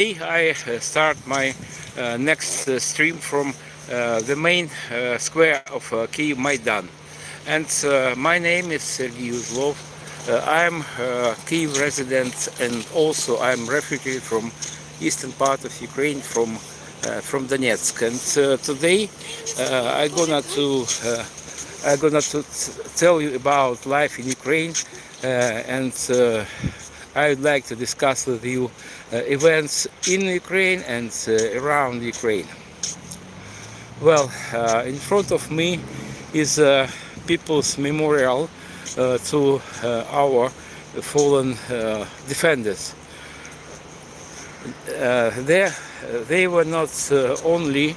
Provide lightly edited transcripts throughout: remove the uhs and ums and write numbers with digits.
I start my next stream from the main square of Kyiv Maidan. And my name is Sergei Uzlov. I'm a Kyiv resident and also I'm refugee from eastern part of Ukraine from Donetsk. And today I'm gonna to tell you about life in Ukraine and I would like to discuss with you events in Ukraine and around Ukraine. Well, in front of me is People's Memorial to our fallen defenders. They were not only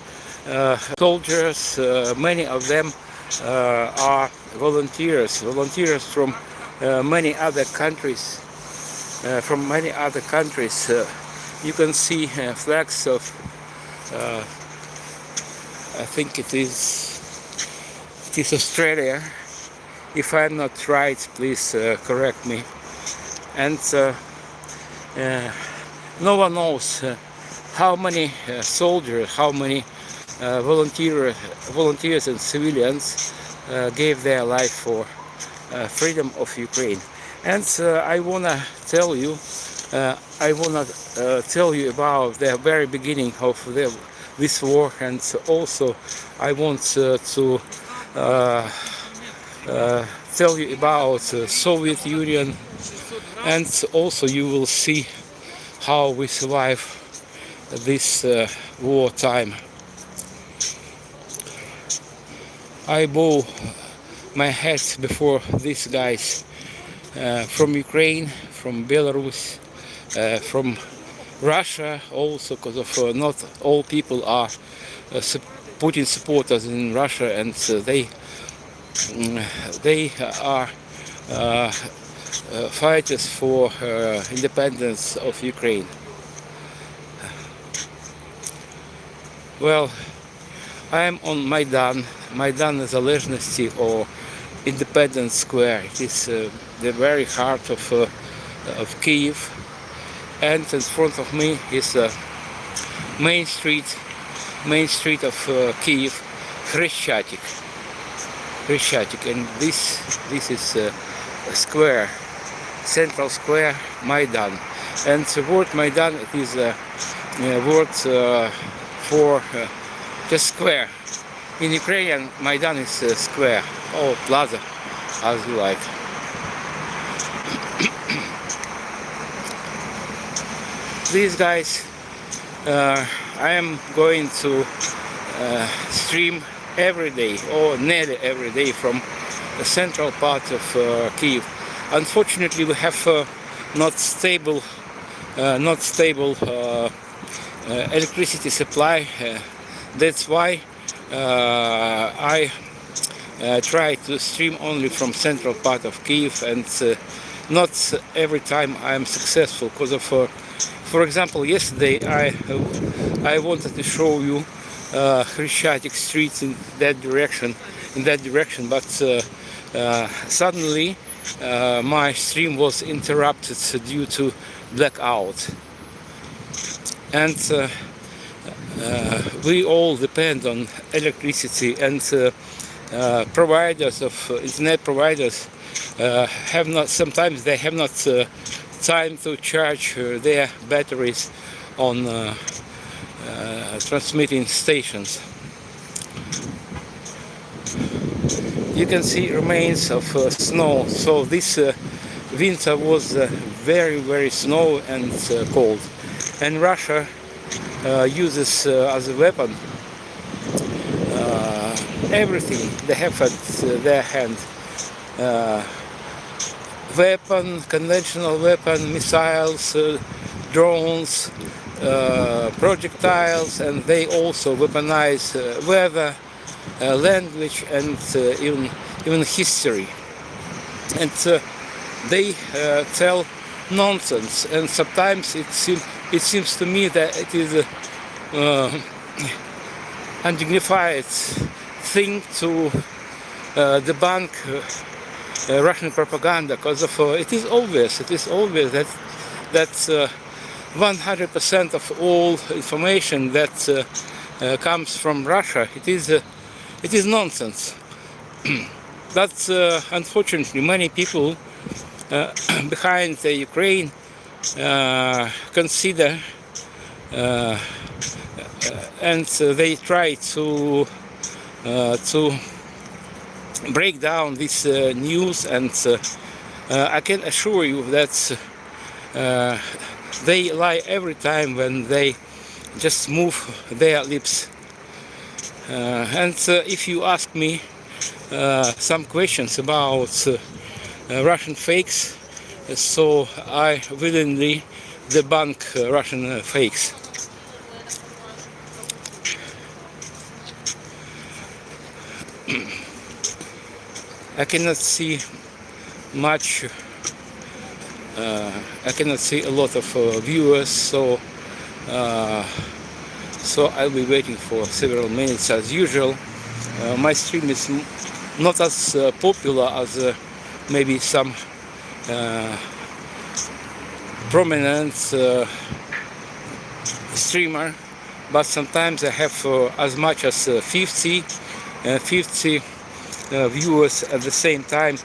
soldiers, many of them are volunteers from many other countries. You can see flags of, I think it is Australia. If I'm not right, please correct me. And no one knows how many soldiers, how many volunteers and civilians gave their life for freedom of Ukraine. And I wanna tell you about the very beginning of this war, and also I want to tell you about Soviet Union, and also you will see how we survive this war time. I bow my head before these guys from Ukraine, from Belarus, from Russia also, because of not all people are Putin supporters in Russia, and they are fighters for independence of Ukraine. Well, I am on Maidan Незалежності or Independence Square. It is the very heart of Kyiv, and in front of me is main street of Kyiv, Хрещатик, and this is a square, central square, Maidan. And the word Maidan, it is a word for just square. In Ukrainian, Maidan is square or plaza, as you like. These guys, I am going to stream every day or nearly every day from the central part of Kyiv. Unfortunately, we have not stable electricity supply. That's why I try to stream only from central part of Kyiv, and not every time I am successful because of, for example, yesterday I wanted to show you Хрещатик streets in that direction, but suddenly my stream was interrupted due to blackout, and we all depend on electricity, and providers of internet providers sometimes they have not time to charge their batteries on transmitting stations. You can see remains of snow. So this winter was very snow and cold, and Russia uses as a weapon everything they have at their hand. Conventional weapon, missiles, drones, projectiles, and they also weaponize weather, language, and even history. And they tell nonsense, and sometimes it seems to me that it is undignified thing to debunk Russian propaganda, because of it is obvious that 100% of all information that comes from Russia. It is nonsense. But unfortunately, many people behind the Ukraine consider and they try to break down this news, and I can assure you that they lie every time when they just move their lips. And if you ask me some questions about Russian fakes, so I willingly debunk Russian fakes. I cannot see much, I cannot see a lot of viewers, so I'll be waiting for several minutes as usual. My stream is not as popular as maybe some prominent streamer, but sometimes I have as much as 50 viewers at the same time,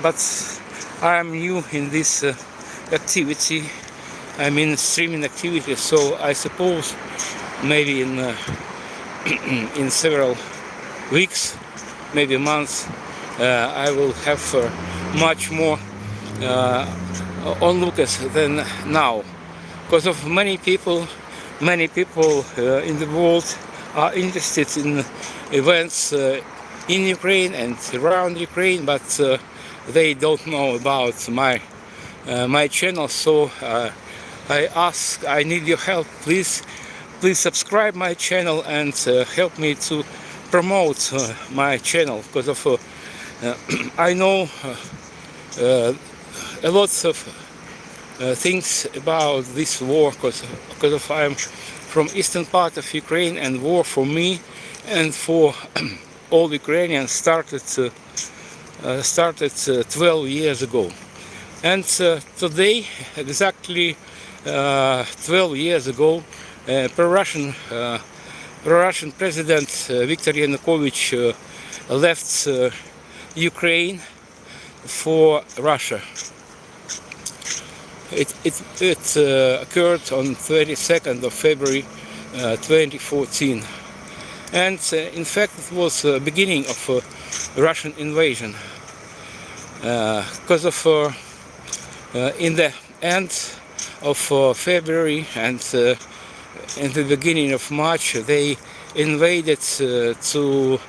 but I am new in this activity. I mean streaming activity, so I suppose maybe in in several weeks, maybe months, I will have much more onlookers than now, because of many people in the world are interested in events in Ukraine and around Ukraine, but they don't know about my channel. So I need your help. Please subscribe my channel and help me to promote my channel, because of I know a lot of things about this war, because of I'm from eastern part of Ukraine, and war for me and for all Ukrainians started 12 years ago. And today, exactly 12 years ago, pro-Russian President Viktor Yanukovich left Ukraine for Russia. It occurred on 22nd of February 2014. And in fact, it was the beginning of Russian invasion, because of in the end of February and in the beginning of March, they invaded to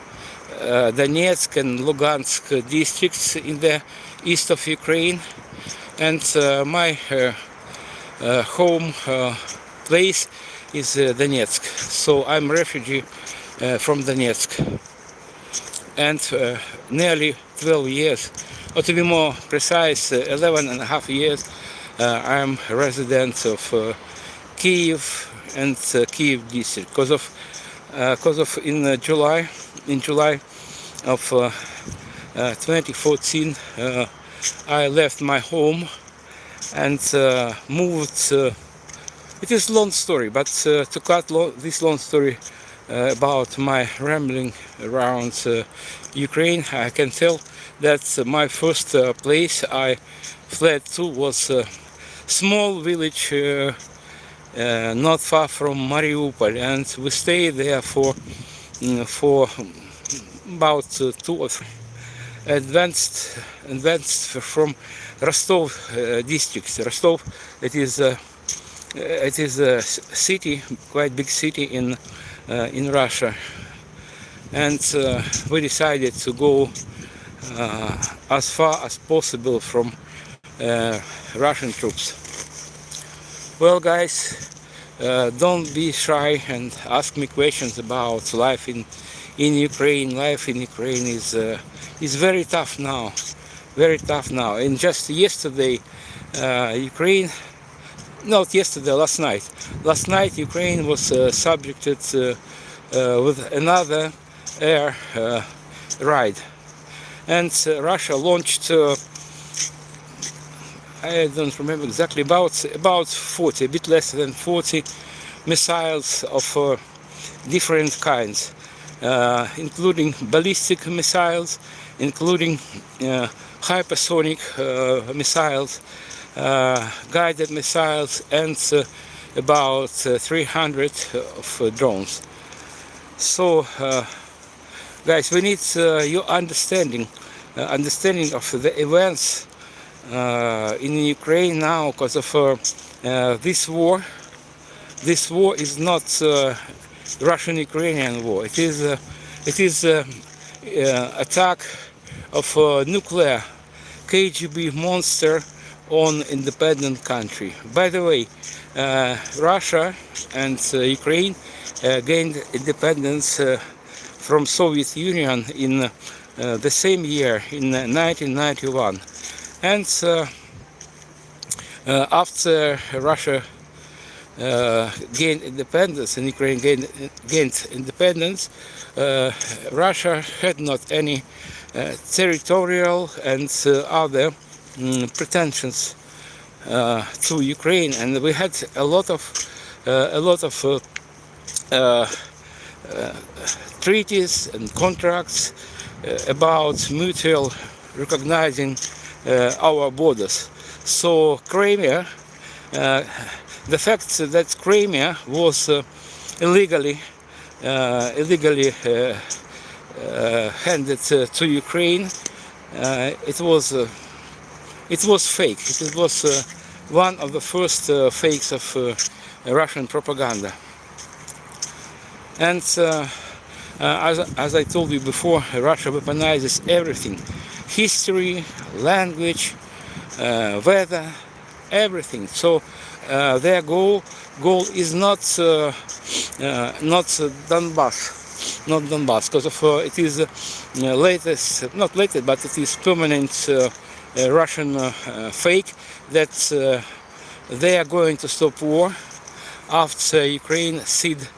Donetsk and Lugansk districts in the east of Ukraine, and my home place is Donetsk, so I'm a refugee from Donetsk. And nearly 12 years, or to be more precise, 11 and a half years, I'm a resident of Kyiv and Kyiv district. Because of in July of 2014, I left my home and moved. It is a long story, but to cut this long story about my rambling around Ukraine, I can tell that my first place I fled to was a small village not far from Mariupol, and we stayed there for about 2 or 3 advanced from Rostov districts. Rostov, it is a city, quite big city in Russia, and we decided to go as far as possible from Russian troops. Well, guys, don't be shy and ask me questions about life in Ukraine. Life in Ukraine is very tough now, very tough now. And just yesterday, Ukraine. Not yesterday, last night. Last night, Ukraine was subjected with another air raid, and Russia launched. I don't remember exactly, about 40, a bit less than 40 missiles of different kinds, including ballistic missiles, including hypersonic missiles, guided missiles, and about 300 of drones. So, guys, we need your understanding of the events in Ukraine now, because of this war. This war is not Russian-Ukrainian war. It is attack of a nuclear KGB monster on independent country. By the way, Russia and Ukraine gained independence from Soviet Union in the same year, in 1991. And after Russia gained independence and Ukraine gained independence, Russia had not any territorial and other pretensions to Ukraine, and we had a lot of treaties and contracts about mutual recognizing our borders. So Crimea, the fact that Crimea was illegally handed to Ukraine, it was fake. It was one of the first fakes of Russian propaganda. And as I told you before, Russia weaponizes everything: history, language, weather, everything. So their goal is not Donbass, because of it is not latest, but it is permanent Russian fake that they are going to stop war after Ukraine cede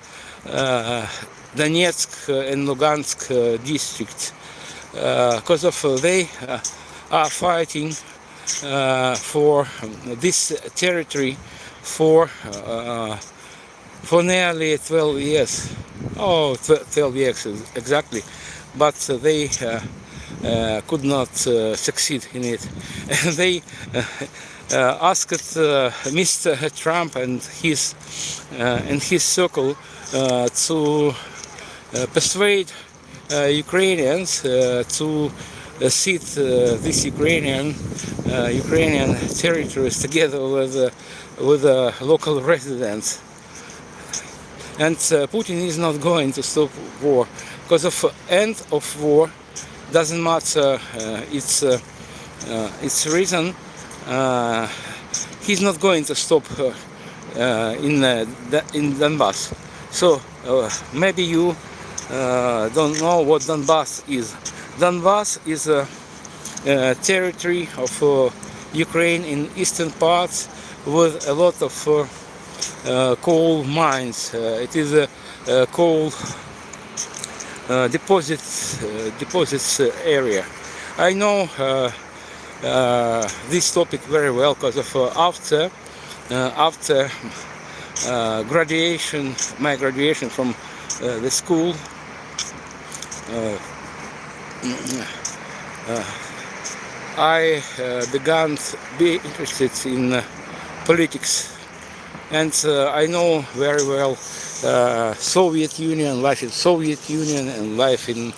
Donetsk and Lugansk district, because of they are fighting for this territory for nearly 12 years. 12 years exactly, but they could not succeed in it. And they asked Mr. Trump and his circle to persuade Ukrainians to cede these Ukrainian territories together with local residents. And Putin is not going to stop war, because of end of war doesn't matter its reason. He's not going to stop in Donbass. So maybe you don't know what Donbass is. Donbass is a territory of Ukraine in eastern parts with a lot of coal mines. It is a coal deposits area. I know this topic very well, because of after graduation, my graduation from the school, I began to be interested in politics, and I know very well Soviet Union, life in Soviet Union, and life in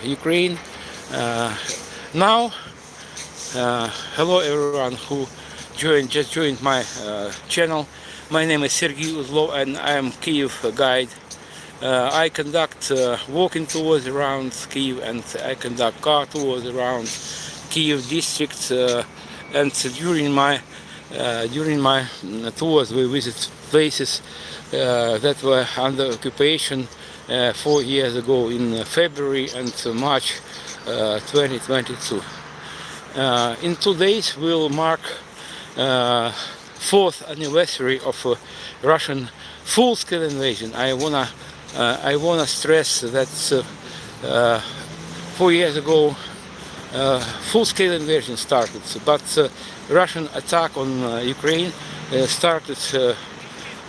Ukraine. Now, hello everyone who just joined my channel. My name is Sergey Uzlov, and I am Kyiv guide. I conduct walking tours around Kyiv, and I conduct car tours around Kyiv district. And during my tours, we visit places that were under occupation 4 years ago in February and March 2022. In 2 days we'll mark 4th anniversary of Russian full-scale invasion. I wanna stress that 4 years ago full-scale invasion started. But Russian attack on Ukraine started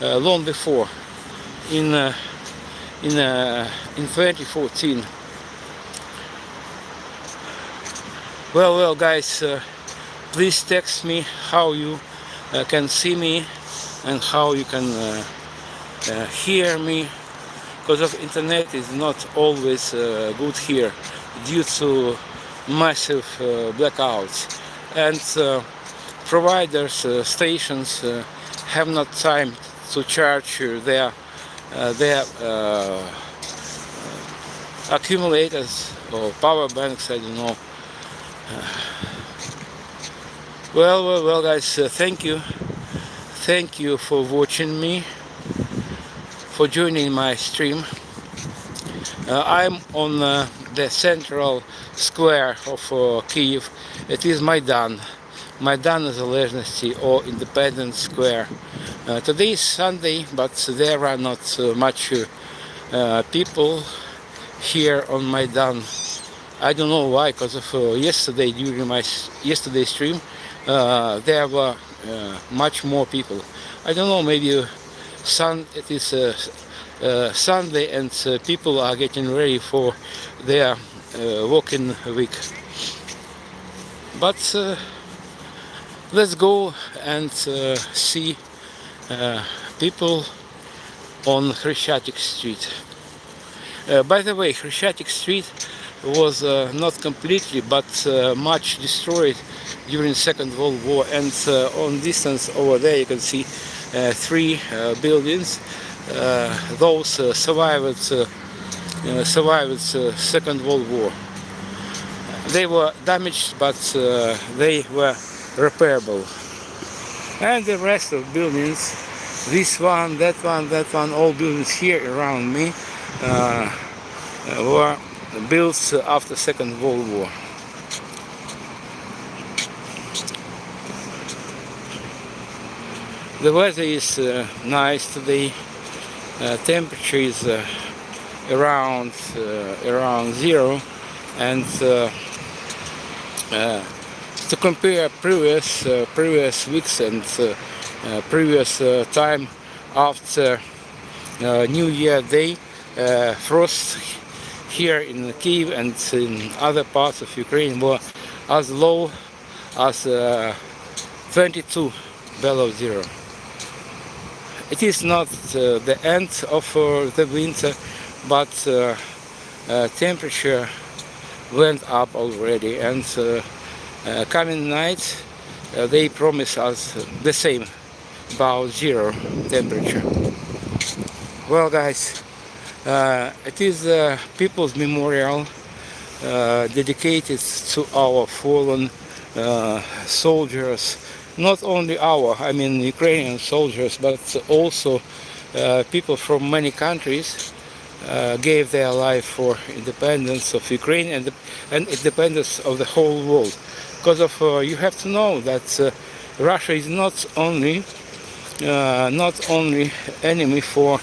long before, in 2014. Well, guys, please text me how you can see me and how you can hear me, because of internet is not always good here due to massive blackouts, and providers, stations have not time to charge their accumulators or power banks, I don't know. Well, guys, thank you for watching me, for joining my stream. I'm on the central square of Kyiv. It is Maidan Незалежності or Independence Square. Today is Sunday, but there are not much people here on Maidan. I don't know why, because of yesterday, during my yesterday stream, there were much more people. I don't know, maybe it is Sunday and people are getting ready for their working week. But let's go and see people on Khreshchatyk Street. By the way, Khreshchatyk Street was not completely but much destroyed during Second World War, and on distance over there you can see three buildings. Those survived Second World War. They were damaged, but they were repairable. And the rest of buildings, this one, that one, all buildings here around me were built after Second World War. The weather is nice today. Temperature is around zero, and to compare previous weeks and previous time after New Year Day, frost here in Kyiv and in other parts of Ukraine were as low as 22 below zero. It is not the end of the winter, but temperature went up already, and coming night they promise us the same, about zero temperature. Well, guys, it is a people's memorial dedicated to our fallen soldiers. Not only I mean Ukrainian soldiers, but also people from many countries gave their life for independence of Ukraine and independence of the whole world. Because of you have to know that Russia is not only enemy for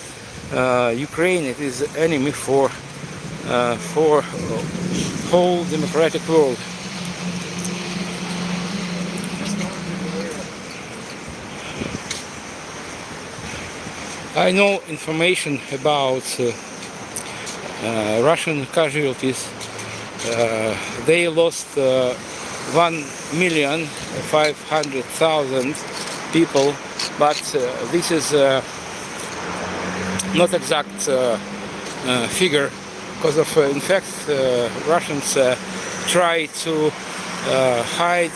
Ukraine, it is enemy for whole democratic world. I know information about Russian casualties. They lost 1,500,000 people, but this is not exact figure, because of in fact Russians try to hide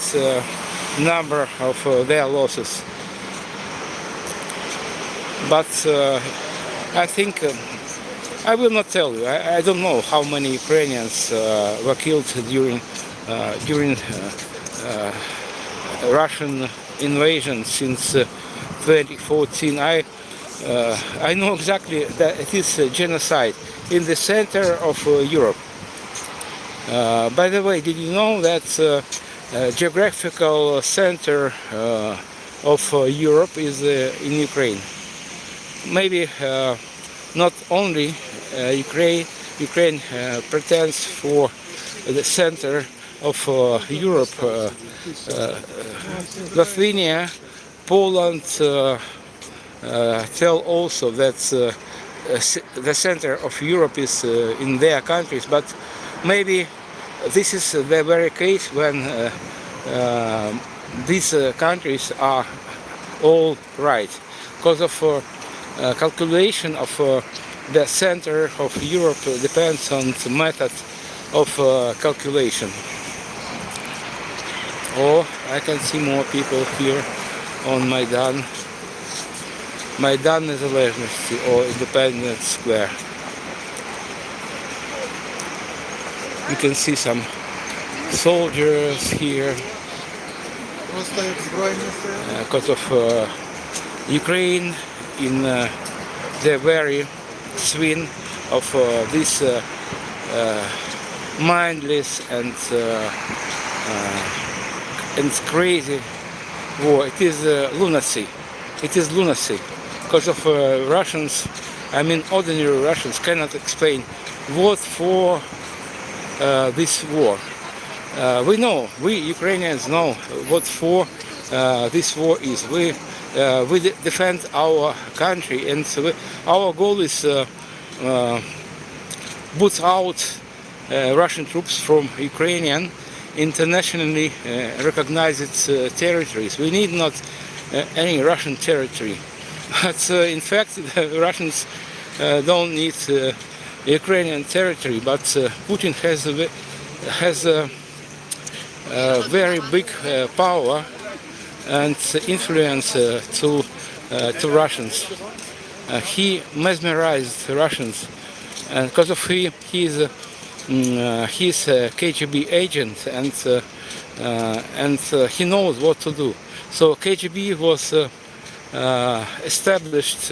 number of their losses. But I think I will not tell you. I don't know how many Ukrainians were killed during Russian invasion since 2014. I know exactly that it is genocide in the center of Europe. By the way, did you know that geographical center of Europe is in Ukraine? Maybe not only Ukraine pretends for the center of Europe, Lithuania, Poland, tell also that the center of Europe is in their countries, but maybe this is the very case when these countries are all right, because of calculation of the center of Europe depends on the method of calculation. Oh, I can see more people here on Maidan. Maidan Незалежності or Independence Square. You can see some soldiers here because of Ukraine in the very swing of this mindless and crazy war. It is lunacy. It is lunacy. Because of Russians, I mean ordinary Russians cannot explain what for this war. We know, we Ukrainians know what for this war is. We defend our country, and our goal is put out Russian troops from Ukrainian internationally recognized territories. We need not any Russian territory. But in fact, the Russians don't need Ukrainian territory, but Putin has a very big power and influence to Russians. He mesmerized Russians, and because of he's a KGB agent, and he knows what to do. So KGB was established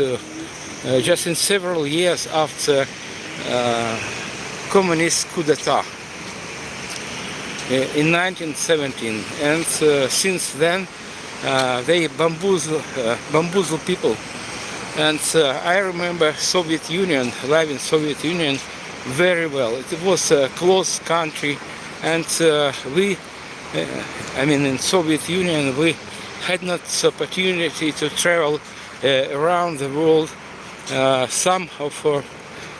just in several years after communist coup d'etat in 1917, and since then they bamboozle people. And I remember Soviet Union, live in Soviet Union, very well. It was a close country, and I mean in Soviet Union we had not opportunity to travel around the world. Some of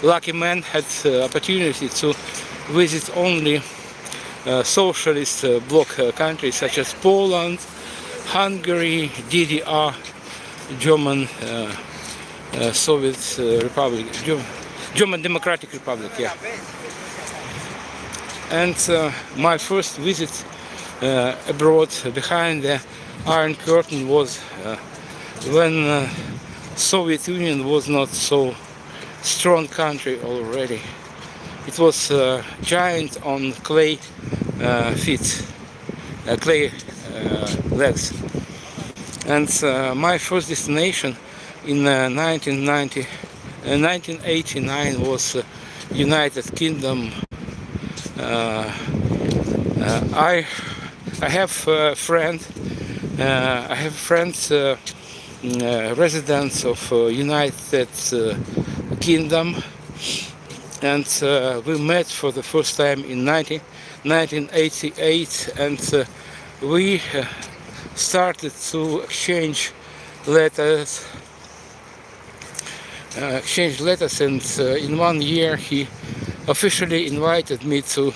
lucky men had opportunity to visit only socialist bloc countries such as Poland, Hungary, DDR, German Soviet Republic, German Democratic Republic, yeah. And my first visit abroad behind the Iron Curtain was when Soviet Union was not so strong country already. It was giant on clay feet, clay legs. And my first destination in 1989 was United Kingdom. I have friends residents of United Kingdom, and we met for the first time in 1988, and we started to exchange letters, and in 1 year he officially invited me to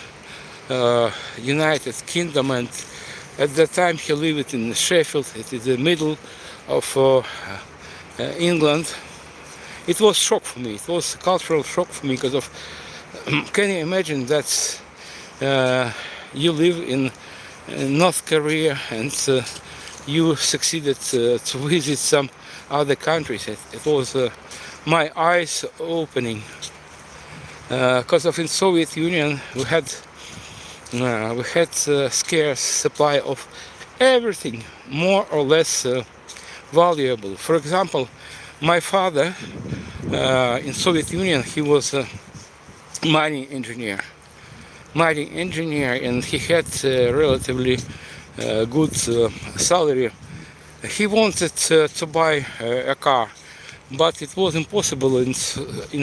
United Kingdom, and at that time he lived in Sheffield. It is the middle of England. It was a shock for me. It was a cultural shock for me because of, can you imagine that you live in North Korea and you succeeded to visit some other countries. It was my eyes opening, because of in Soviet Union we had scarce supply of everything, more or less valuable. For example, my father in Soviet Union, he was a mining engineer, and he had relatively good salary. He wanted to buy a car, but it was impossible in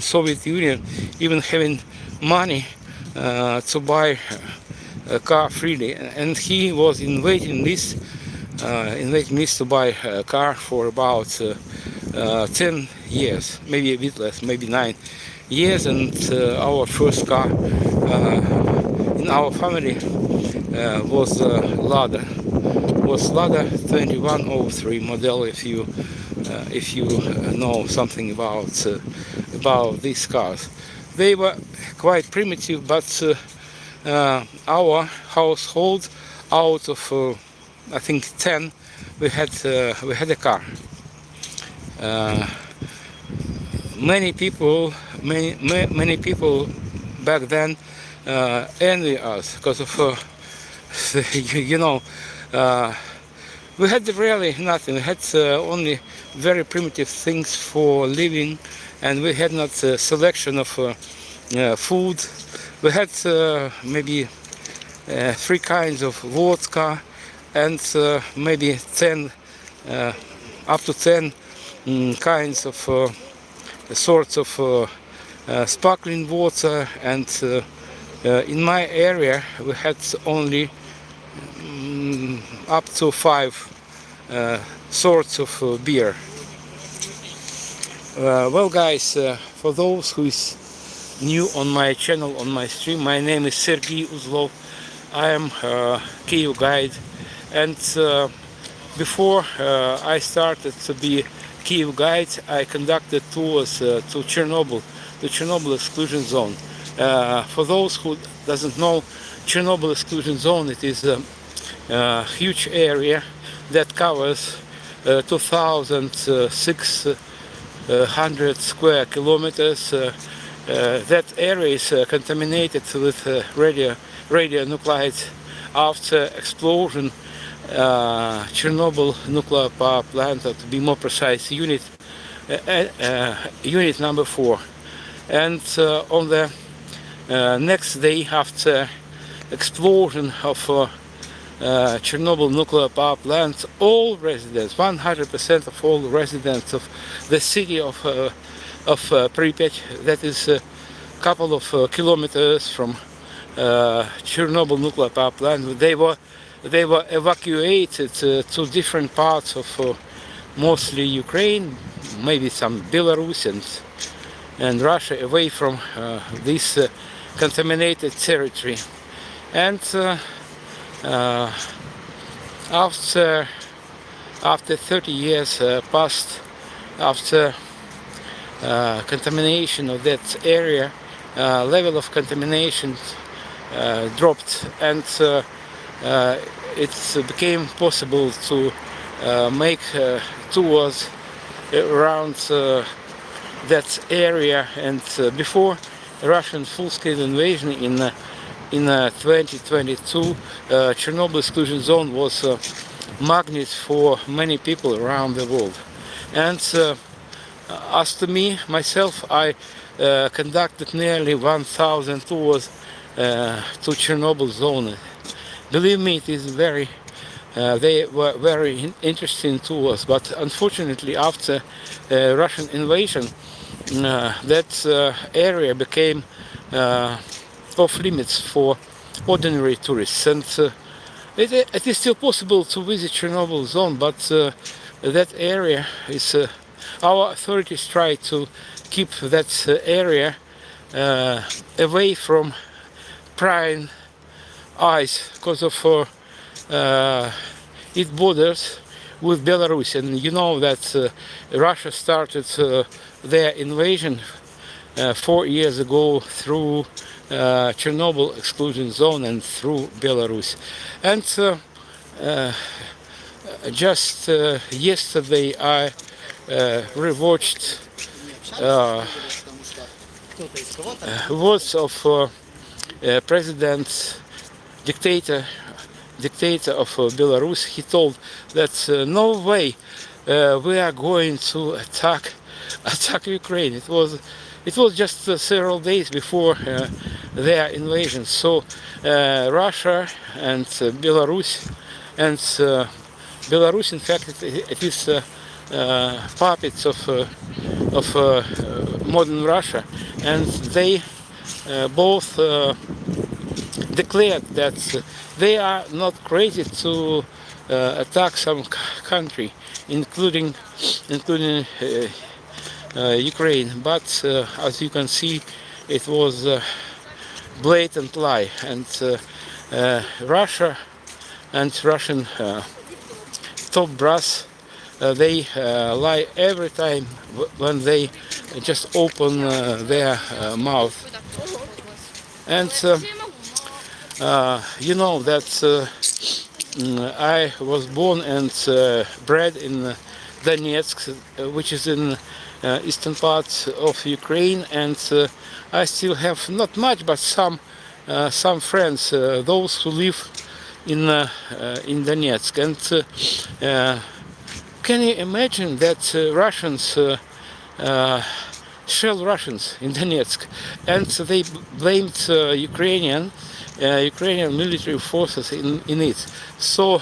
Soviet Union, even having money to buy car freely, and he was in waiting list to buy a car for about 10 years, maybe a bit less, maybe 9 years. And our first car in our family was Lada 2103 model. If you know something about these cars, they were quite primitive, but our household, out of I think 10, we had a car. Many people back then envy us because of we had really nothing. We had only very primitive things for living, and we had not a selection of food. We had maybe 3 kinds of vodka, and maybe 10, up to 10 kinds of sorts of sparkling water. And in my area we had only up to 5 sorts of beer. Well, guys, for those who is new on my channel, on my stream, my name is Sergey Uzlov. I am a Kyiv guide, and before I started to be Kyiv guide, I conducted tours to Chernobyl, the Chernobyl exclusion zone. For those who doesn't know, Chernobyl exclusion zone, it is a huge area that covers 2,600 square kilometers. That area is contaminated with radionuclides after explosion. Chernobyl nuclear power plant, or to be more precise, unit number 4. And on the next day after explosion of Chernobyl nuclear power plant, all residents, 100% of all residents of the city of Pripyat, that is a couple of kilometers from Chernobyl nuclear power plant, they were evacuated to different parts of mostly Ukraine, maybe some Belarus and Russia, away from this contaminated territory. And after 30 years passed, after contamination of that area, level of contamination dropped, and it became possible to make tours around that area. And before Russian full-scale invasion in 2022, Chernobyl exclusion zone was a magnet for many people around the world. And as to me, myself, I conducted nearly 1,000 tours to Chernobyl zone. Believe me, it is they were very interesting tours, but unfortunately after Russian invasion, that area became off limits for ordinary tourists. And it is still possible to visit Chernobyl zone, but that area is, our authorities try to keep that area away from prying eyes, because of it borders with Belarus. And you know that Russia started their invasion 4 years ago through Chernobyl exclusion zone and through Belarus. And just yesterday I rewatched words of President dictator of Belarus. He told that no way we are going to attack Ukraine. It was just several days before their invasion. So Russia and Belarus, in fact, it is puppets of modern Russia, and they both declared that they are not crazy to attack some country, including Ukraine. But as you can see, it was a blatant lie, and Russia and Russian top brass, they lie every time when they just open their mouth. And you know that I was born and bred in Donetsk, which is in eastern part of Ukraine, and I still have not much, but some friends, those who live in Donetsk. And can you imagine that Russians shell Russians in Donetsk, and they blamed Ukrainian military forces in it. So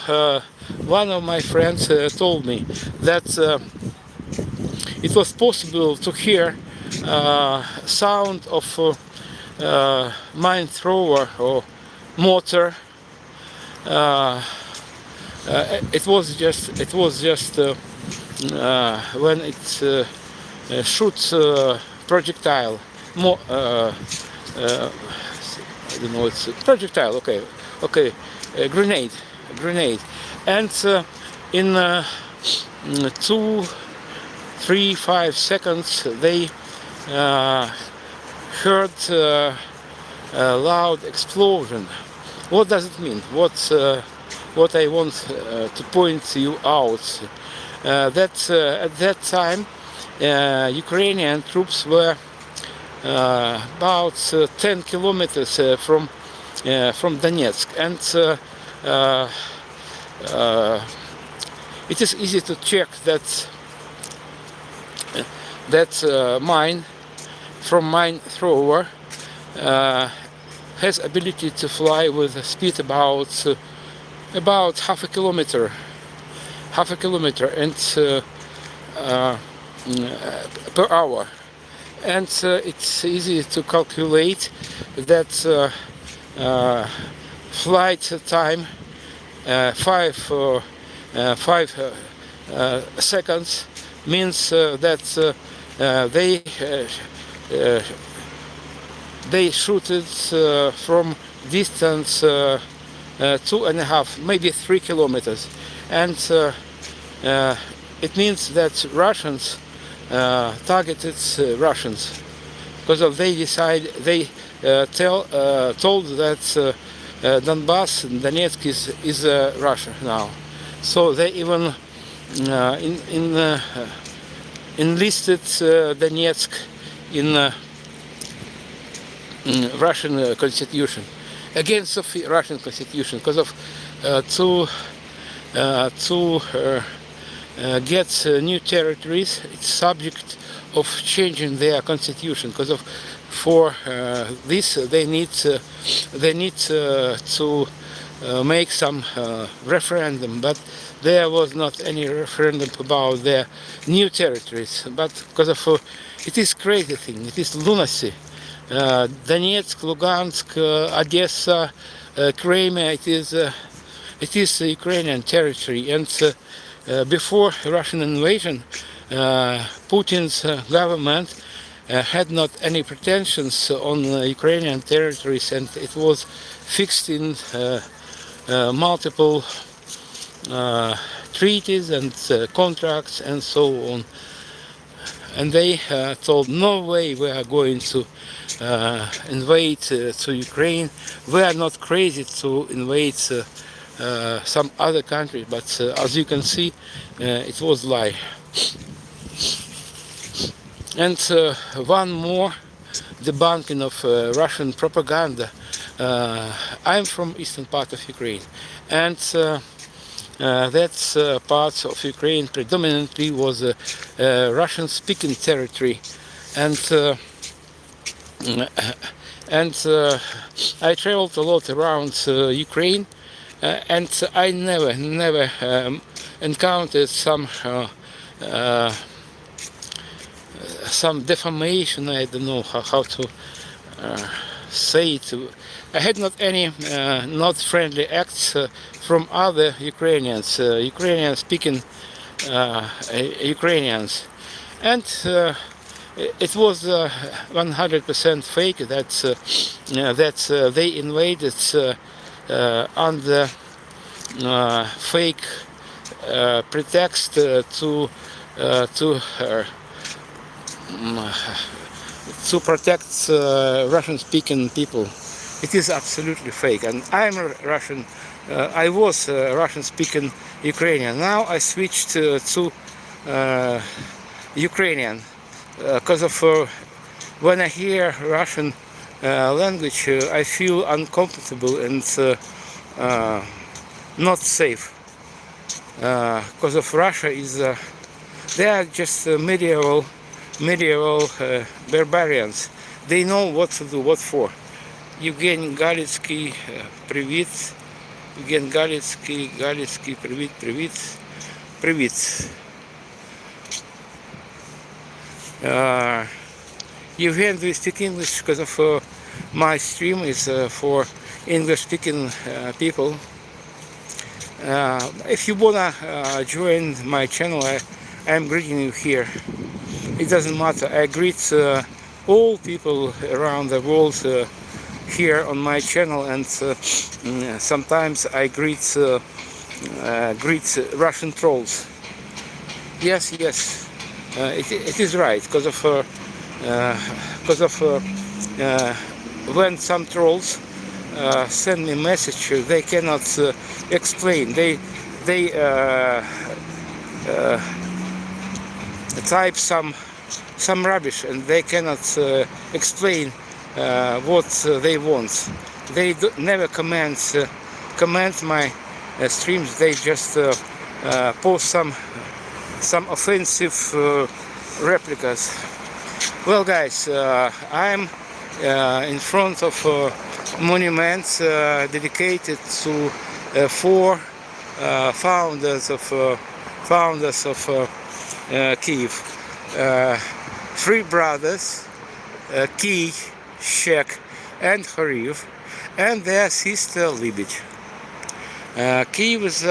one of my friends told me that it was possible to hear sound of mine thrower or mortar. It was just when it shoots projectile. I don't know, it's a projectile. Okay, grenade, and in 2, 3, 5 seconds they heard a loud explosion. What does it mean? What I want to point you out that at that time Ukrainian troops were about 10 kilometers from Donetsk, and it is easy to check that mine from mine thrower has ability to fly with a speed about half a kilometer, and per hour. And it's easy to calculate that flight time 5 seconds means that they shoot it from distance 2.5, maybe 3 kilometers, and it means that Russians targeted Russians, because they told that Donbass and Donetsk is Russia now. So they even enlisted Donetsk in Russian constitution, against Russian constitution, because of to get new territories. It's subject of changing their constitution, because of for this they need to make some referendum, but there was not any referendum about their new territories. But because of it is crazy thing, it is lunacy. Donetsk, Lugansk, Odessa, Crimea, it is Ukrainian territory, and before Russian invasion, Putin's government had not any pretensions on Ukrainian territories, and it was fixed in multiple treaties and contracts and so on. And they told, no way we are going to invade to Ukraine. We are not crazy to invade some other country, but as you can see, it was lie. And one more debunking of Russian propaganda. I'm from eastern part of Ukraine, and that part of Ukraine predominantly was Russian-speaking territory, and I traveled a lot around Ukraine, and I never encountered some defamation. I don't know how to say it. I had not any not friendly acts from other Ukrainians, Ukrainian-speaking Ukrainians, and it was 100% fake that they invaded under fake pretext to protect Russian-speaking people. It is absolutely fake, and I'm Russian. I was Russian-speaking Ukrainian. Now I switched to Ukrainian because of when I hear Russian language, I feel uncomfortable and not safe. Because of Russia is they are just medieval barbarians. They know what to do, what for. Евгений Галицкий, привет. Евгений Галицкий, привет, привет, привет. Евgen, do you speak English? Because of my stream is for English-speaking people. If you wanna join my channel, I'm greeting you here. It doesn't matter. I greet all people around the world here on my channel, and sometimes I greet Russian trolls. Yes, it is right, because of when some trolls send me a message, they cannot explain. They type some rubbish, and they cannot explain what they want. They never comment my streams. They just post some offensive replicas. Well, guys, I'm in front of monuments dedicated to four founders of Kyiv. Three brothers, Ki, Shek, and Horiv, and their sister Libich. Kyiv is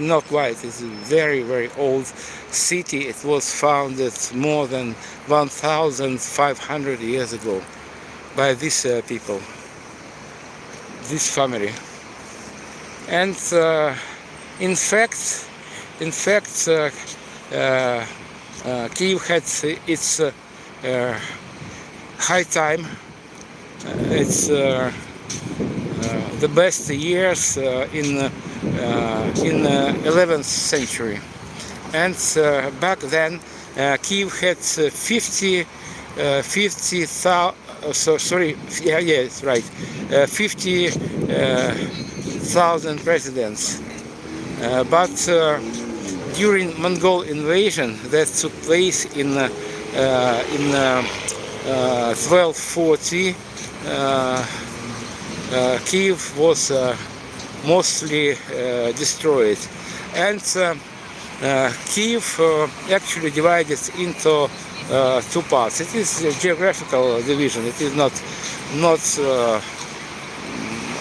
not quite, it's a very old city. It was founded more than 1,500 years ago by these people, this family. And in fact, Kyiv had its high time. It's the best years in 11th century, and back then Kyiv had 50,000 residents, but during Mongol invasion that took place in 1240, Kyiv was mostly destroyed, and Kyiv actually divided into two parts. It is a geographical division. It is not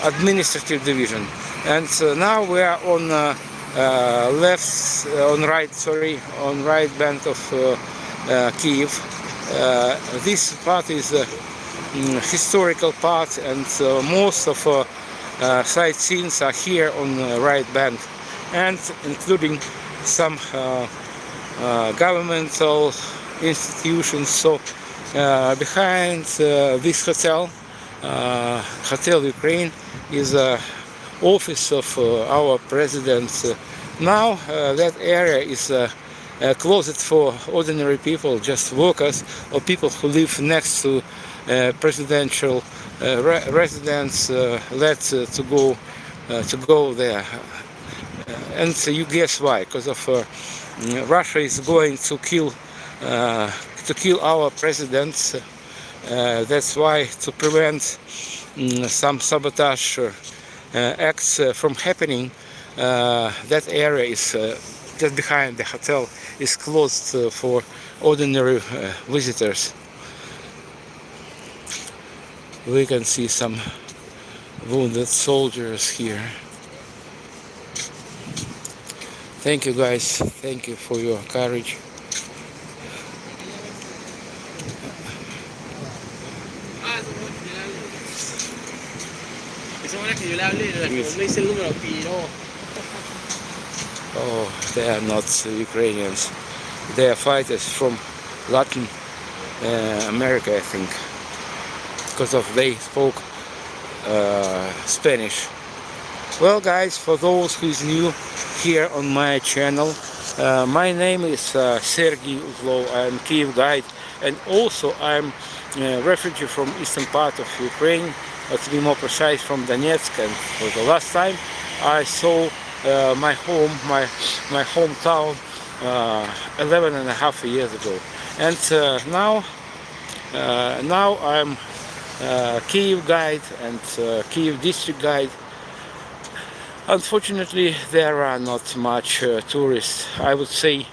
administrative division. And now we are on right bank of Kyiv. This part is historical part, and most of sightseeing are here on the right bank, and including some governmental institutions. So behind this hotel, Hotel Ukraine, is a office of our president. Now that area is closed for ordinary people, just workers or people who live next to presidential residence, let to go there. And you guess why? Because of Russia is going to kill our president. That's why, to prevent some sabotage acts from happening, that area is just behind the hotel is closed for ordinary visitors. We can see some wounded soldiers here. Thank you guys, thank you for your courage. Oh, they are not Ukrainians. They are fighters from Latin America, I think, because of they spoke Spanish. Well, guys, for those who is new here on my channel, my name is Sergey Uzlov. I'm Kyiv guide, and also I'm a refugee from eastern part of Ukraine, to be more precise, from Donetsk. And for the last time I saw my home, my hometown 11 and a half years ago, and now I'm Kyiv guide and Kyiv district guide. Unfortunately, there are not much tourists. I would say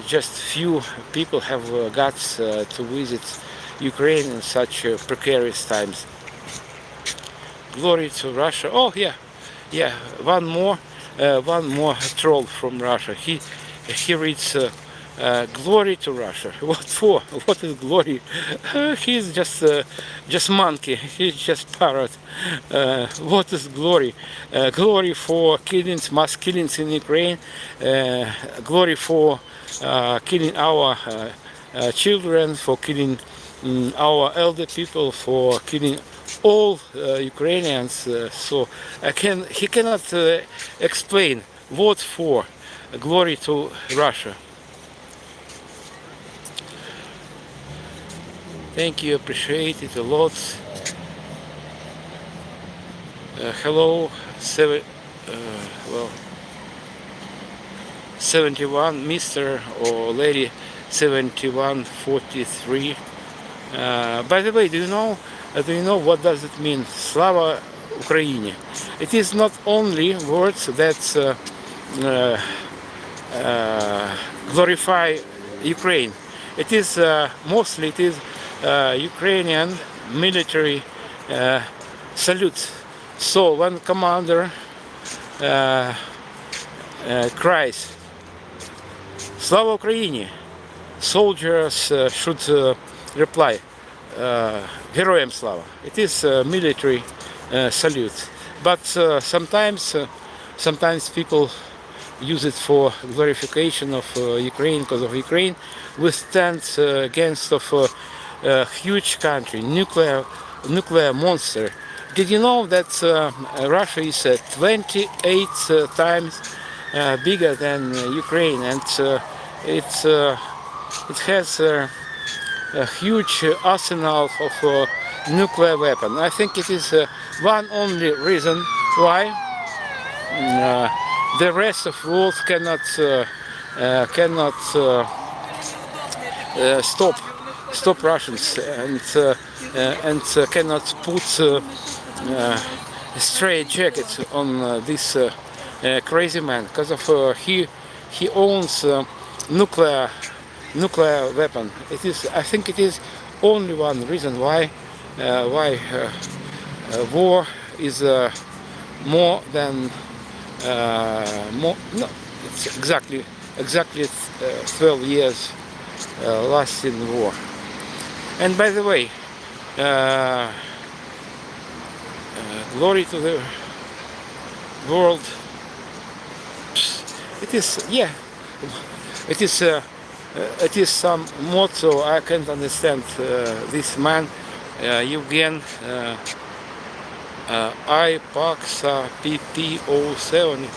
just few people have guts to visit Ukraine in such precarious times. Glory to Russia. Oh yeah, one more troll from Russia. He reads glory to Russia. What for? What is glory? He's just monkey. He's just parrot. What is glory? Glory for killings, mass killings in Ukraine. Glory for killing our children, for killing our elder people, for killing all Ukrainians. So he cannot explain what for. Glory to Russia. Thank you, appreciate it a lot. Hello, 71, Mr. or Lady 7143. By the way, do you know what does it mean? Slava Ukraini. It is not only words that glorify Ukraine. It is mostly Ukrainian military salute. So when commander cries "Slava Ukraini," soldiers should reply "Героям слава." It is military salute, but sometimes people use it for glorification of Ukraine, because of Ukraine withstands against of a huge country, nuclear monster. Did you know that Russia is 28 times bigger than Ukraine, and it has a huge arsenal of nuclear weapon? I think it is one only reason why the rest of the world cannot stop Russians and cannot put a straight jacket on this crazy man, because of he owns nuclear weapon. I think it is only one reason why war is more than it's exactly 12 years lasting war. And by the way, glory to the world. It is some motto. I can't understand this man, Evgen IPAXA PP07.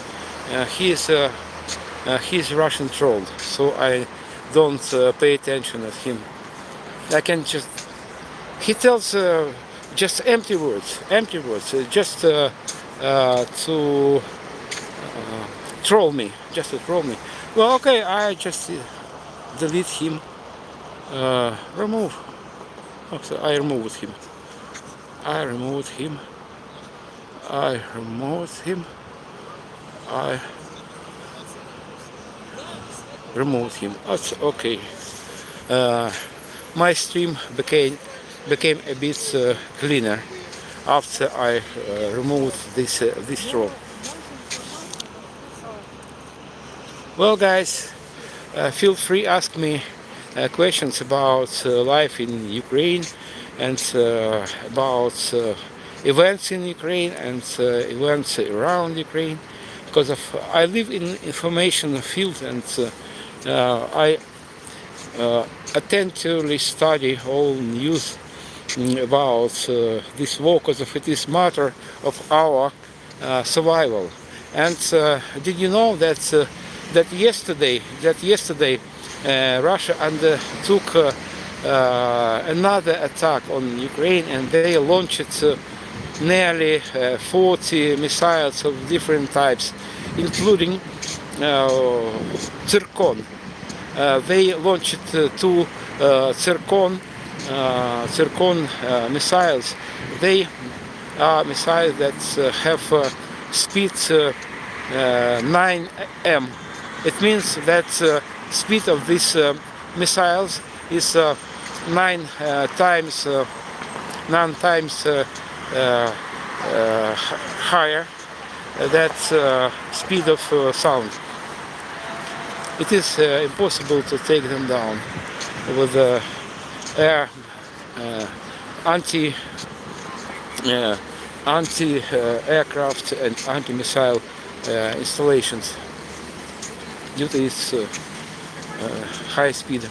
He's Russian troll, so I don't pay attention at him. I can he tells just empty words, just to troll me, Well, okay, I just delete him, remove. Okay, I removed him. I removed That's okay. My stream became a bit cleaner after I removed this straw. Well, guys, feel free ask me questions about life in Ukraine and about events in Ukraine and events around Ukraine, because I live in information field, and I attentively study all news about this war, because it is matter of our survival. And did you know that that yesterday Russia undertook another attack on Ukraine, and they launched nearly 40 missiles of different types, including Zircon. They launched two Zircon missiles. They are missiles that have speed 9 m. It means that speed of these missiles is 9 times higher than speed of sound. It is impossible to take them down with air anti-aircraft and anti-missile installations due to its high speed.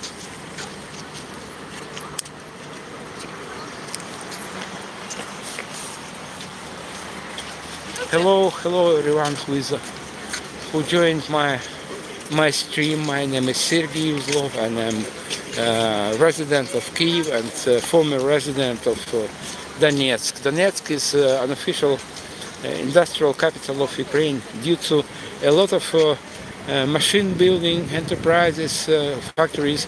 Hello everyone who joined my stream. My name is Sergey Uzlov, and I'm resident of Kyiv and former resident of Donetsk. Donetsk is an official industrial capital of Ukraine due to a lot of machine building enterprises, factories,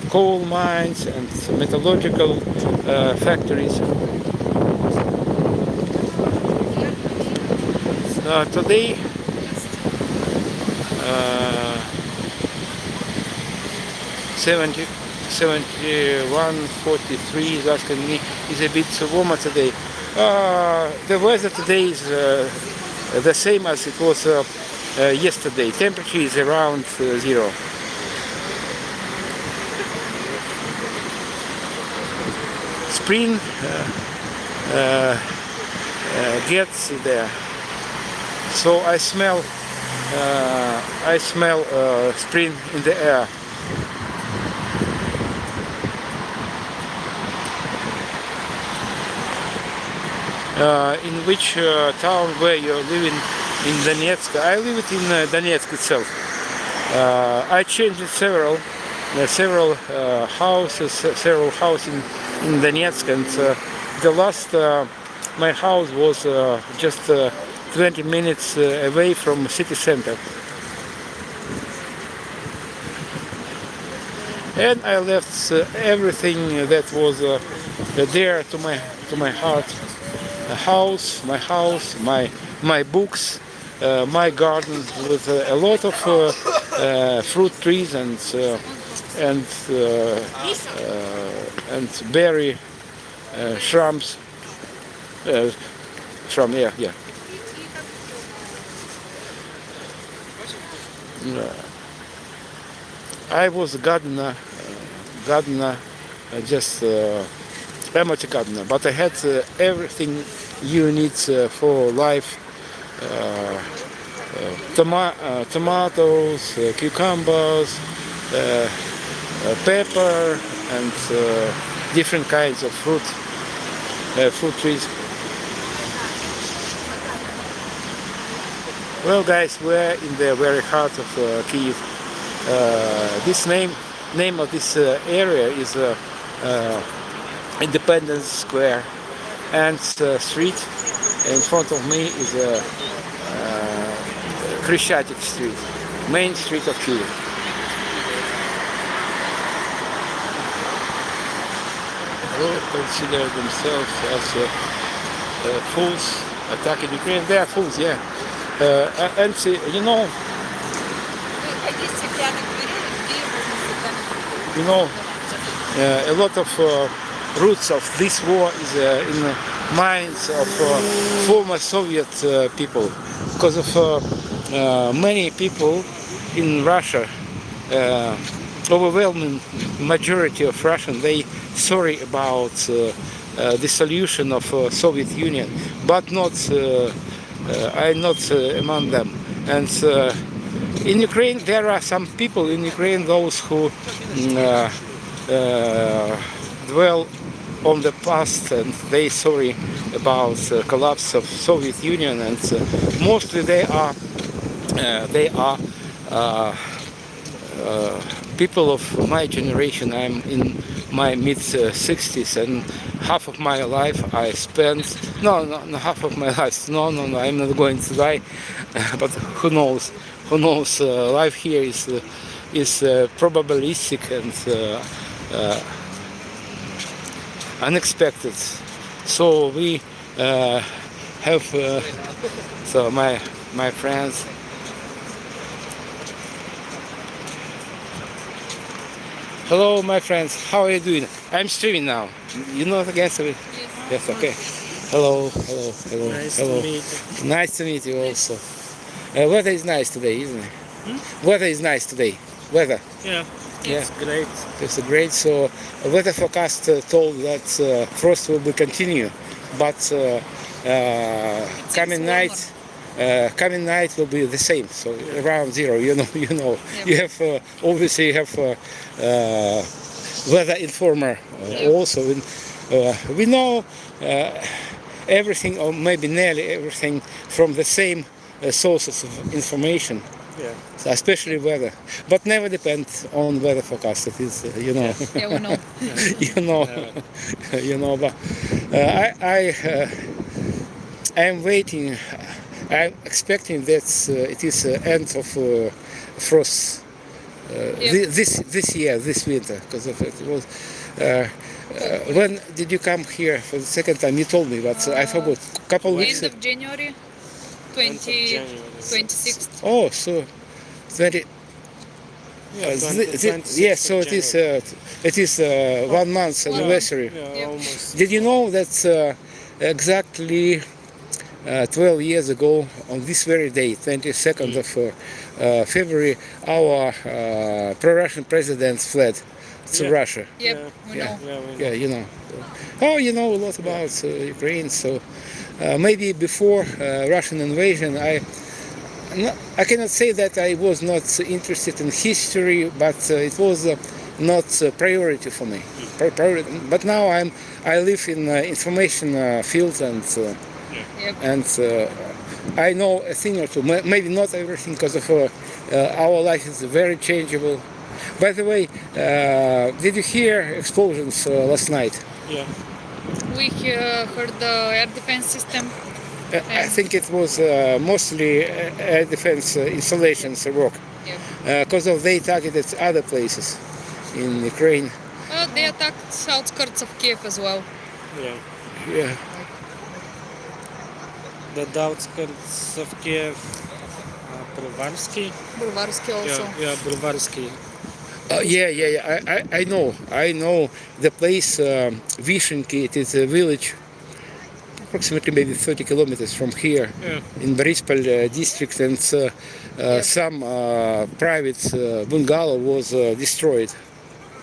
coal mines and metallurgical factories. Today 71:43, that can be is a bit warmer today. The weather today is the same as it was yesterday. Temperature is around 0. Spring gets there, so I smell spring in the air. In which town where you're living in Donetsk? I live in Donetsk itself. I changed several houses in Donetsk, and the last my house was just 20 minutes away from city center. And I left everything that was dear to my heart. My books, my garden with a lot of fruit trees and berry shrubs. I was a gardener, just amateur gardener, but I had everything you need for life: tomatoes, cucumbers, pepper, and different kinds of fruit trees. Well, guys, we're in the very heart of Kyiv. This name of this area is Independence Square, and street in front of me is Krishchatik Street, main street of Kyiv. They consider themselves as fools attacking Ukraine. They are fools, yeah. And you know, a lot of roots of this war is in the minds of former Soviet people, because of many people in Russia, overwhelming majority of Russian, they sorry about dissolution of Soviet Union, but not I'm not among them. And in Ukraine, there are some people in Ukraine, those who dwell on the past, and they sorry about the collapse of Soviet Union, and mostly they are people of my generation. I'm in my mid 60s, and half of my life I spent no half of my life no I'm not going to die, but who knows life here is probabilistic and unexpected. So we have so my friends. Hello, my friends. How are you doing? I'm streaming now. You know against it? Yes. Okay. Hello. Nice hello. to meet you. Nice to meet you also. Weather is nice today, isn't it? Weather is nice today. Weather. Yeah, Yeah. it's great. It's great. So, weather forecast told that frost will be continue, but coming night will be the same. So around zero. You know. Yeah. You have obviously you have weather informer also. We know everything, or maybe nearly everything, from the same sources of information. Yeah. So especially weather, but never depend on weather forecast. It is, Yeah, we know. But I'm waiting. I'm expecting that it is end of frost this year, this winter, because of it was. When did you come here for the second time? You told me, but I forgot. Couple weeks. End of January, 26th. Oh, so 20. Yes, so it is 1 month anniversary. Yeah, almost. Did you know that exactly 12 years ago, on this very day, 22nd of February, our pro-Russian president fled to Russia. Yep, we know. Yeah, we know. Yeah, you know. Oh, you know a lot about Ukraine. So maybe before Russian invasion, I cannot say that I was not interested in history, but it was not a priority for me. But now I live in information field, and Yep. and I know a thing or two. Maybe not everything, because of our life is very changeable. By the way, did you hear explosions last night? Yeah. We heard the air defense system. I think it was mostly air defense installations work, Yep. because of they targeted other places in Ukraine. They attacked outskirts of Kiev as well. Yeah. Yeah. The outskirts of Kiev, Bulgarsky. Bulgarsky also. Yeah, Bulgarsky. I know the place Vishenki. It is a village approximately maybe 30 kilometers from here Yeah. in Borispol district, and some private bungalow was destroyed.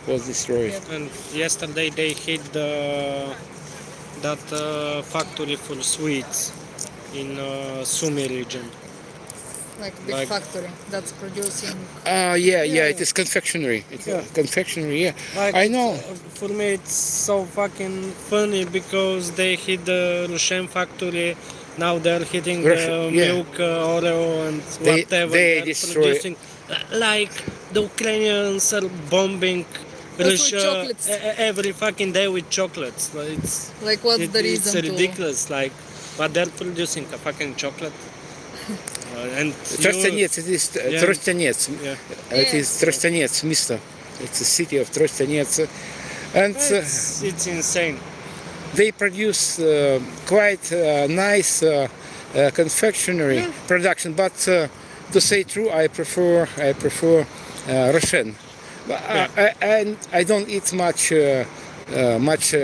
And yesterday they hit that factory for sweets in Sumy region. Like big Like- factory that's producing. It is confectionery. It's confectionery. Yeah, Like, I know. For me, it's so fucking funny because they hit the Russian factory. Now they're hitting Russia, the yeah. milk, Oreo, and They whatever. They're destroy- producing. Like the Ukrainians are bombing with Russia chocolates. every fucking day with chocolates. Like, Like, what's the reason It's to? ridiculous. Like, but they're producing a fucking chocolate. And Trostanets, it is Trostanets. Yeah. It is Trostanets, mister. It's the city of Trostanets. And It's insane. they produce quite nice confectionery production. But to say true, I prefer Russian. But I don't eat much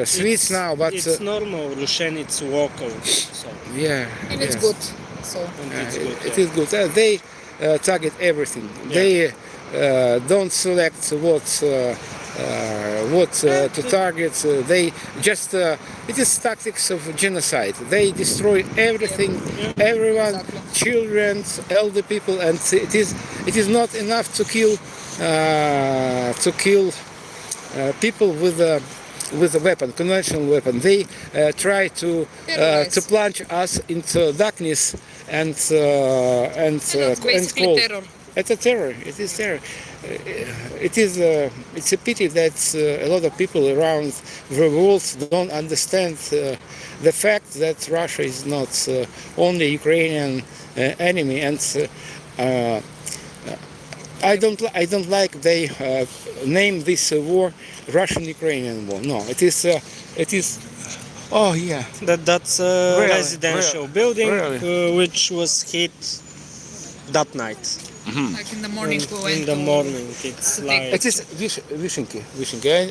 sweets now, but it's normal. Russian, it's local. So yeah, And it's yes. good. So and it's good. It is good. They target everything. They don't select what to target. They just it is tactics of genocide. They destroy everything, everyone, Exactly. children, elder people, and it is not enough to kill people with a weapon, conventional weapon. They try to Terrorize. plunge us into darkness and it's basically cold. terror. It's a terror. It is terror. It's a pity that a lot of people around the world don't understand the fact that Russia is not only Ukrainian enemy, and I don't like they name this war Russian-Ukrainian war. No, it is. Oh yeah. That's a Really? residential building Really? which was hit that night. Like in the morning we went In the to morning, it's to like It is Вишенki.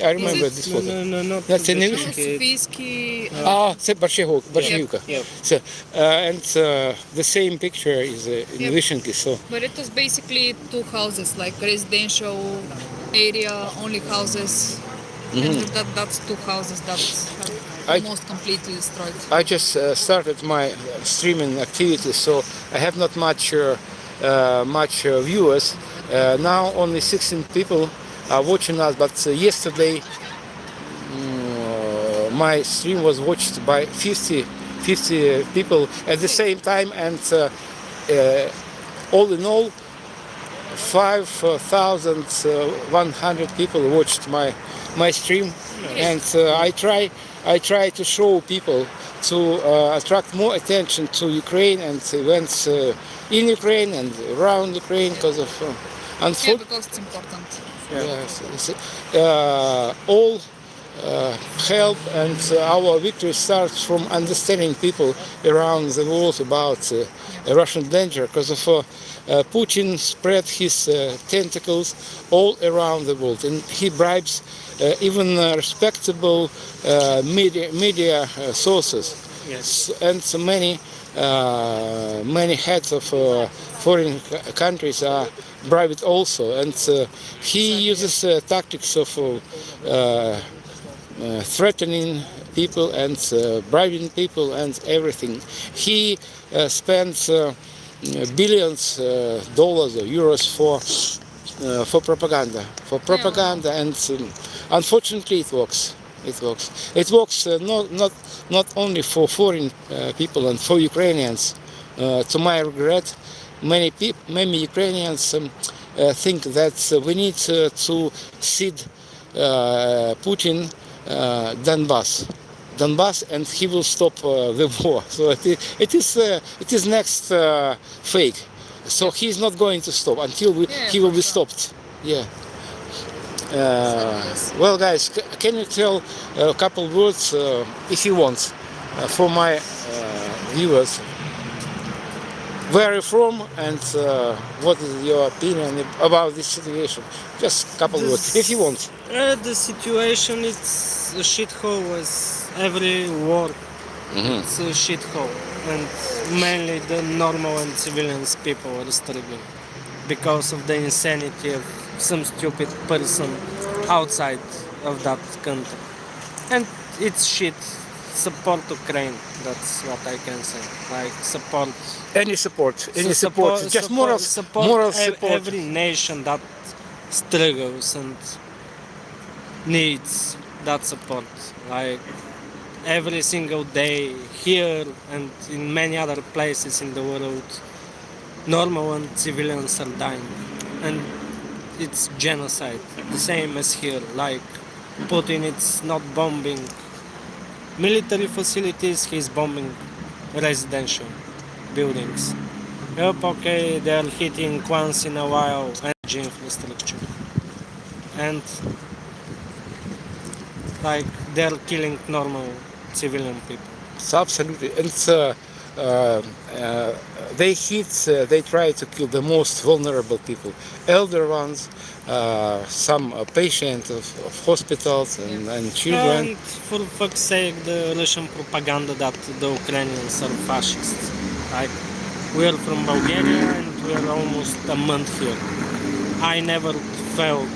I remember it? this photo. no, not That's in Vishенki. Софийский. Це Борщагівка. Yep. So, and the same picture is in Yep. Vishенki. So But it was basically two houses, like residential area, only houses. And that's two houses that I- are almost completely destroyed. I just started my streaming activity, so I have not much viewers. Now only 16 people are watching us, but yesterday my stream was watched by 50 people at the same time, and all in all 5,100 people watched my stream, and I try to show people to attract more attention to Ukraine and events in Ukraine and around Ukraine because of Yeah, unfortunately. because it's important. Yes, all help and our victory starts from understanding people around the world about Russian danger, because of Putin spread his tentacles all around the world, and he bribes even respectable media sources. Yes. And so many heads of foreign countries are bribed also, and he uses tactics of threatening people and bribing people and everything. He spends billions dollars or euros for propaganda, and unfortunately it works. It works not only for foreign people and for Ukrainians. To my regret, many Ukrainians think that we need to cede Putin Donbass, and he will stop the war. So it is next fake. So he's not going to stop until he will be stopped. Yeah. Well, guys, can you tell a couple words, if you want, for my viewers? Where are you from, and what is your opinion about this situation? Just a couple words, if you want. The situation, it's a shithole as every war. It's a shithole, and mainly the normal and civilians people are struggling because of the insanity of some stupid person outside of that country. And it's shit. Support Ukraine. That's what I can say. Like support. Any support, just moral support. Every nation that struggles and needs that support. Like every single day here and in many other places in the world, normal and civilians are dying, and it's genocide. The same as here. Like Putin, it's not bombing military facilities, he's bombing residential buildings. Yep, okay, they're hitting once in a while energy infrastructure. And like they're killing normal civilian people. Absolutely. And they hit, they try to kill the most vulnerable people, elder ones, some patients of hospitals and children. And for fuck's sake, the Russian propaganda that the Ukrainians are fascists. Like, we are from Bulgaria and we are almost a month here. I never felt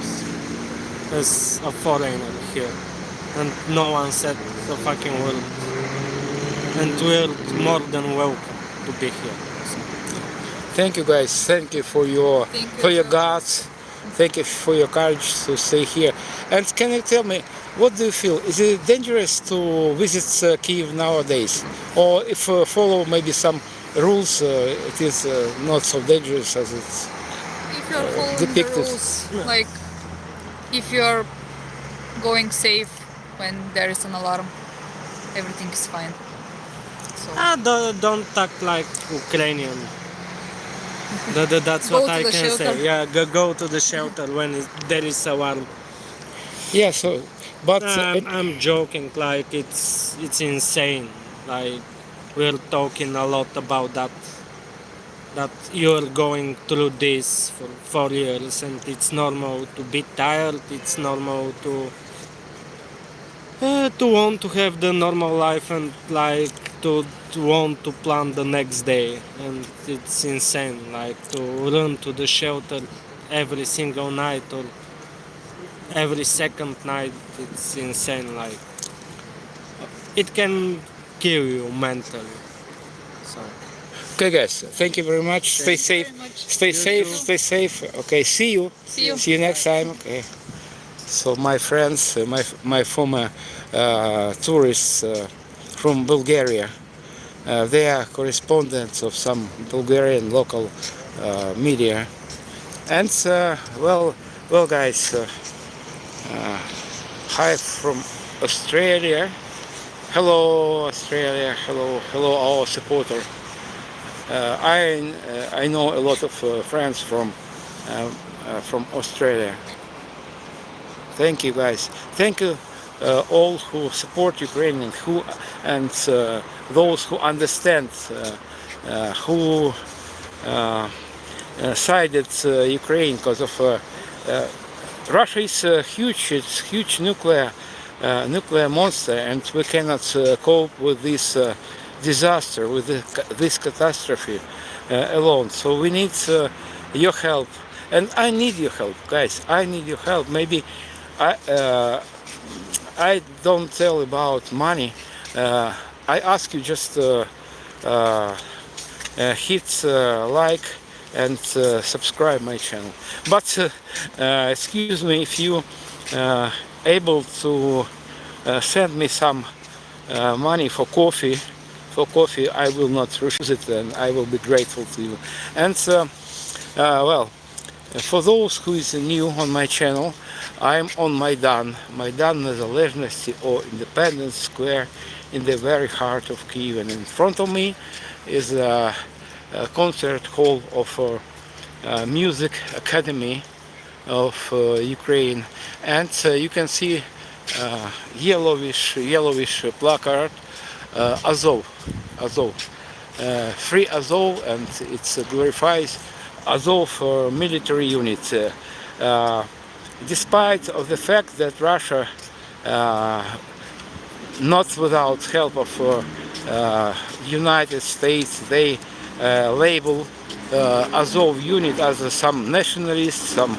as a foreigner here, and no one said the fucking word. And we're more than welcome to be here. So, Thank you guys. Thank you for your Thank you. guts. Thank you for your courage to stay here. And can you tell me, what do you feel? Is it dangerous to visit Kyiv nowadays, or if follow maybe some rules, it is not so dangerous as it's If you're following the depicted? rules, like if you're going safe when there is an alarm, everything is fine. So don't act like Ukrainian. That's Go what to I the can shelter. say. Yeah, go to the shelter when there is alarm. Yeah. So, but I'm joking. Like it's insane. Like we're talking a lot about that. That you're going through this for 4 years, and it's normal to be tired. It's normal to want to have the normal life and like to want to plan the next day, and it's insane. Like to run to the shelter every single night or every second night. It's insane. Like it can kill you mentally. So okay, guys. Thank you very much. Stay safe. very much. Stay safe. Stay safe. Okay. See you. See you. See you next time. Okay. So my friends, my former tourists from Bulgaria, they are correspondents of some Bulgarian local media, and well, guys, hi from Australia. Hello, Australia. Hello, our supporter. I know a lot of friends from Australia. Thank you, guys. Thank you all who support Ukrainian, and those who understand, who sided Ukraine because of Russia is huge nuclear monster, and we cannot cope with this disaster, with this catastrophe alone. So we need your help, and I need your help, guys. I need your help. Maybe I don't tell about money. I ask you just hit like and subscribe my channel. But excuse me if you able to send me some money for coffee. For coffee, I will not refuse it, and I will be grateful to you. And well, for those who is new on my channel, I'm on Maidan, Незалежності or Independence Square, in the very heart of Kyiv. And in front of me is a concert hall of Music Academy of Ukraine, and you can see yellowish placard, Azov, free Azov, and it glorifies Azov military unit. Despite of the fact that Russia, not without help of United States, they label Azov unit as some nationalist, some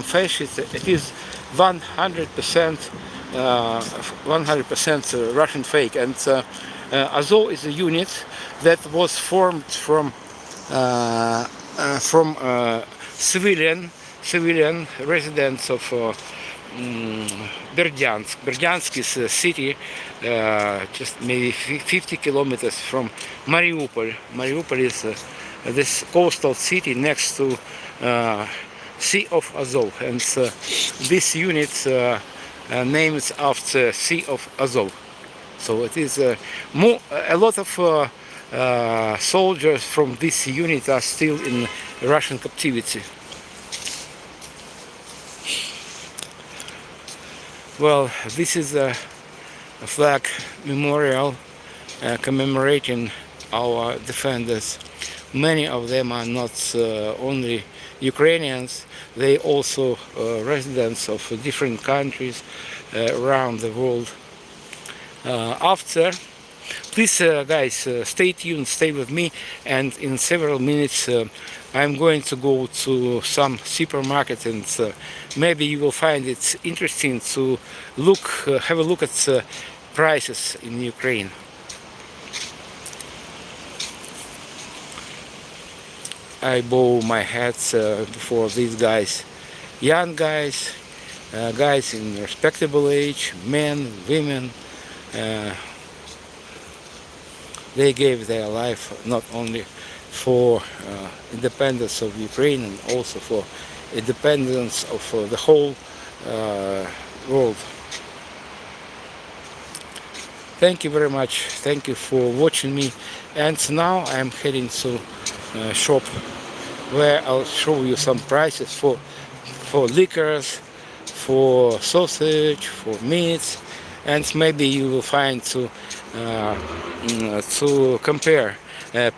fascist. It is 100% Russian fake, and Azov is a unit that was formed from civilian residents of Berdyansk. Berdyansk is a city just maybe 50 kilometers from Mariupol. Mariupol is this coastal city next to Sea of Azov, and this unit named after Sea of Azov. So it is a lot of soldiers from this unit are still in Russian captivity. Well, this is a flag memorial commemorating our defenders. Many of them are not only Ukrainians, they also residents of different countries around the world. After, please guys, stay tuned, stay with me, and in several minutes I'm going to go to some supermarket, and maybe you will find it interesting to have a look at prices in Ukraine. I bow my hat before these guys, young guys, guys in respectable age, men, women. They gave their life not only for independence of Ukraine and also for independence of the whole world. Thank you very much. Thank you for watching me. And now I'm heading to shop where I'll show you some prices for liquors, for sausage, for meats, and maybe you will find to compare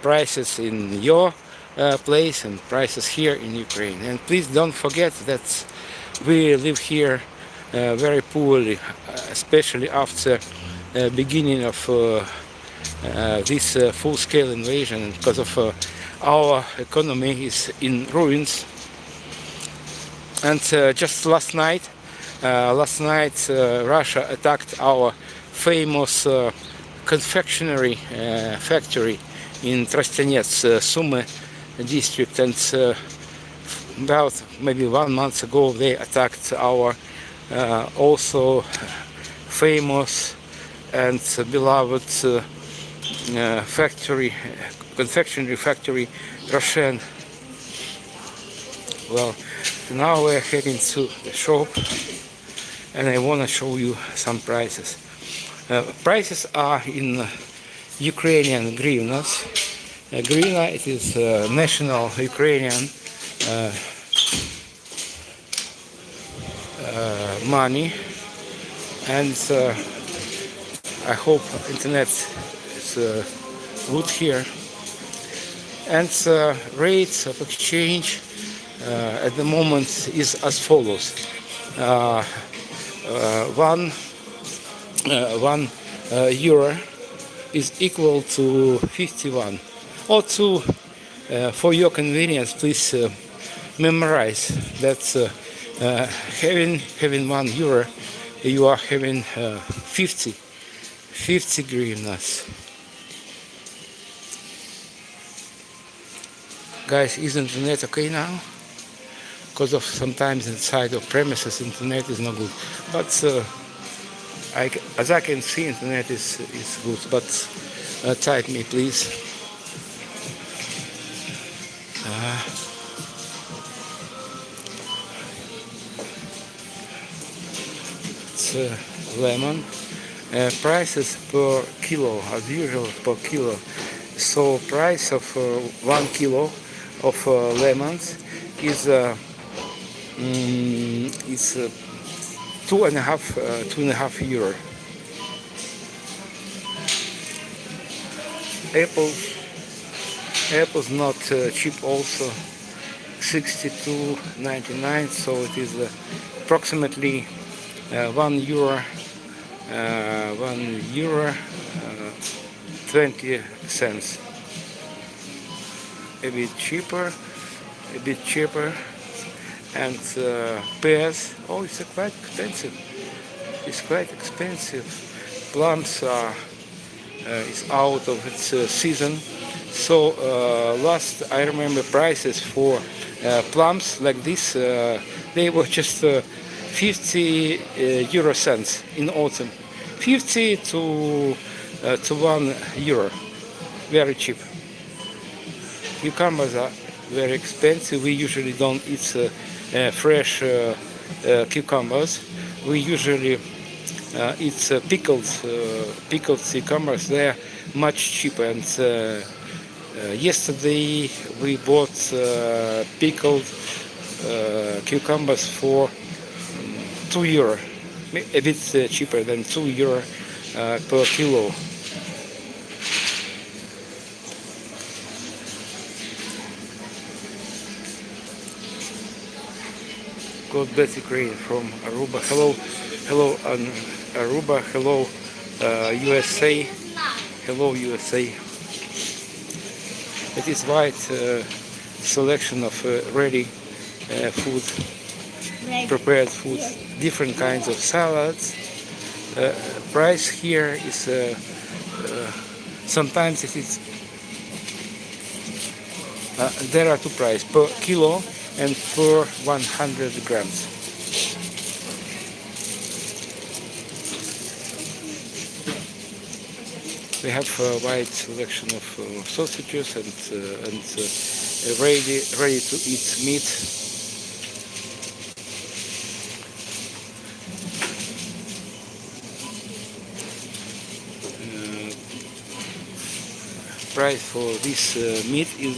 prices in your place and prices here in Ukraine. And please don't forget that we live here very poorly, especially after beginning of this full-scale invasion, because of our economy is in ruins. And just last night Russia attacked our famous confectionery factory in Trostenets, Sumy district, and about maybe 1 month ago they attacked our also famous and beloved confectionery factory, Russian. Well, now we're heading to the shop, and I want to show you some prices. Prices are in Ukrainian hryvnias. Hryvnia, it is national Ukrainian money, and I hope internet is good here. And rates of exchange at the moment is as follows. One euro is equal to 51. Or to, for your convenience, please memorize that having 1 euro, you are having 50 hryvnias. Guys, is internet okay now? Because of sometimes inside of premises internet is not good, but as I can see, internet is good. But type me please. It's lemon. Prices per kilo, as usual, per kilo. So price of 1 kilo of lemons is 2.5 euro. Apples not cheap also, 62.99. So it is approximately 1 euro 20 cents. A bit cheaper. And pears, oh, it's quite expensive. It's quite expensive. Plums are is out of its season. So last I remember prices for plums like this, they were just 50 euro cents in autumn. 50 to 1 euro. Very cheap. Cucumbers are very expensive. We usually don't eat fresh cucumbers. We usually eat pickled cucumbers. They are much cheaper. And yesterday we bought pickled cucumbers for 2 euro, a bit cheaper than 2 euro per kilo. God bless Ukraine from Aruba. Hello, hello, Aruba. Hello, USA. Hello, USA. It is wide selection of ready food, prepared food, different kinds of salads. Price here is sometimes it is there are two prices per kilo and per 100 grams. We have a wide selection of sausages and ready to eat meat. Price for this meat is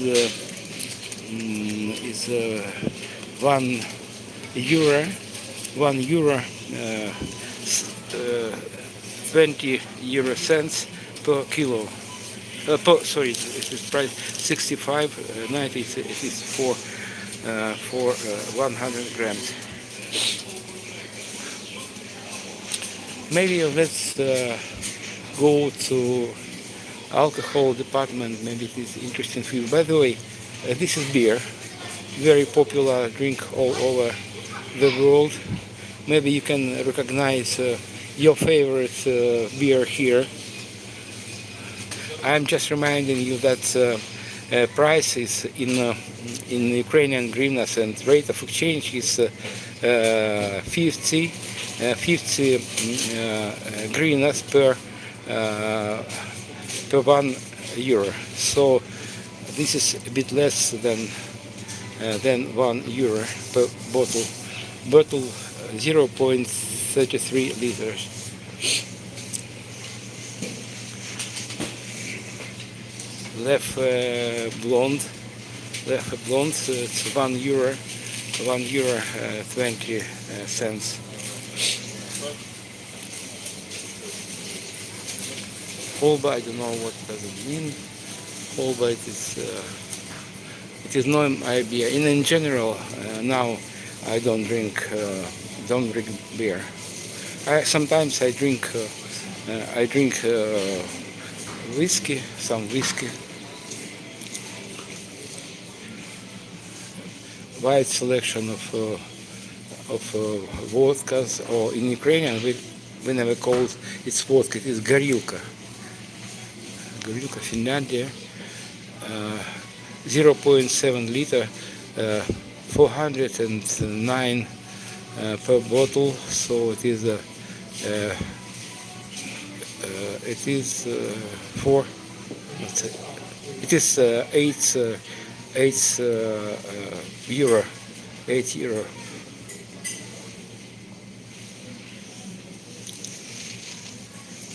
€1, €1 €20 per kilo. Sorry, it is price 65.90. It is for 100 grams. Maybe let's go to alcohol department. Maybe it is interesting for you. By the way, this is beer, very popular drink all over the world. Maybe you can recognize your favorite beer here. I'm just reminding you that price is in Ukrainian hryvnias and rate of exchange is 50 hryvnias per €1. So this is a bit less than €1 per bottle. Bottle 0.33 liters. Left blonde, it's €1, €1.20. Holba, I don't know what does it mean. Holba, it is not beer. In general, now I don't drink beer. Sometimes I drink whiskey, some whiskey. Wide selection of vodkas, or in Ukrainian we never call it vodka. It is горілка. Горілка, Finlandia. 0.7 liter, 409 per bottle. So it is €8.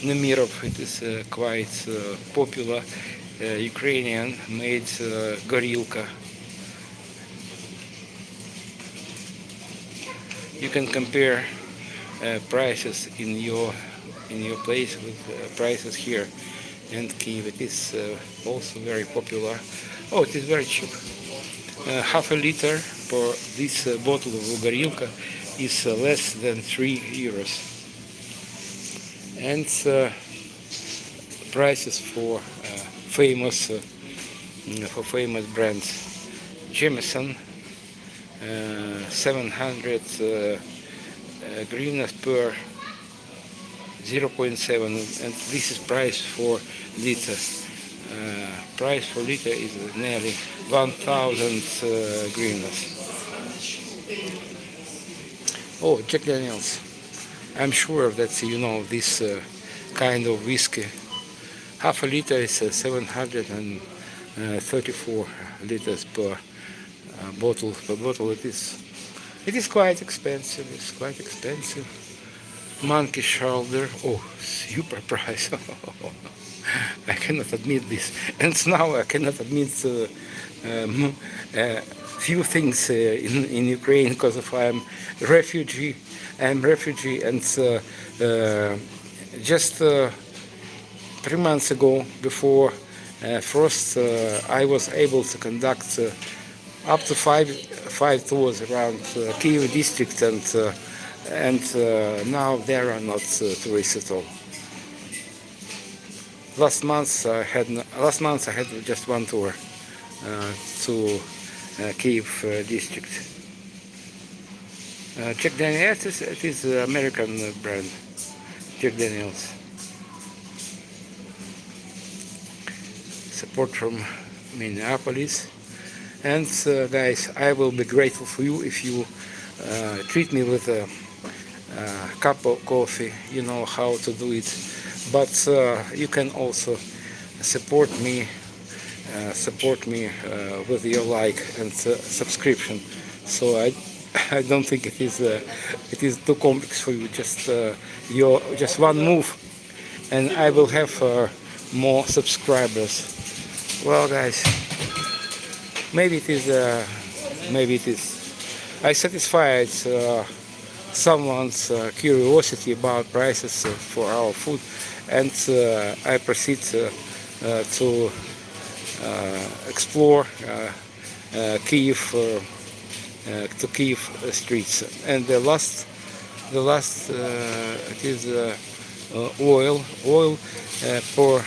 Nemirov, it is quite popular Ukrainian made горілка. You can compare prices in your place with prices here in Kyiv. It is also very popular. Oh, it is very cheap. Half a liter for this bottle of горілка is less than €3. And prices for famous brands. Jameson, 700 hryvnias per 0.7, and this is price for liter. Price for liter is nearly 1,000 hryvnias. Oh, Jack Daniels. I'm sure that you know this kind of whiskey. Half a liter is 734 liters per bottle. It is quite expensive. It's quite expensive. Monkey shoulder. Oh, super price. I cannot admit this, and now I cannot admit few things in Ukraine because I'm refugee. I'm refugee, and just 3 months ago, before frost, I was able to conduct up to five tours around Kyiv district, and now there are not tourists at all. Last month I had just one tour to Kyiv district. Jack Daniels, it is an American brand. Jack Daniels. Support from Minneapolis. And guys, I will be grateful for you if you treat me with a cup of coffee. You know how to do it. But you can also support me with your like and subscription. So I don't think it is too complex for you. Just one move, and I will have more subscribers. Well, guys, maybe it is. I satisfied someone's curiosity about prices for our food, and I proceed to explore Kyiv. To Kyiv streets, and the last it is oil per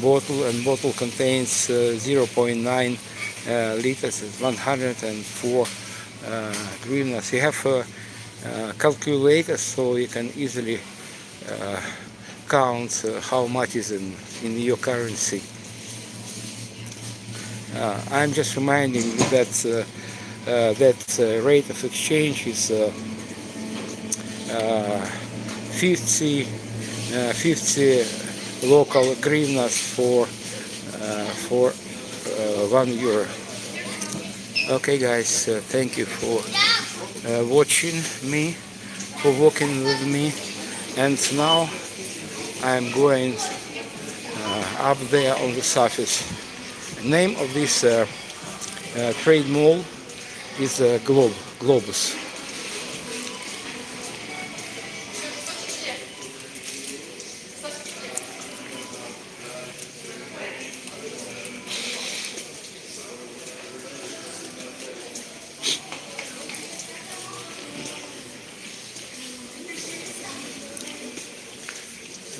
bottle, and bottle contains 0.9 liters, 104 hryvnias. You have calculators, so you can easily count how much is in your currency. I'm just reminding you that rate of exchange is 50 local hryvnias for €1. Okay, guys, thank you for watching me, for walking with me, and now I'm going up there on the surface. Name of this trade mall is Globus.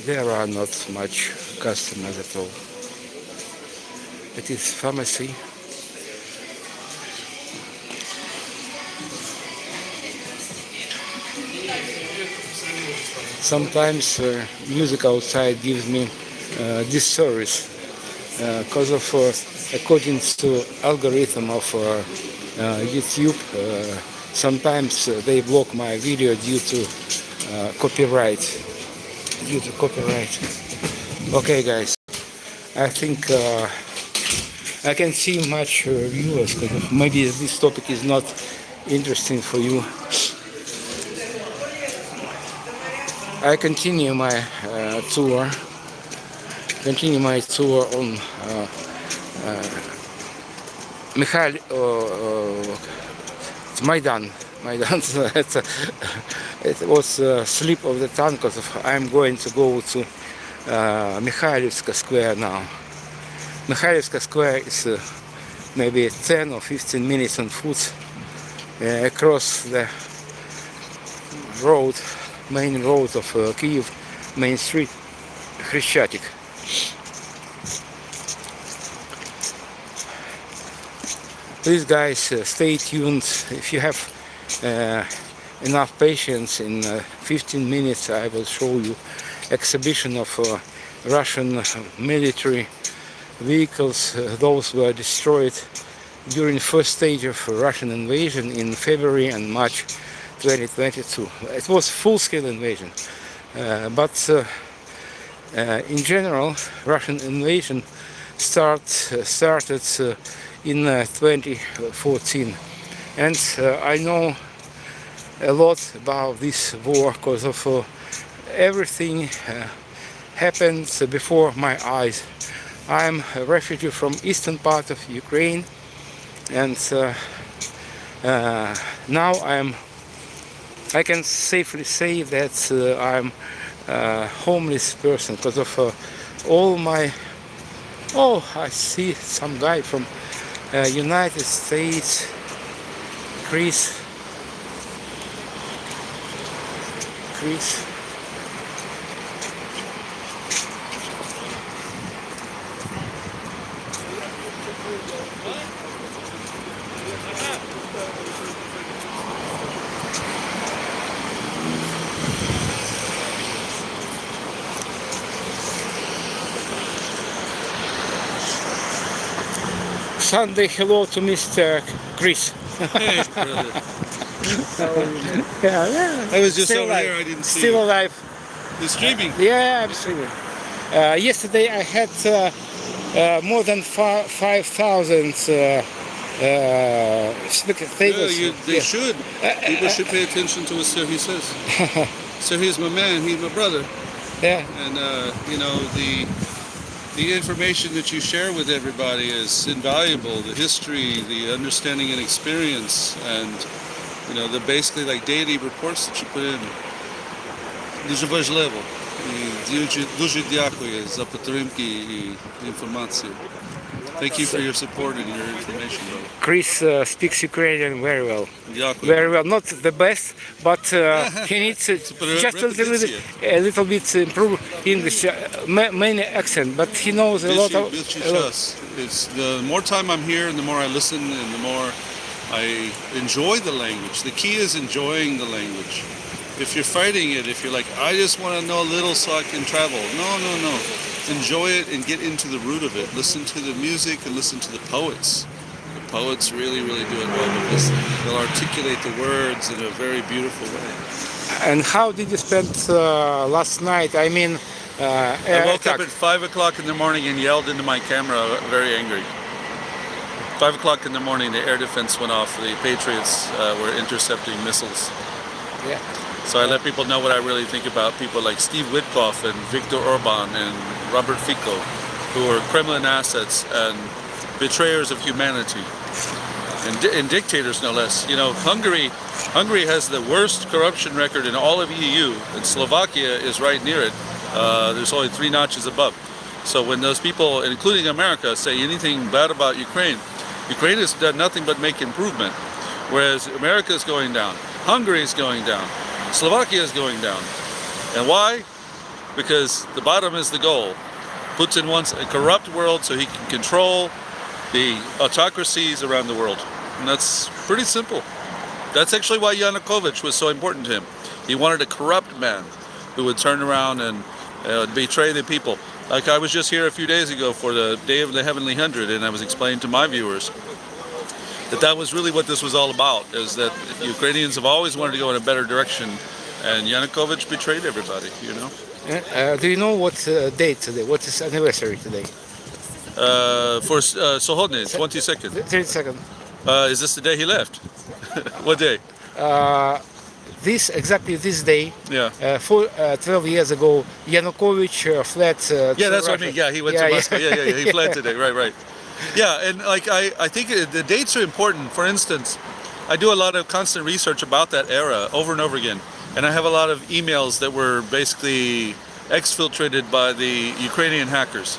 There are not much customers at all. It is pharmacy. Sometimes music outside gives me disservice because of according to algorithm of YouTube. Sometimes they block my video due to copyright. Okay, guys, I think I can see much viewers, because maybe this topic is not interesting for you. I continue my tour on Maidan. It was a slip of the tongue, because I'm going to go to Mikhailivska Square now. Mikhailivska Square is maybe 10 or 15 minutes on foot across the road, main road of Kyiv, main street, Khreshchatyk. Please, guys, stay tuned. If you have enough patience, in 15 minutes I will show you exhibition of Russian military vehicles. Those were destroyed during the first stage of Russian invasion in February and March 2022. It was full-scale invasion, but in general, Russian invasion started in 2014, and I know a lot about this war because of everything happened before my eyes. I'm a refugee from eastern part of Ukraine, and now I can safely say that I'm a homeless person because of all my Oh, I see some guy from United States. Chris. Sunday hello to Mr. Chris. Hey, brother. Yeah. I was just Still over alive. here. I didn't see Still you. alive. You're streaming. Yeah, absolutely. Yesterday I had more than 5,000 spectators. Yeah, they should. People should pay attention to what Serhiy says. Serhiy is my man. He's my brother. Yeah. And you know, the information that you share with everybody is invaluable. The history, the understanding and experience, and you know, the basically like daily reports that you put in. Дуже важливо. І дуже дякую за підтримки і інформацію. Thank you for your support and your information, brother. Chris speaks Ukrainian very well. Дякую. Very well. Not the best, but he needs just a little bit improve English, many accent, but he knows a lot of. Більший час. It's the more time I'm here and the more I listen and the more I enjoy the language. The key is enjoying the language. If you're fighting it, if you're like, I just want to know a little so I can travel. No. Enjoy it and get into the root of it. Listen to the music and listen to the poets. The poets really, really do it well because they'll articulate the words in a very beautiful way. And how did you spend last night? I mean, I woke up at 5 o'clock in the morning and yelled into my camera, very angry. 5 o'clock in the morning, the air defense went off. The Patriots were intercepting missiles. Yeah. So I let people know what I really think about people like Steve Witkoff and Viktor Orban and Robert Fico, who are Kremlin assets and betrayers of humanity, and dictators no less. You know, Hungary has the worst corruption record in all of EU, and Slovakia is right near it. There's only 3 notches above. So when those people, including America, say anything bad about Ukraine has done nothing but make improvement, whereas America is going down, Hungary is going down, Slovakia is going down. And why? Because the bottom is the goal. Putin wants a corrupt world so he can control the autocracies around the world. And that's pretty simple. That's actually why Yanukovych was so important to him. He wanted a corrupt man who would turn around and betray the people. Like I was just here a few days ago for the Day of the Heavenly Hundred, and I was explaining to my viewers that was really what this was all about, is that Ukrainians have always wanted to go in a better direction, and Yanukovych betrayed everybody, you know? Do you know what date today? What is anniversary today? For Sohodny, 22nd. 32nd. Is this the day he left? What day? Exactly this day, Yeah. 12 years ago, Yanukovych fled to Yeah, that's Russia. what I mean. Yeah, he went to Moscow. Yeah, he fled today. Right. Yeah, and like I think the dates are important. For instance, I do a lot of constant research about that era over and over again, and I have a lot of emails that were basically exfiltrated by the Ukrainian hackers,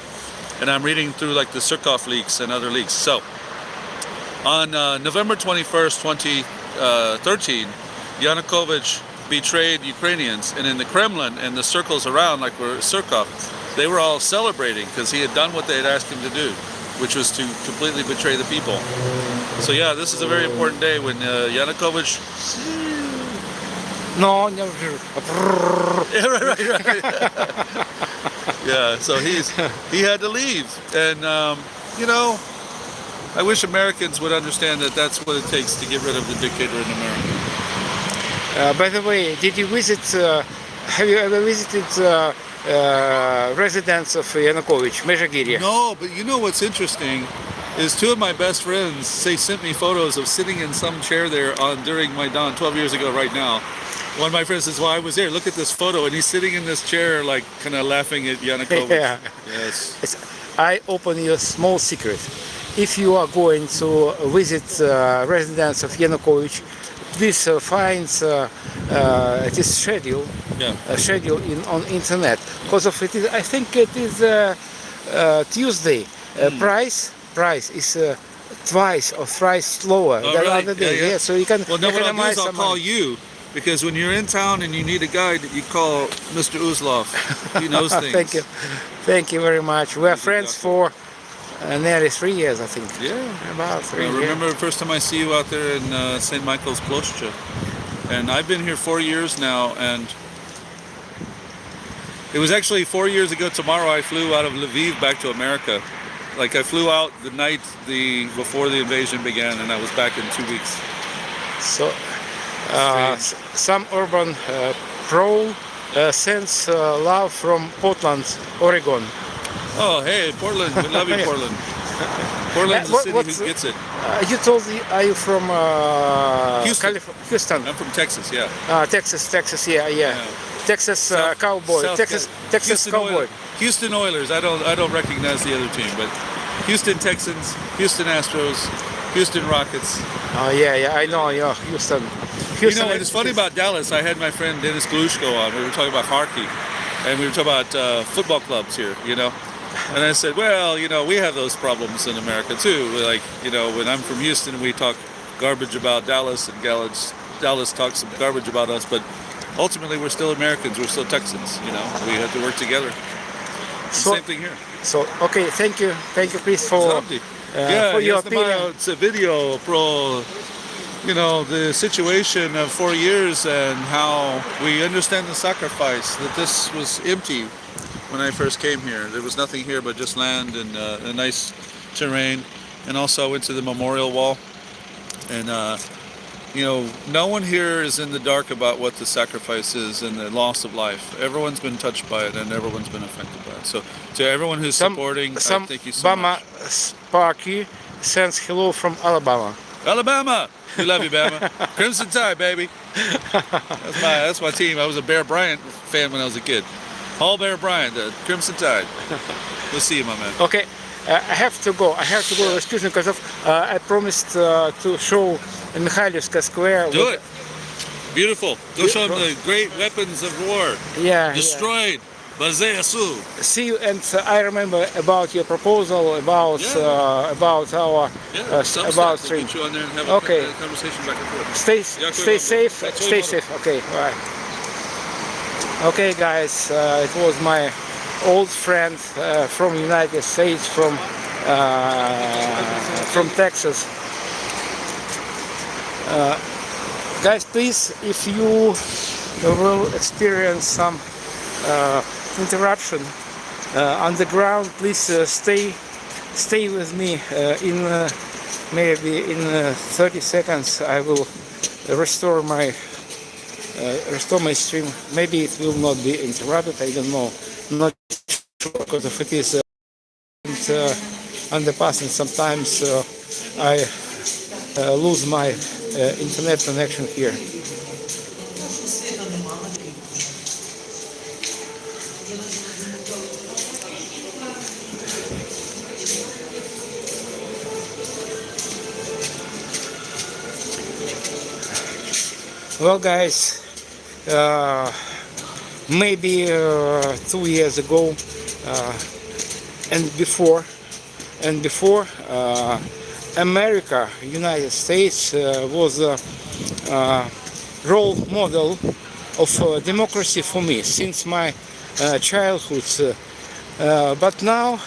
and I'm reading through like the Surkov leaks and other leaks. So on November 21st, 2013, Yanukovych betrayed Ukrainians, and in the Kremlin and the circles around, like where Surkov, they were all celebrating because he had done what they had asked him to do, which was to completely betray the people. So yeah, this is a very important day when Yanukovych. No, never. Yeah, right. Yeah, so he had to leave, and you know, I wish Americans would understand that that's what it takes to get rid of the dictator in America. By the way, did you visit? Have you ever visited residence of Yanukovych, Mezhagirya? No, but you know what's interesting is 2 of my best friends sent me photos of sitting in some chair there during Maidan 12 years ago right now. One of my friends says, well, I was there, look at this photo, and he's sitting in this chair like kind of laughing at Yanukovych. Yeah. Yes. I open you a small secret. If you are going to visit residence of Yanukovych, please find it is schedule on internet, because of it is, I think it is Tuesday. Price is twice or thrice lower Oh, than really? other days. Yeah, yeah. So you can Well, no, what I'll do economize is I'll some call money. you, because when you're in town and you need a guide, you call Mr. Uzlov. He knows things. Thank you very much. We're He's a friends doctor. for nearly 3 years, I think. Yeah. About 3 I years. remember the first time I see you out there in St. Michael's Ploshcha. And I've been here 4 years now, and it was actually 4 years ago tomorrow I flew out of Lviv back to America. Like, I flew out the night before the invasion began, and I was back in 2 weeks. So, some urban pro sends love from Portland, Oregon. Oh, hey, Portland. We love you, Portland. Portland's the city who gets it. You told me, are you from Houston. Houston? I'm from Texas, yeah. Texas, yeah. Texas cowboy, Texas Houston cowboy. Houston Oilers. I don't recognize the other team, but Houston Texans, Houston Astros, Houston Rockets. Oh yeah, I know, yeah, Houston. You know, it's funny about Dallas. I had my friend Dennis Glushko on. We were talking about hockey, and we were talking about football clubs here, you know. And I said, well, you know, we have those problems in America too. Like, you know, when I'm from Houston, we talk garbage about Dallas, and Dallas talks some garbage about us, but ultimately we're still Americans. We're still Texans, you know. We have to work together. Same thing here. So, okay, thank you, Chris, for your opinion. It's a video pro, you know, the situation of 4 years and how we understand the sacrifice, that this was empty when I first came here. There was nothing here but just land and a nice terrain. And also I went to the memorial wall, and you know, no one here is in the dark about what the sacrifice is and the loss of life. Everyone's been touched by it, and everyone's been affected by it. So to everyone who's supporting, thank you so much. Sparky sends hello from Alabama. Alabama! We love you, Bama. Crimson Tide, baby. That's my team. I was a Bear Bryant fan when I was a kid. Paul Bear Bryant, the Crimson Tide. We'll see you, my man. Okay, I have to go. Excuse me, because I promised to show Mikhailivska Square. Do it. Beautiful. Go show them the great weapons of war. Yeah. Destroyed. Bazeasu. See you, and I remember about your proposal about our about stream. Get you on there and have Okay. a conversation back and forth. Stay safe. Stay safe. Okay. Bye. Okay, guys. It was my old friend from United States, from Texas. Guys, please, if you will experience some interruption on the ground, please stay with me. Maybe in 30 seconds I will restore my stream. Maybe it will not be interrupted. I don't know. I'm not sure, because if it is underpass, and sometimes I lose my internet connection here. Well, guys, maybe 2 years ago and before, America, United States, was a role model of democracy for me since my childhood. But now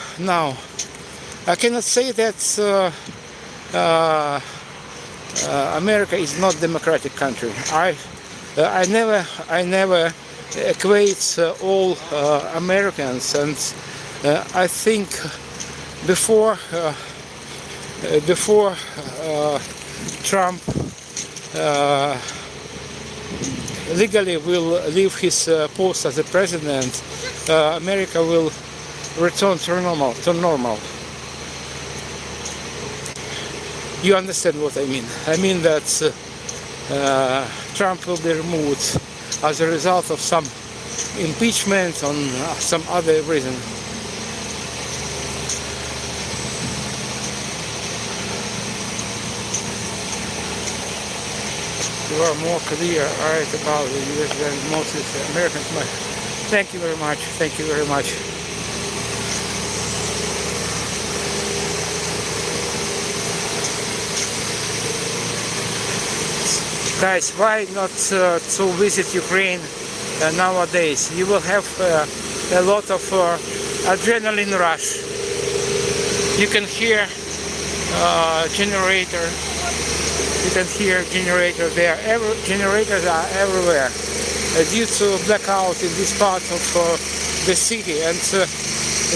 I cannot say that America is not democratic country. I never equate all Americans, and I think before Trump legally will leave his post as a president, America will return to normal. You understand what I mean? I mean that Trump will be removed as a result of some impeachment on some other reason. You are more clear, right, about the U.S. than most Americans. Thank you very much. Thank you very much. Guys, why not to visit Ukraine nowadays? You will have a lot of adrenaline rush. You can hear generator. You can hear generator there. Generators are everywhere due to blackout in this part of the city, and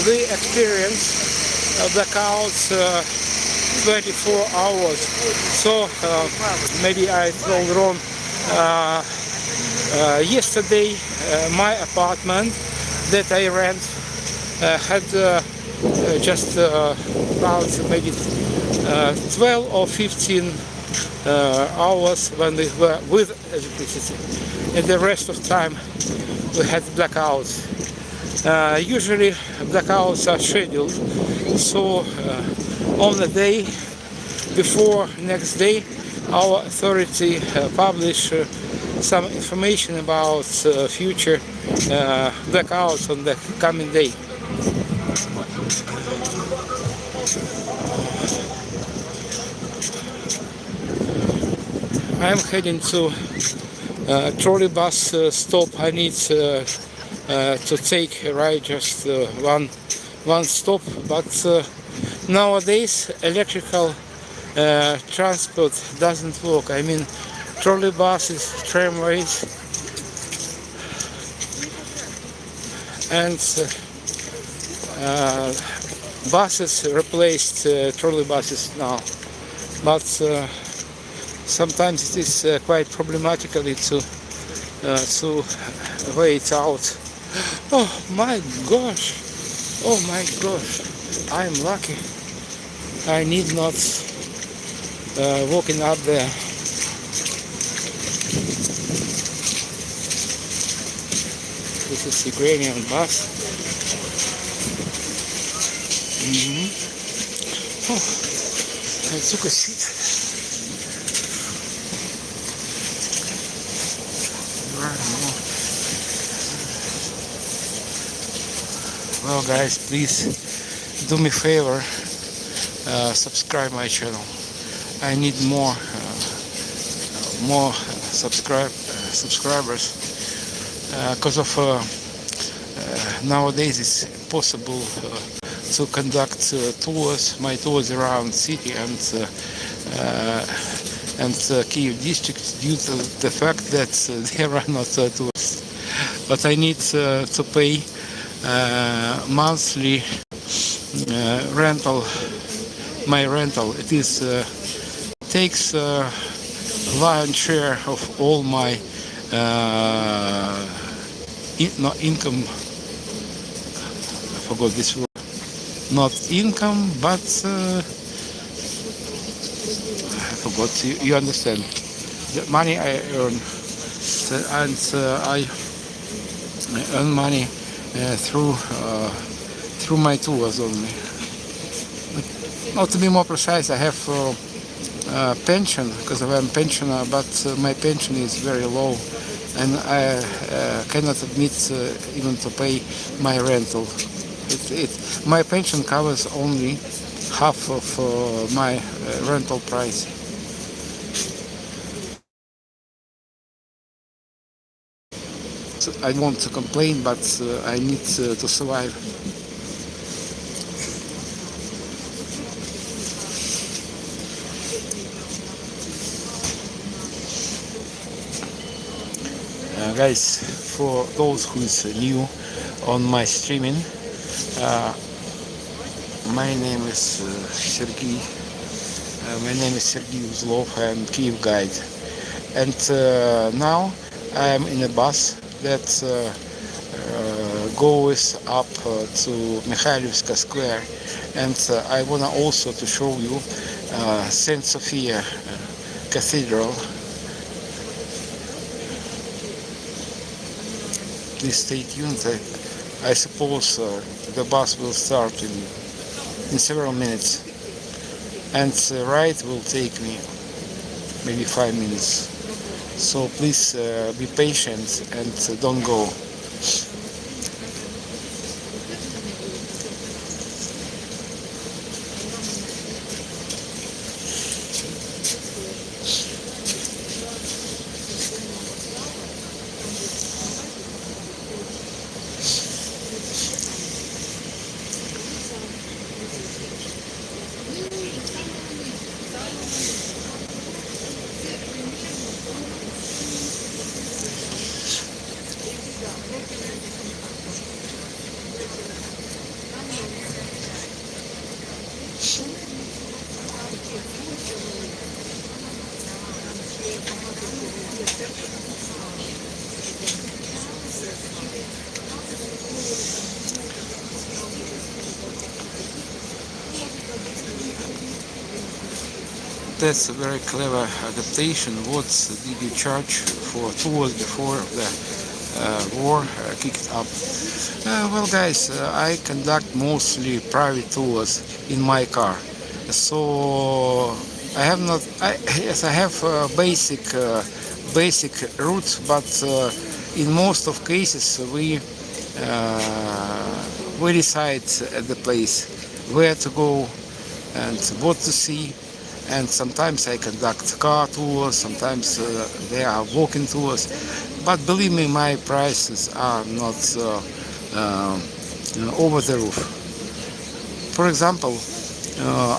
we experience blackouts 24 hours. So maybe I told wrong. Yesterday, my apartment that I rent had just about maybe 12 or 15 hours when we were with electricity, and the rest of time we had blackouts. Usually blackouts are scheduled, so on the day before next day our authority publish some information about future blackouts on the coming day. I'm heading to trolley bus stop. I need to take a ride, just one stop, but nowadays electrical transport doesn't work. I mean, trolley buses, tramways, and buses replaced trolley buses now, but sometimes it is quite problematically to wait out. Oh my gosh! Oh my gosh! I'm lucky. I need not walking up there. This is Ukrainian bus. Oh, I took a seat. Well guys, please do me a favor, subscribe my channel. I need more subscribers, because of nowadays it's possible to conduct tours, my tours around city and Kyiv district, due to the fact that there are not tourists. But I need to pay monthly rental. My rental, it is takes lion's share of all my income. I forgot this word. Not income, but I forgot. You understand? The money I earn, and I earn money through my tours only. Not to be more precise, I have pension, because I'm a pensioner, but my pension is very low, and I cannot admit even to pay my rental. My pension covers only half of my rental price. So I don't want to complain, but I need to survive. Guys, for those who is new on my streaming, my name is Sergey. My name is Sergey Uzlov. I am Kyiv guide, and now I am in a bus that goes up to Mikhailivska Square, and I wanna also to show you Saint Sophia Cathedral. Please stay tuned. I suppose the bus will start in several minutes, and the ride will take me maybe 5 minutes. So please be patient and don't go. That's a very clever adaptation. What did you charge for tours before the war kicked up? Well, guys, I conduct mostly private tours in my car. So I have not. Yes, I have basic routes, but in most of cases we decide at the place where to go and what to see. And sometimes I conduct car tours, sometimes they are walking tours. But believe me, my prices are not over the roof. For example,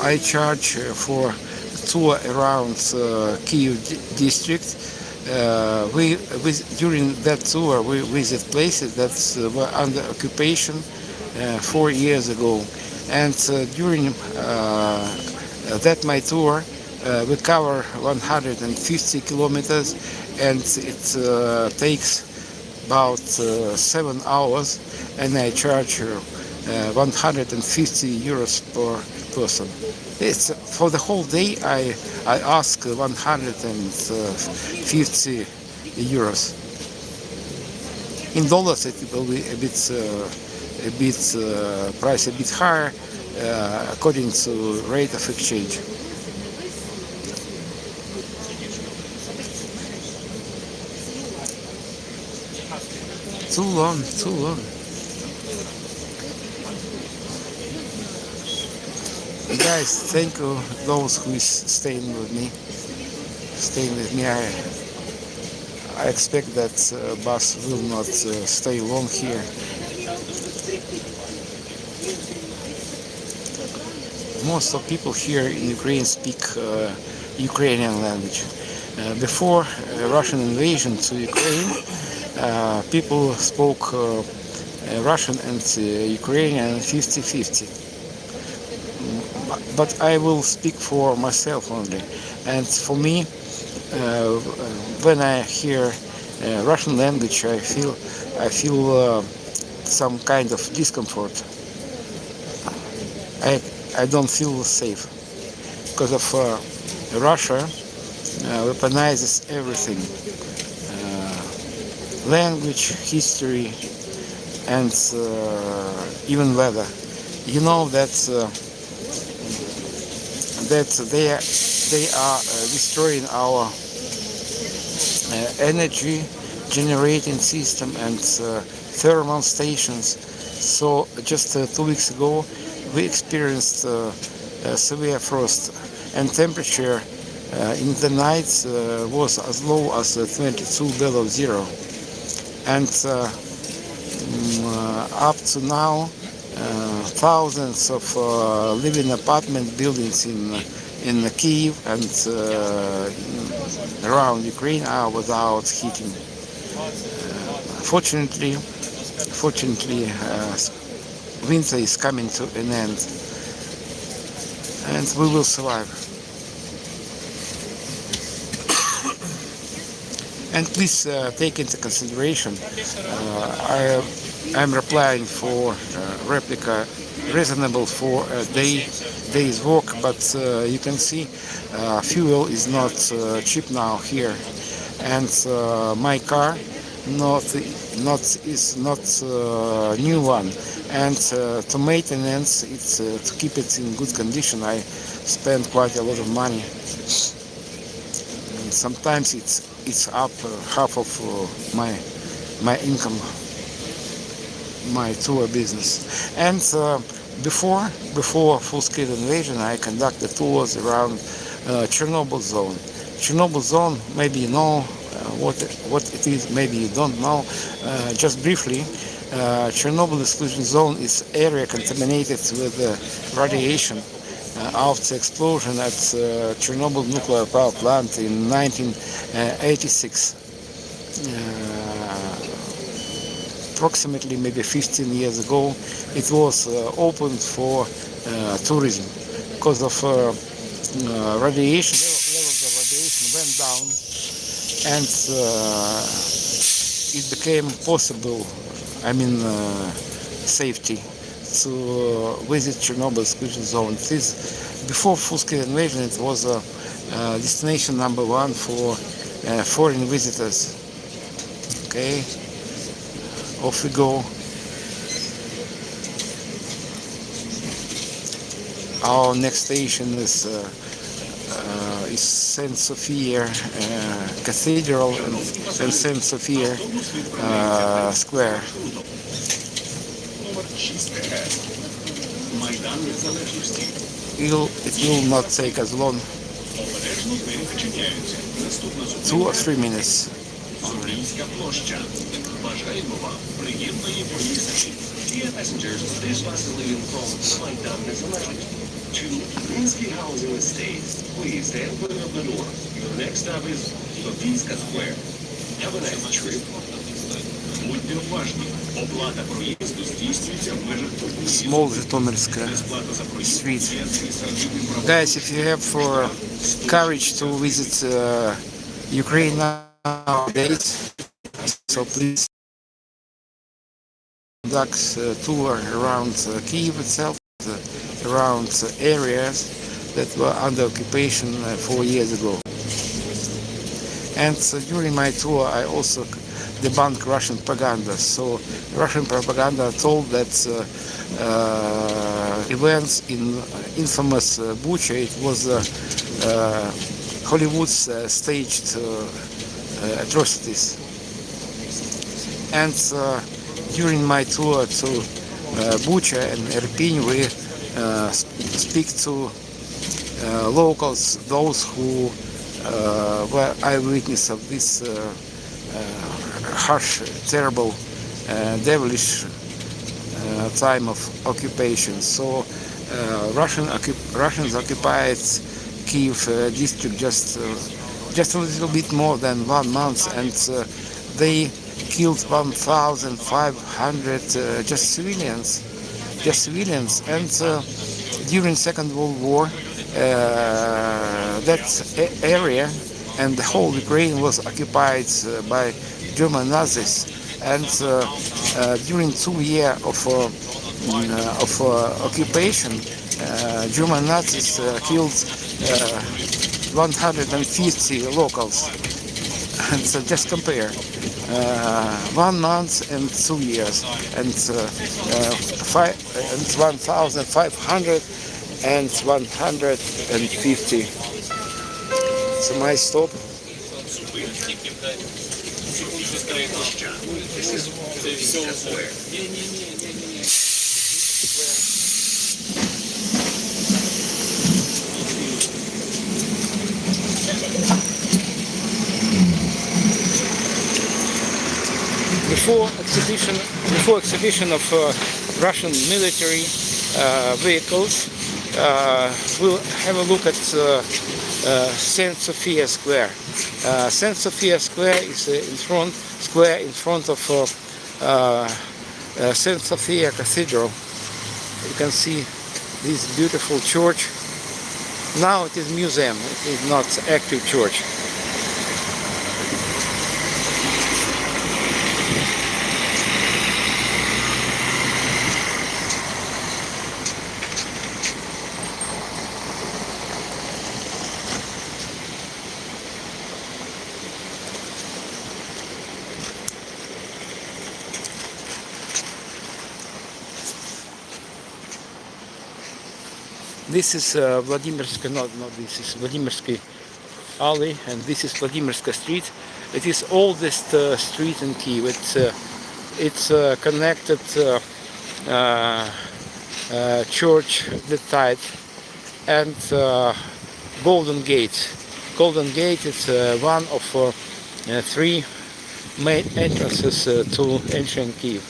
I charge for a tour around Kyiv district. During that tour, we visit places that were under occupation 4 years ago. And during that my tour, we cover 150 kilometers, and it takes about 7 hours, and I charge 150 euros per person. It's for the whole day. I ask 150 euros. In dollars, it will be a bit price a bit higher. According to rate of exchange. Too long. Guys, thank you those who is staying with me. I expect that bus will not stay long here. Most of people here in Ukraine speak Ukrainian language. Before Russian invasion to Ukraine, people spoke Russian and Ukrainian 50-50. But I will speak for myself only. And for me, when I hear Russian language, I feel some kind of discomfort. I don't feel safe because of Russia weaponizes everything, language, history, and even weather. You know that they are destroying our energy generating system and thermal stations. So just 2 weeks ago we experienced severe frost, and temperature in the nights was as low as 22 below zero. And up to now, thousands of living apartment buildings in Kyiv and around Ukraine are without heating. Fortunately, winter is coming to an end, and we will survive. And please take into consideration, I'm replying for replica reasonable for a day's work, but you can see fuel is not cheap now here, and my car is not new one, and to maintenance, it's to keep it in good condition. I spend quite a lot of money, and sometimes it's up half of my income, my tour business. And before full-scale invasion, I conducted tours around Chernobyl zone. Chernobyl zone, maybe you know what it is, maybe you don't know. Just briefly, Chernobyl exclusion zone is area contaminated with radiation after explosion at Chernobyl nuclear power plant in 1986. Approximately maybe 15 years ago, it was opened for tourism because of radiation. Levels of radiation went down, and it became possible, safety to visit Chernobyl exclusion zone. Before full-scale invasion, it was destination number one for foreign visitors. Okay, off we go. Our next station is Saint Sophia Cathedral and Saint Sophia Square. It will not take as long, 2 or 3 minutes. Dear passengers, this was leaving from Maidan to Balinski housing estate. Please stand clear of the door. Your next stop is Sophia Square. Have a nice trip. Будьте уважні. Оплата проїзду здійснюється в межах Small Zhytomyrska street. Guys, if you have courage to visit Ukraine nowadays, so please conduct a tour around Kyiv itself, around areas that were under occupation 4 years ago. And during my tour, I also debunked Russian propaganda. So Russian propaganda told that events in infamous Bucha, it was Hollywood's staged atrocities. And during my tour to Bucha and Irpin, we speak to locals, those who were eyewitness of this harsh, terrible, devilish time of occupation. So Russians occupied Kyiv district just a little bit more than 1 month, and they killed 1,500 just civilians. And during Second World War, that area and the whole Ukraine was occupied by German Nazis. And during 2 years of occupation, German Nazis killed 150 locals. And so just compare 1 month and 2 years, and 1,500 and 150. So my stop. Before exhibition of Russian military vehicles, we'll have a look at Saint Sophia Square. Saint Sophia Square is in front of Saint Sophia Cathedral. You can see this beautiful church. Now it is museum. It is not active church. This is Vladimirsky, this is Vladimirsky alley, and this is Vladimirsky street. It is oldest street in Kyiv. It's connected church, the tithe, and Golden Gate. Golden Gate is one of 3 main entrances to ancient Kyiv.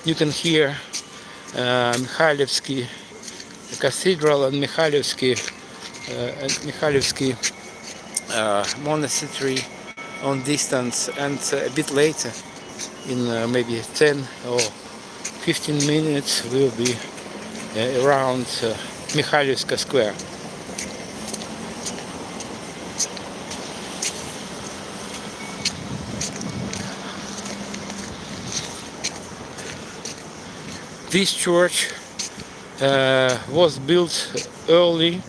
You can hear Mikhailivsky Cathedral and Mikhailivsky Monastery on distance, and a bit later, in maybe 10 or 15 minutes, we'll be around Mikhailivska Square. This church was built early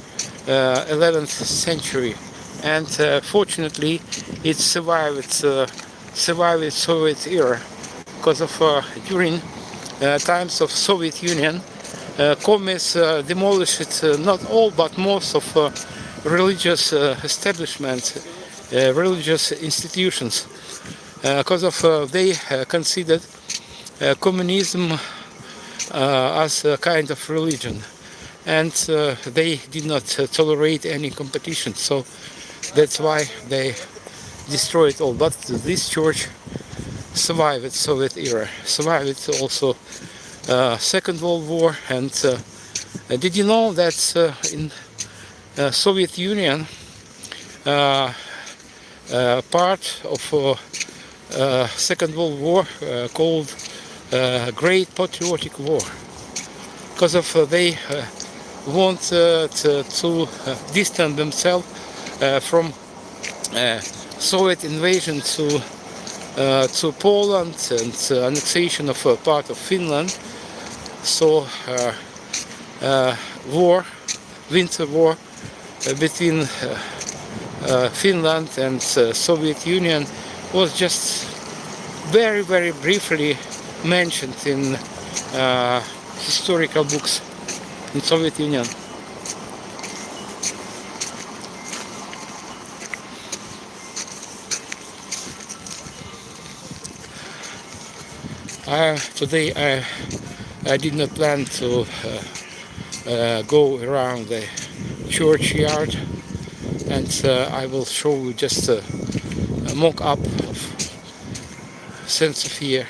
11th century, and fortunately it survived Soviet era, because of during times of Soviet Union, communists demolished not all but most of religious establishments, religious institutions, because of they considered communism as a kind of religion, and they did not tolerate any competition, so that's why they destroyed all. But this church survived Soviet era, survived also Second World War. And did you know that in Soviet Union part of Second World War called Great Patriotic War, because of they wanted to distance themselves from Soviet invasion to Poland and annexation of a part of Finland. So winter war between Finland and Soviet Union was just very, very briefly mentioned in historical books in Soviet Union. Today I did not plan to go around the churchyard, and I will show you just a mock-up of St. Sophia.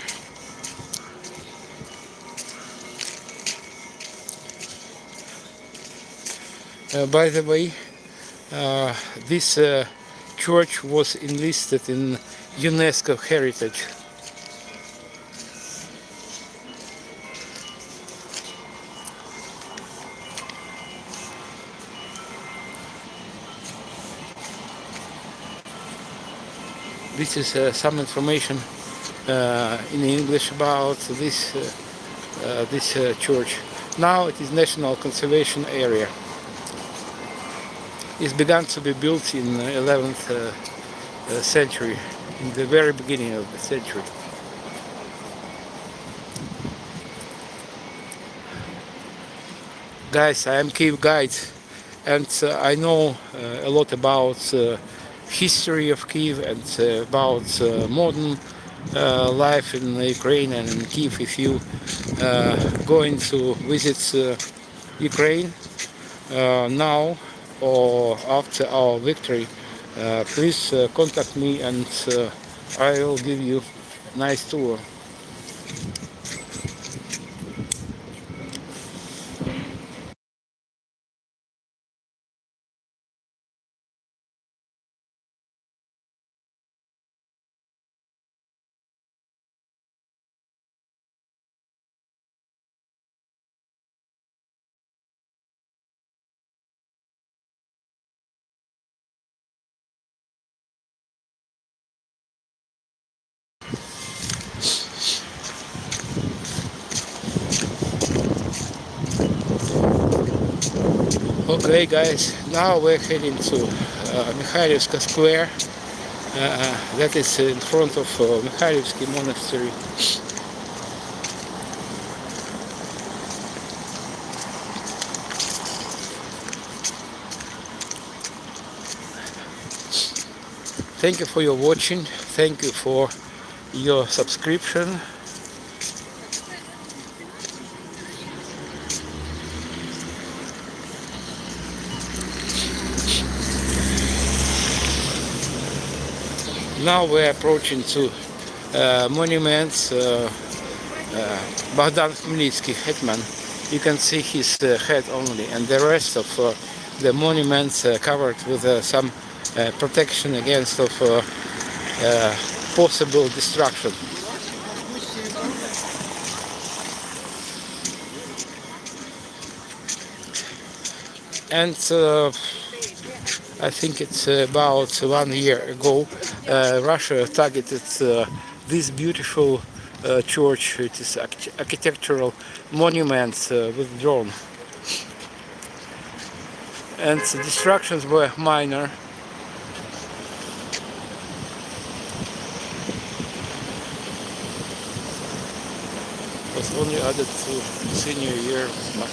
By the way, this church was enlisted in UNESCO heritage. This is some information in English about this church. Now it is National Conservation Area. It began to be built in 11th century, in the very beginning of the century. Guys, I am Kyiv guide, and I know a lot about history of Kyiv and about modern life in Ukraine and in Kyiv. If you going to visit Ukraine now or after our victory, please contact me, and I will give you a nice tour. Okay guys, now we're heading to Mikhailivska Square. That is in front of Mikhailivsky Monastery. Thank you for your watching, thank you for your subscription. Now we're approaching to monuments. Bogdan Khmelnytsky, Hetman. You can see his head only, and the rest of the monuments covered with some protection against of possible destruction. And I think it's about 1 year ago, Russia targeted this beautiful church. It is architectural monument with drone. And the destructions were minor. Was only added to senior year of my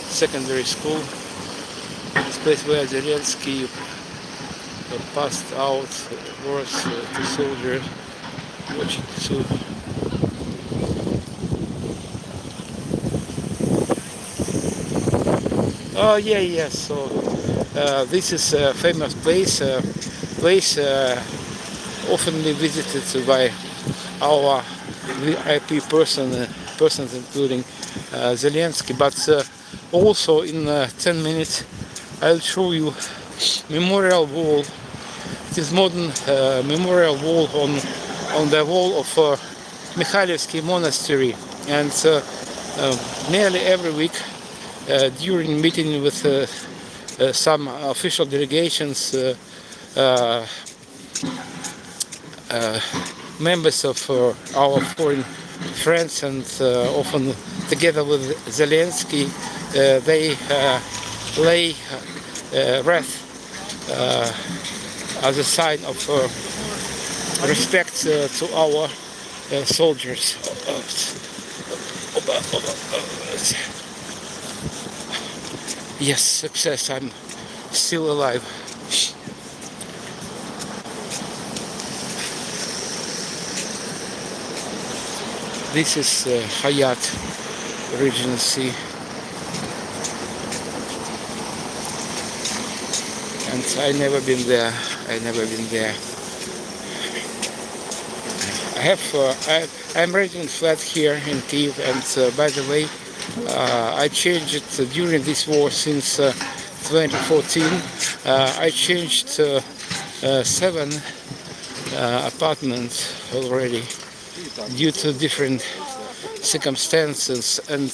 secondary school. This place where Zelensky passed out was to soldiers watching too. Oh yeah. So this is a famous place. Oftenly visited by our VIP persons, including Zelensky. But also in 10 minutes, I'll show you memorial wall. It is modern memorial wall on the wall of Mikhailivsky Monastery, and nearly every week during meeting with some official delegations, members of our foreign friends, and often together with Zelensky, they lay wreath as a sign of respect to our soldiers. Yes, success, I'm still alive. This is Hayat Regency, and I never been there. I'm renting a flat here in Kyiv, and by the way, I changed it during this war since 2014. I changed 7 apartments already due to different circumstances, and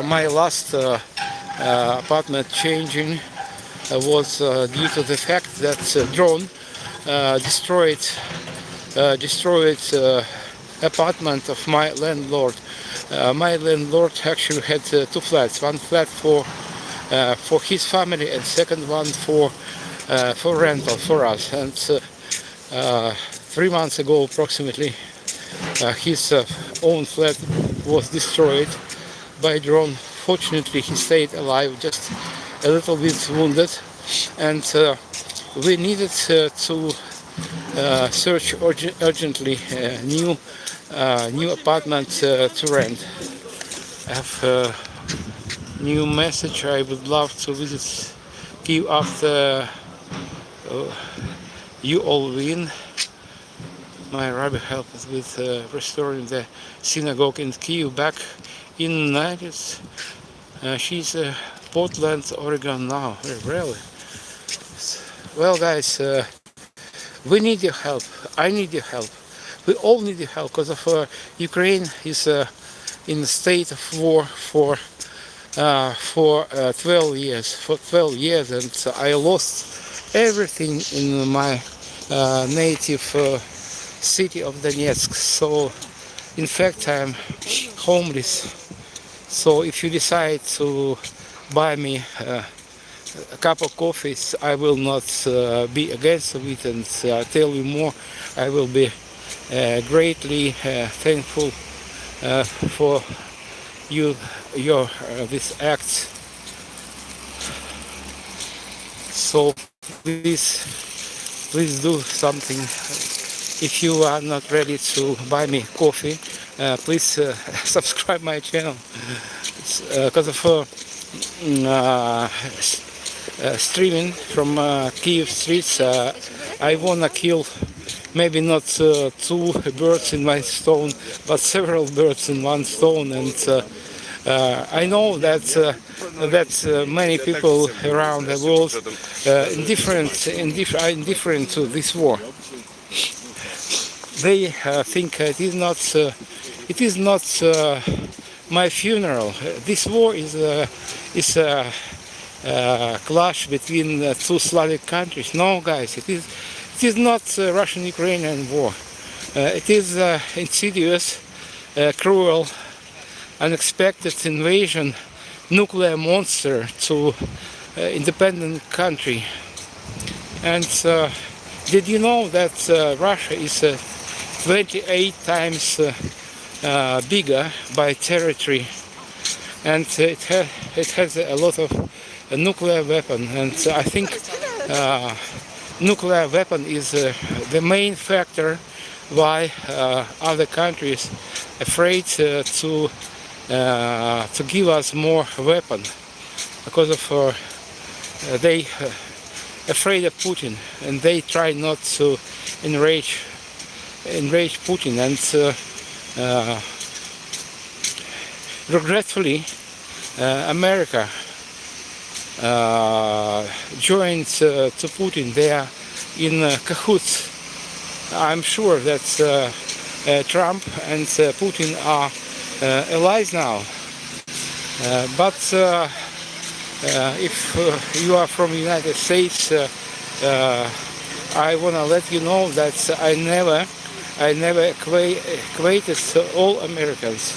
my last apartment changing was due to the fact that drone destroyed apartment of my landlord. My landlord actually had 2 flats. One flat for his family, and second one for rental for us. And 3 months ago, approximately, his own flat was destroyed by drone. Fortunately, he stayed alive, just a little bit wounded, and we needed to search urgently new apartment to rent. I have a new message. I would love to visit Kyiv after you all win. My rabbi helped us with restoring the synagogue in Kyiv back in 90s. She's Portland, Oregon now. Really? Well, guys, we need your help. I need your help. We all need your help, because of Ukraine is in a state of war for 12 years. For 12 years, and I lost everything in my native city of Donetsk. So, in fact, I'm homeless. So, if you decide to buy me a cup of coffee, I will not be against it, and tell you more. I will be greatly thankful for your this act. So please do something. If you are not ready to buy me coffee, please subscribe my channel. Because of streaming from Kyiv streets, I wanna kill maybe not 2 birds in one stone, but several birds in one stone, and I know that many people around the world are indifferent to this war. They think it is not my funeral. This war is a clash between two Slavic countries. No, guys, it is not a Russian-Ukrainian war. It is insidious, cruel, unexpected invasion, nuclear monster to independent country. And did you know that Russia is 28 times bigger by territory, and it has a lot of nuclear weapon, and I think nuclear weapon is the main factor why other countries afraid to give us more weapon, because of they afraid of Putin, and they try not to enrage Putin, and regretfully America joined to Putin. They are in cahoots. I'm sure that Trump and Putin are allies now, but if you are from the United States, I want to let you know that I never equated all Americans,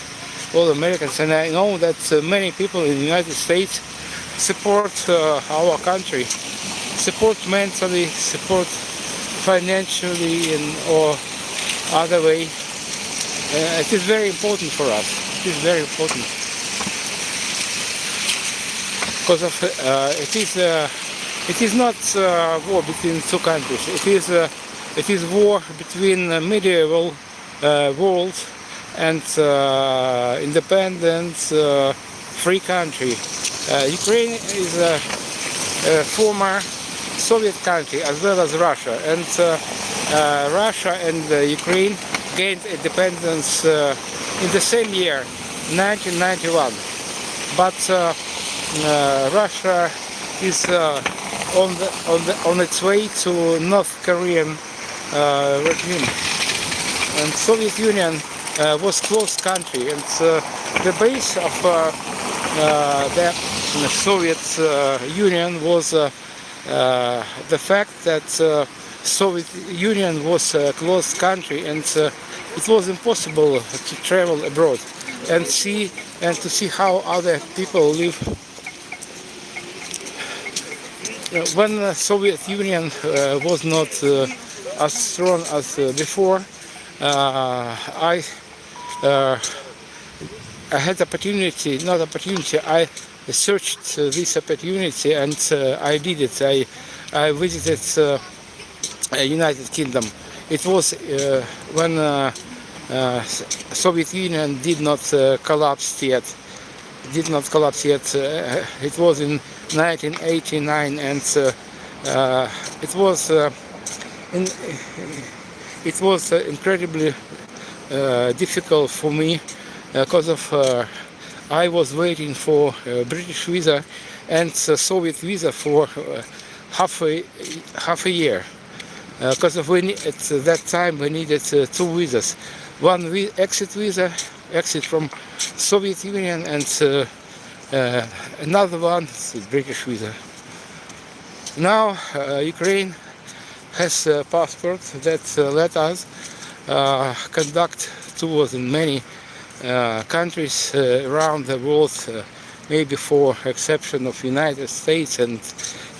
and I know that many people in the United States support our country, support mentally, support financially, or other way. It is very important for us. It is very important because of it is not war between two countries. It is war between medieval world and independent free country. Ukraine is a former Soviet country as well as Russia, and Russia and Ukraine gained independence in the same year, 1991. But Russia is on its way to North Korean regime, and Soviet Union was closed country, and the base of the Soviet Union was the fact that Soviet Union was a closed country, and it was impossible to travel abroad and to see how other people live. When the Soviet Union was not as strong as before, I had I searched this opportunity, and I did it. I visited United Kingdom. It was when Soviet Union did not collapse yet. It was in 1989, and it was incredibly difficult for me because of I was waiting for British visa and Soviet visa for half a year. Because at that time we needed two visas, one exit visa, exit from Soviet Union, and another one, British visa. Now Ukraine has a passport that let us conduct tours in many countries around the world, maybe for exception of United States and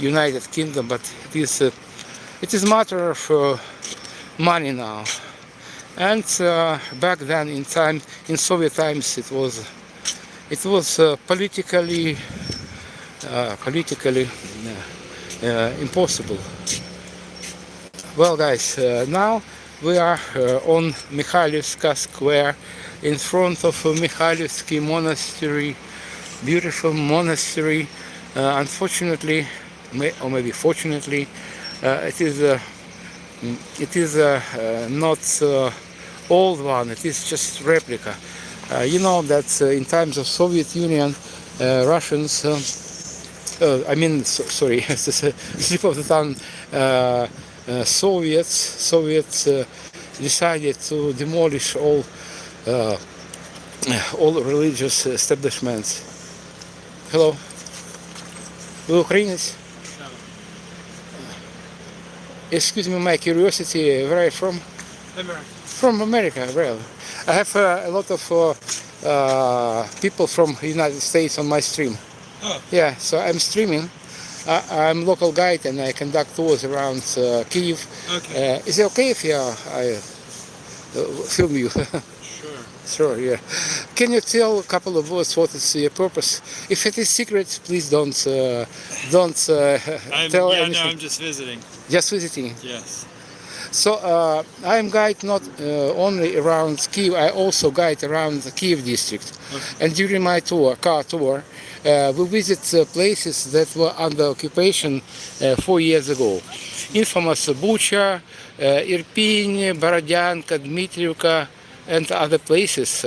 United Kingdom, but it is a matter of money now. And back then, in Soviet times, it was politically impossible. Well, guys, now we are on Mikhailivska Square, in front of Mikhailivsky Monastery, beautiful monastery. Unfortunately, or maybe fortunately, it is not old one. It is just replica. You know that in times of Soviet Union, Russians, sorry, it's a slip of the tongue, Soviets decided to demolish all religious establishments. Hello. Вы украинец? Excuse me, my curiosity, where are you from? America. From America, really. I have a lot of people from the United States on my stream. Oh. Yeah, so I'm streaming. I'm local guide and I conduct tours around Kyiv. Okay. Is it okay if I film you? Sure. Sure, yeah. Can you tell a couple of words what is your purpose? If it is secret, please don't tell anything. No, I'm just visiting. Just visiting. Yes. So I'm guide not only around Kyiv, I also guide around the Kyiv district. Okay. And during my car tour, we visit places that were under occupation 4 years ago. Infamous Bucha, Irpin, Borodyanka, Dmitriivka, and other places.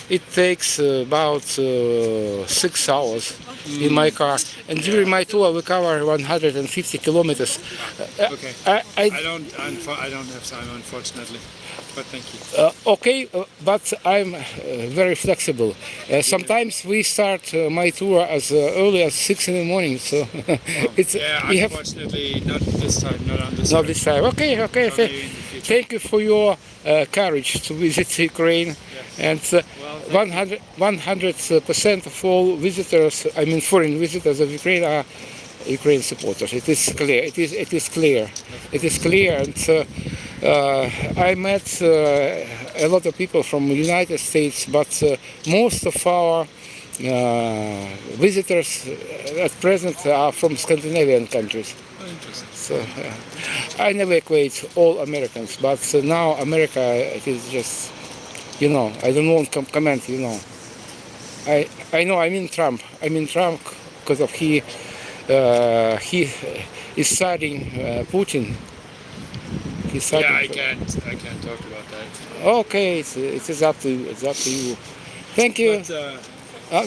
It takes about 6 hours in my car. And during my tour, we cover 150 kilometers. Okay. I don't have time, unfortunately. But thank you. Okay, but I'm very flexible. Sometimes we start my tour as early as 6 in the morning. So it's Unfortunately, not this time. Not on this. not time. this time. Okay. Probably in the future. Thank you for your courage to visit Ukraine. And 100% of all visitors, I mean foreign visitors of Ukraine, are Ukraine supporters. It is clear. It is clear. It is clear. And I met a lot of people from the United States, but most of our visitors at present are from Scandinavian countries. Oh, interesting. So I never equate all Americans, but now America, it is just, I don't want to comment, I know I'm in Trump because of he is citing Putin. He's citing I can't talk about that. Okay, it is up to you. It's up to you. Thank you. But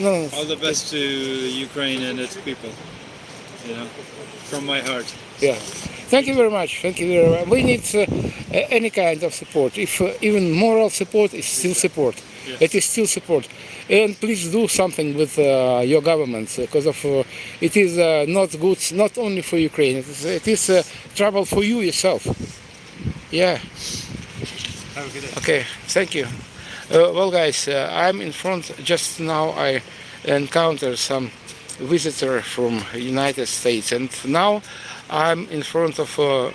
No. all the best to Ukraine and its people. From my heart. Yeah. Thank you very much. Thank you very much. We need any kind of support. If even moral support is still support. Yes. It is still support. And please do something with your government because of it is not good, not only for Ukraine. It is trouble for you yourself. Yeah. Have a good day. Okay. Thank you. Well, guys, I'm in front. Just now I encountered some visitor from United States, and now I'm in front of a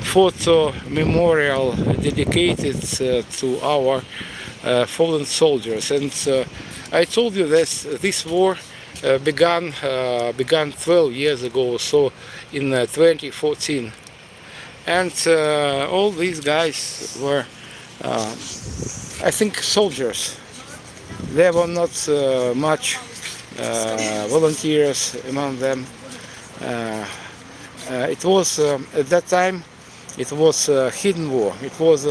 photo memorial dedicated to our fallen soldiers. And I told you this war began 12 years ago, so in 2014, and all these guys were, I think, soldiers. There were not much volunteers among them. It was at that time. It was a hidden war. It was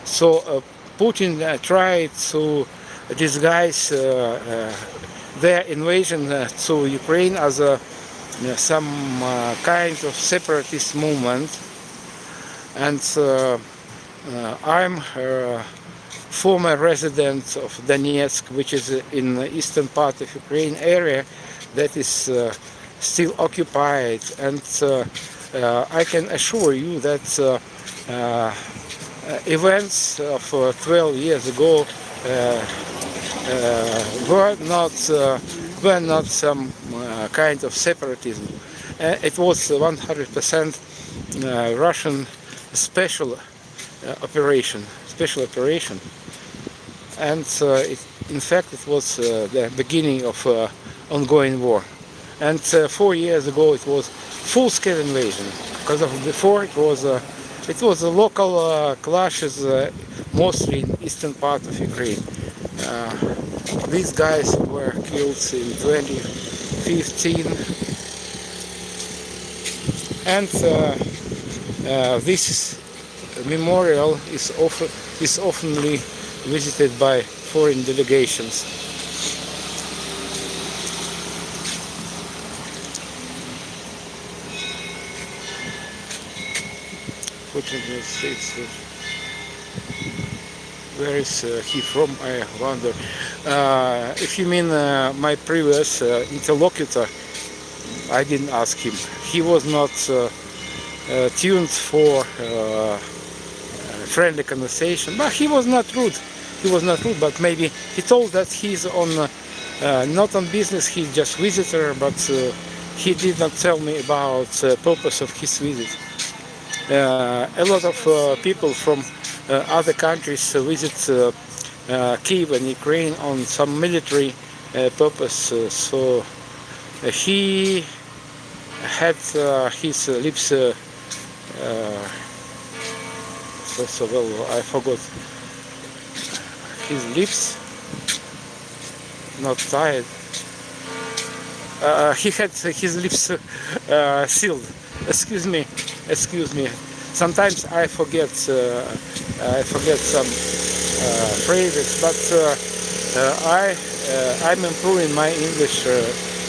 so Putin tried to disguise their invasion to Ukraine as some kind of separatist movement. And I'm a former resident of Donetsk, which is in the eastern part of Ukraine area that is still occupied. And I can assure you that events of 12 years ago were not some kind of separatism. It was 100% Russian special operation, and in fact it was the beginning of ongoing war. And 4 years ago it was full-scale invasion, because of before it was a local clashes, mostly in eastern part of Ukraine. These guys were killed in 2015, and this memorial is oftenly visited by foreign delegations. Fortunately, States. Where is he from? I wonder. If you mean my previous interlocutor, I didn't ask him. He was not tuned for friendly conversation, but he was not rude. He was not rude, but maybe he told that he's on not on business. He's just visitor, but he did not tell me about the purpose of his visit. A lot of people from other countries visit Kyiv and Ukraine on some military purpose. So he had his lips. So well, I forgot his lips. Not tied. He had his lips sealed. Excuse me. Sometimes I forget some phrases, but I'm improving my English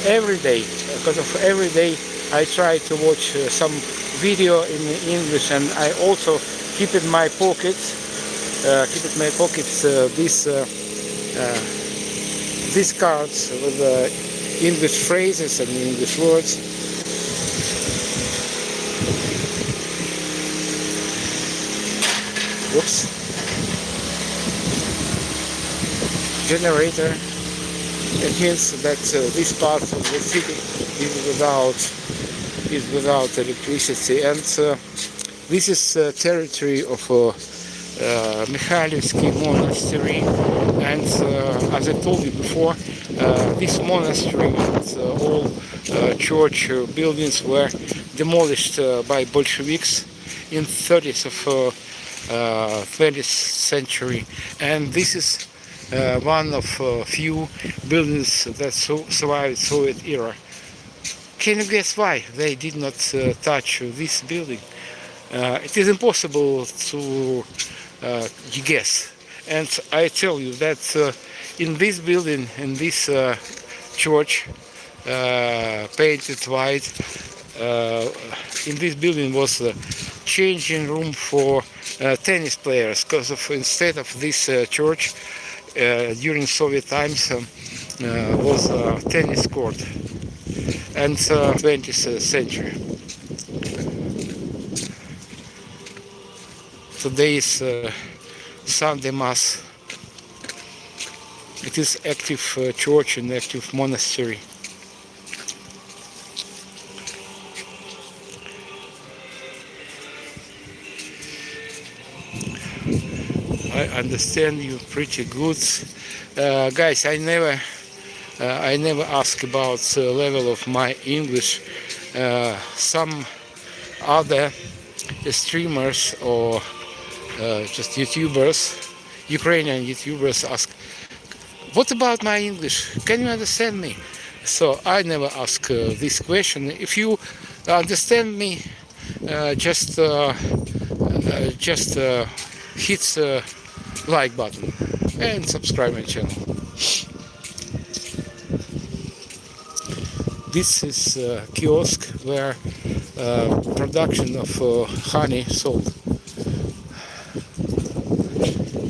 every day. Because of every day I try to watch some video in English, and I also keep in my pockets. These cards with English phrases and English words. Whoops. Generator. It means that this part of the city is without electricity, and this is territory of Mikhailivsky Monastery. And as I told you before, this monastery and all church buildings were demolished by Bolsheviks in 30s of 20th century, and this is one of few buildings that survived Soviet era. Can you guess why they did not touch this building? It is impossible to guess, and I tell you that in this building, in this church painted white, in this building was a changing room for tennis players, because instead of this church during Soviet times was a tennis court, and 20th century. Today is Sunday Mass. It is active church and active monastery. I understand you pretty good, guys. I never ask about the level of my English. Some other streamers or just YouTubers, Ukrainian YouTubers, ask, "What about my English? Can you understand me?" So I never ask this question. If you understand me, just hit the like button and subscribe my channel. This is a kiosk where production of honey sold.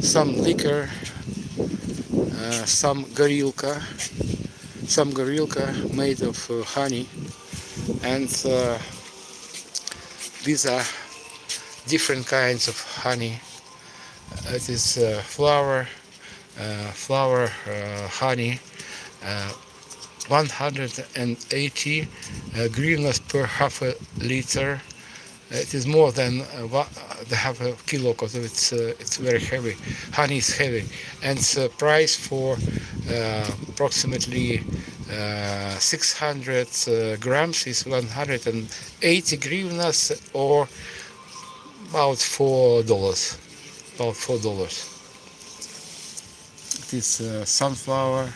Some liquor, some gorilka made of honey, and these are different kinds of honey. It is flower honey, 180 hryvnias per half a liter. It is more than the half a kilo, because it's very heavy. Honey is heavy, and the price for approximately 600 grams is 180 hryvnias, or about $4. About $4. It is sunflower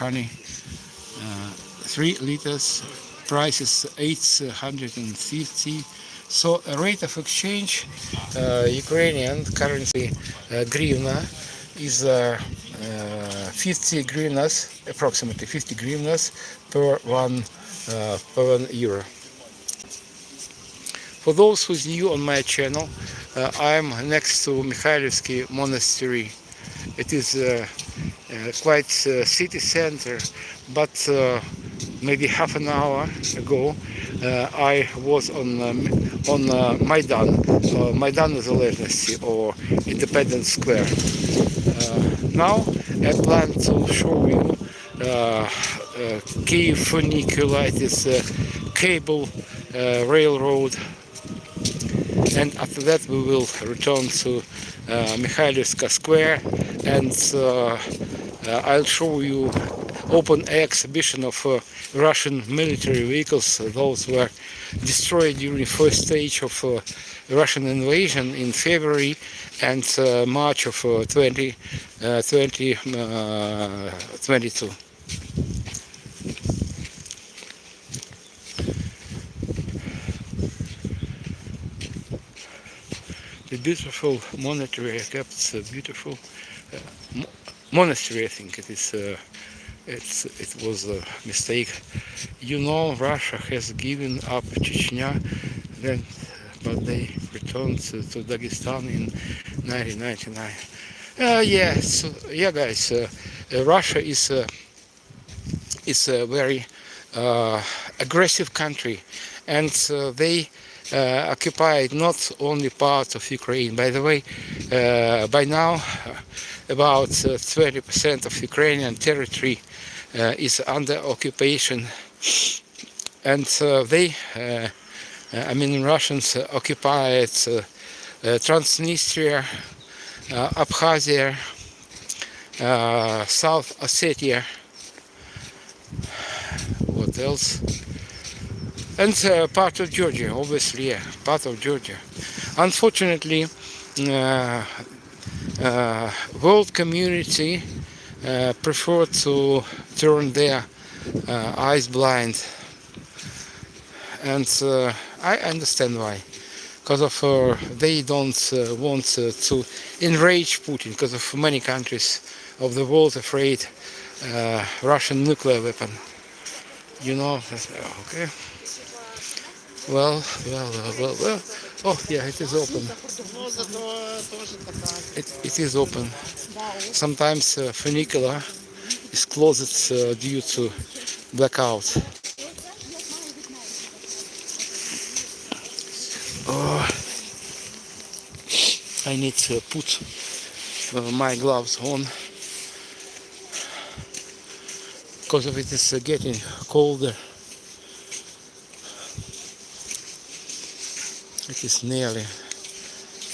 honey, 3 liters. Price is 850 So rate of exchange, Ukrainian currency hryvnia is 50 hryvnias, approximately 50 hryvnias per one euro. For those who's new on my channel, I'm next to Mikhailivsky Monastery. It is quite city center, but maybe half an hour ago I was on Maidan, Maidan Незалежності, or Independence Square. Now I plan to show you Kyiv funicular. It is a cable railroad, and after that we will return to Mikhailivska Square, and I'll show you open air exhibition of Russian military vehicles. Those were destroyed during the first stage of Russian invasion in February and March of 2022. The beautiful monastery, I kept beautiful monastery. I think it is. It was a mistake. You know, Russia has given up Chechnya, then, but they returned to Dagestan in 1999. Yeah, guys. Russia is a very aggressive country, and they occupied not only part of Ukraine. By the way, by now about 20% of Ukrainian territory is under occupation, and Russians occupied Transnistria, Abkhazia, South Ossetia, what else? And part of Georgia, obviously, yeah, part of Georgia. Unfortunately, world community prefer to turn their eyes blind, and I understand why. Because of they don't want to enrage Putin, because of many countries of the world afraid Russian nuclear weapon. You know, okay. Well. Oh, yeah, it is open. It is open. Sometimes funicular is closed due to blackout. Oh, I need to put my gloves on, because of it is getting colder. It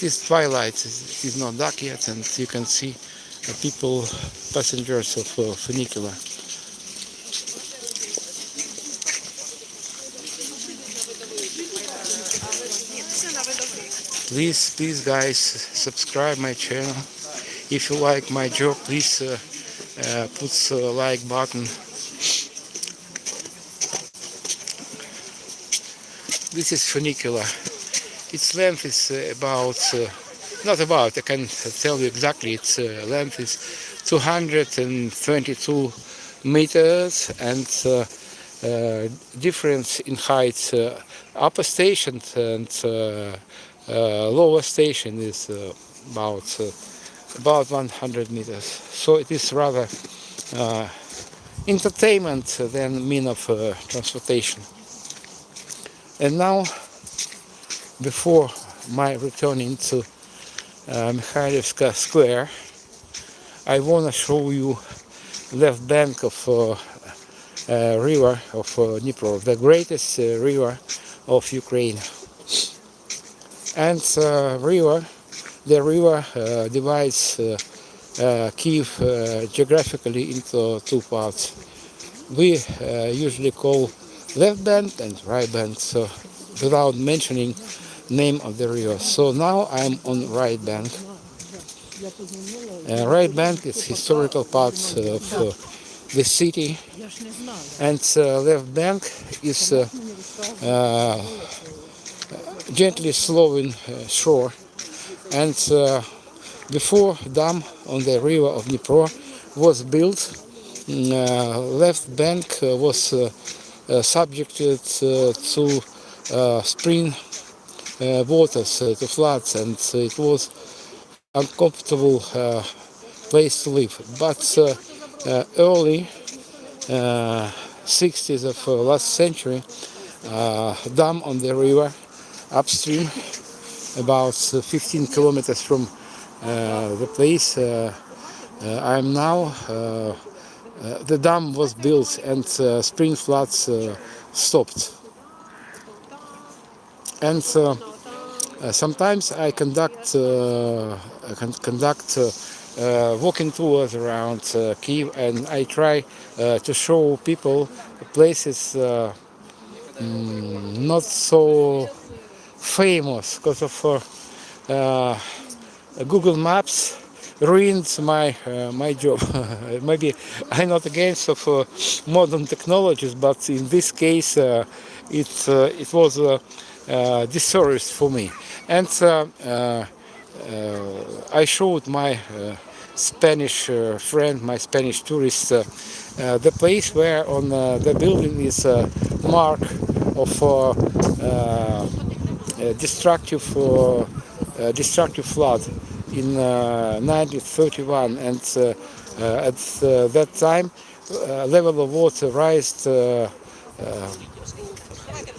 is twilight, it is not dark yet, and you can see people, passengers of funicular. Please guys, subscribe my channel. If you like my job, please put a like button. This is funicular. Its length is I can tell you exactly, its length is 222 meters, and difference in height, upper station and lower station is about 100 meters. So it is rather entertainment than mean of transportation. And now, before my returning to Mikhailivska Square, I want to show you left bank of river of Dnipro, the greatest river of Ukraine. And the river divides Kyiv geographically into two parts. We usually call left bank and right bank, so without mentioning name of the river. So now I'm on right bank. Right bank is historical parts of the city, and left bank is gently sloping shore, and before dam on the river of Dnipro was built, left bank was subjected to spring waters, to floods, and it was uncomfortable place to live. But early 60s of last century, dam on the river upstream, about 15 kilometers from the place I am now. The dam was built and spring floods stopped. And sometimes I conduct walking tours around Kyiv, and I try to show people places not so famous because of Google Maps ruined my job. Maybe I'm not against of modern technologies, but in this case it was a disservice for me. And I showed my Spanish friend, my Spanish tourist, the place where on the building is a mark of destructive flood in 1931, and at that time level of water raised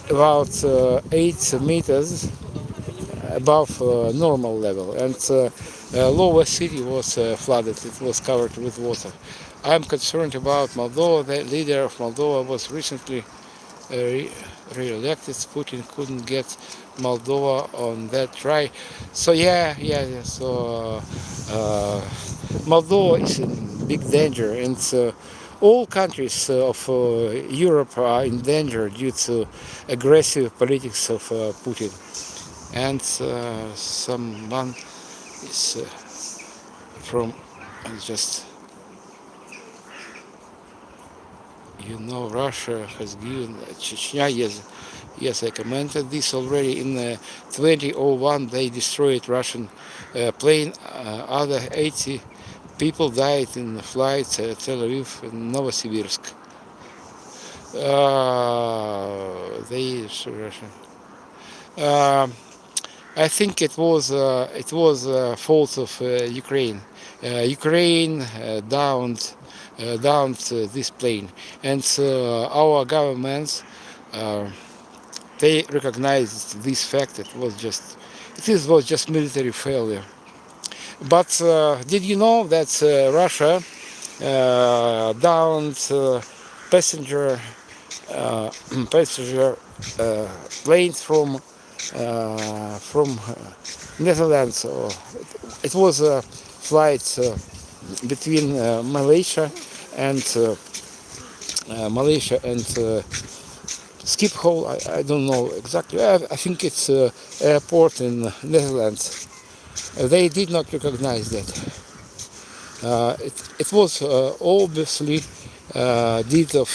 about 8 meters above normal level, and lower city was flooded. It was covered with water. I'm concerned about Moldova. The leader of Moldova was recently re-elected. Putin couldn't get Moldova on that try. So so Moldova is in big danger, and all countries of Europe are in danger due to aggressive politics of Putin. And someone is from just, Russia has given Chechnya. Yes, I commented this already. In 2001 they destroyed Russian plane. Other 80 people died in flights at Tel Aviv and Novosibirsk. They destroyed Russia. I think it was fault of Ukraine. Ukraine downed this plane, and our governments they recognized this fact. It was just military failure. But did you know that Russia downed passenger planes from Netherlands? It was a flight between Malaysia and Schiphol. I don't know exactly. I think it's airport in Netherlands. They did not recognize that. It was obviously deed of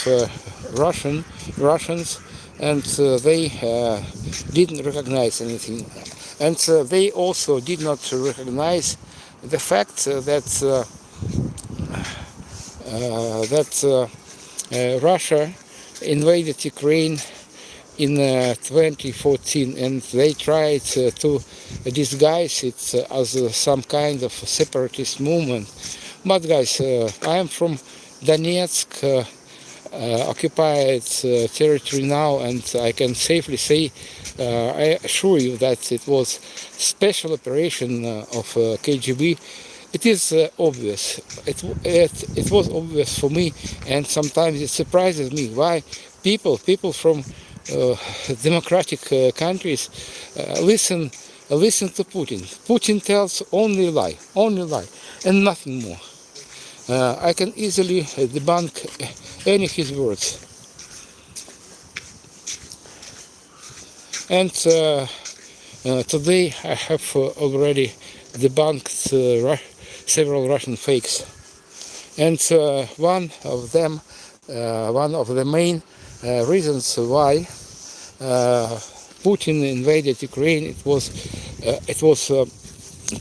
Russians, and they didn't recognize anything. And they also did not recognize the fact that Russia invaded Ukraine in 2014, and they tried to disguise it as some kind of separatist movement. But guys, I am from Donetsk, occupied territory now, and I can safely say, I assure you, that it was special operation of KGB. It is obvious. It was obvious for me, and sometimes it surprises me why people from democratic countries listen to Putin. Putin tells only lie, and nothing more. I can easily debunk any of his words. And today I have already debunked several Russian fakes. And one of the main reasons why Putin invaded Ukraine, it was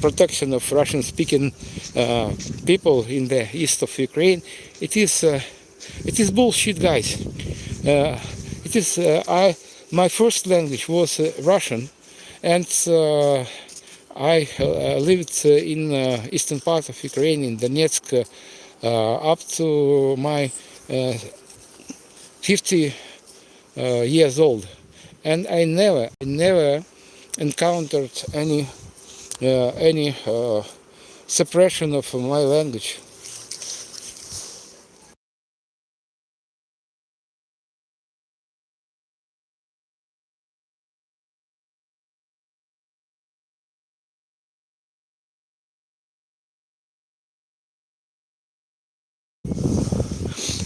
protection of Russian-speaking people in the east of Ukraine. It is bullshit, guys. My first language was Russian, and I lived in eastern part of Ukraine, in Donetsk, up to my 50 years old, and I never encountered any suppression of my language.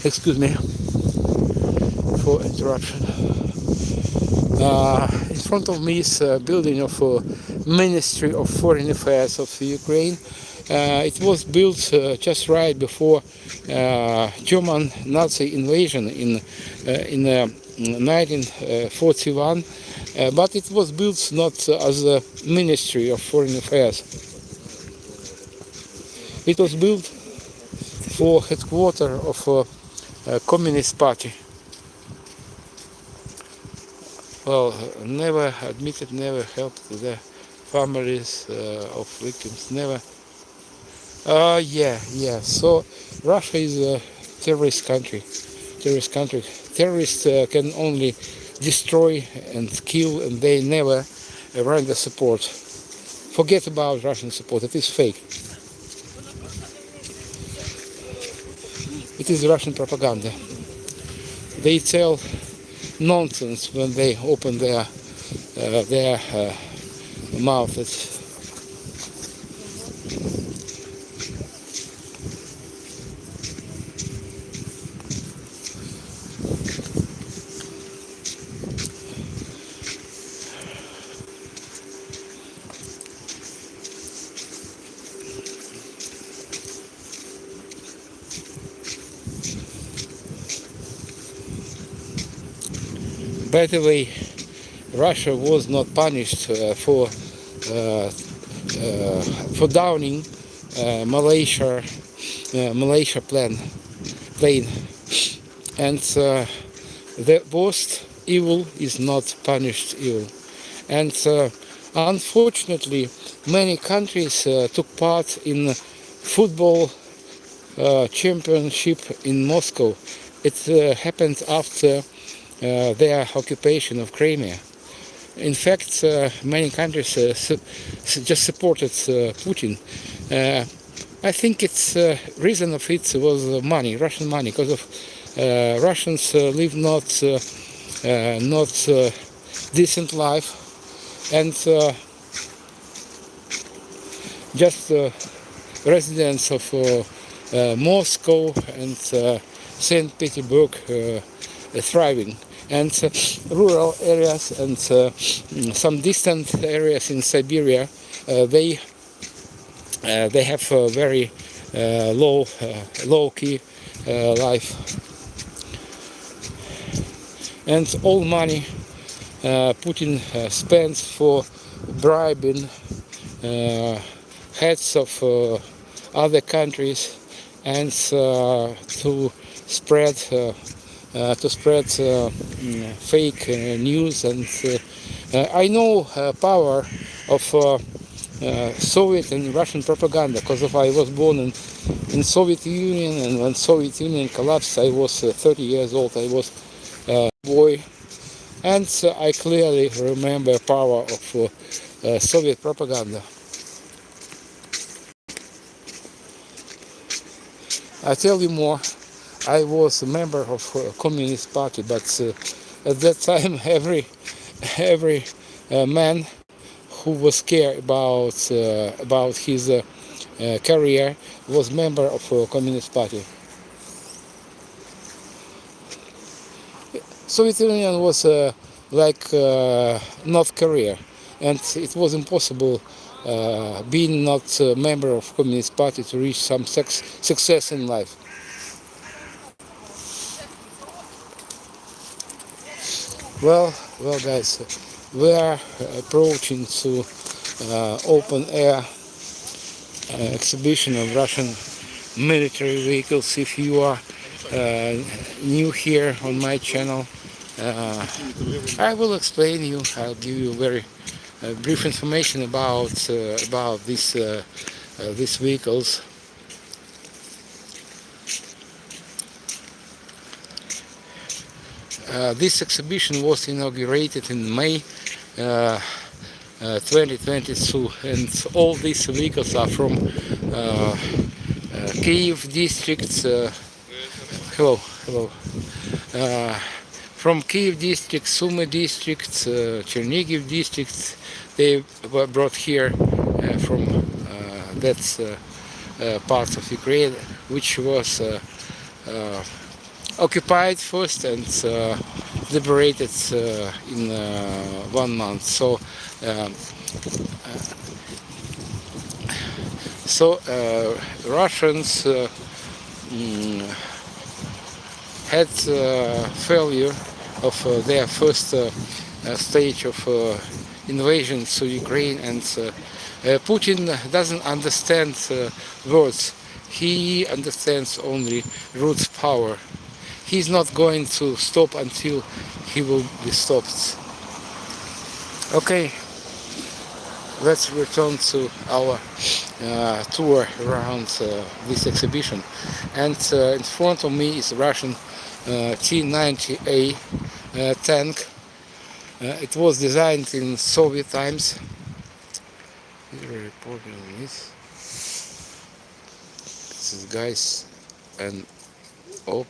Excuse me for interruption. In front of me is a building of Ministry of Foreign Affairs of Ukraine. It was built just right before German Nazi invasion in 1941, but it was built not as a Ministry of Foreign Affairs. It was built for headquarters of Communist Party. Well, never admitted, never helped the families of victims, never. Yeah. So Russia is a terrorist country. Terrorists can only destroy and kill, and they never render support. Forget about Russian support. It is fake. It is Russian propaganda. They tell nonsense when they open their mouth. By the way, Russia was not punished for downing Malaysia plane, and the worst evil is not punished evil. And unfortunately, many countries took part in football championship in Moscow. It happened after their occupation of Crimea. In fact, many countries just supported Putin. I think its reason of it was money, Russian money, because of Russians live not decent life, and just residents of Moscow and St. Petersburg thriving, and rural areas and some distant areas in Siberia, they have a very low-key life, and all money Putin spends for bribing heads of other countries and to spread fake news. And I know power of Soviet and Russian propaganda, because I was born in Soviet Union, and when Soviet Union collapsed, I was 30 years old. I was a boy, and I clearly remember power of Soviet propaganda. I tell you more. I was a member of Communist Party, but at that time every man who was scared about his career was member of Communist Party. Soviet Union was like North Korea, and it was impossible, being not a member of Communist Party, to reach some success in life. Well, Well, guys, we are approaching to open air exhibition of Russian military vehicles. If you are new here on my channel, I will explain you. I'll give you very brief information about these vehicles. This exhibition was inaugurated in May 2022, and all these vehicles are from Kyiv district. Hello. From Kyiv district, Sumy district, Chernihiv district. They were brought here from that part of Ukraine, which was occupied first and liberated in 1 month. So Russians had failure of their first stage of invasion to Ukraine, and Putin doesn't understand words. He understands only root power. He's not going to stop until he will be stopped. Okay, let's return to our tour around this exhibition. And in front of me is a Russian T-90A tank. It was designed in Soviet times. Reporting on this. This is guys and oh.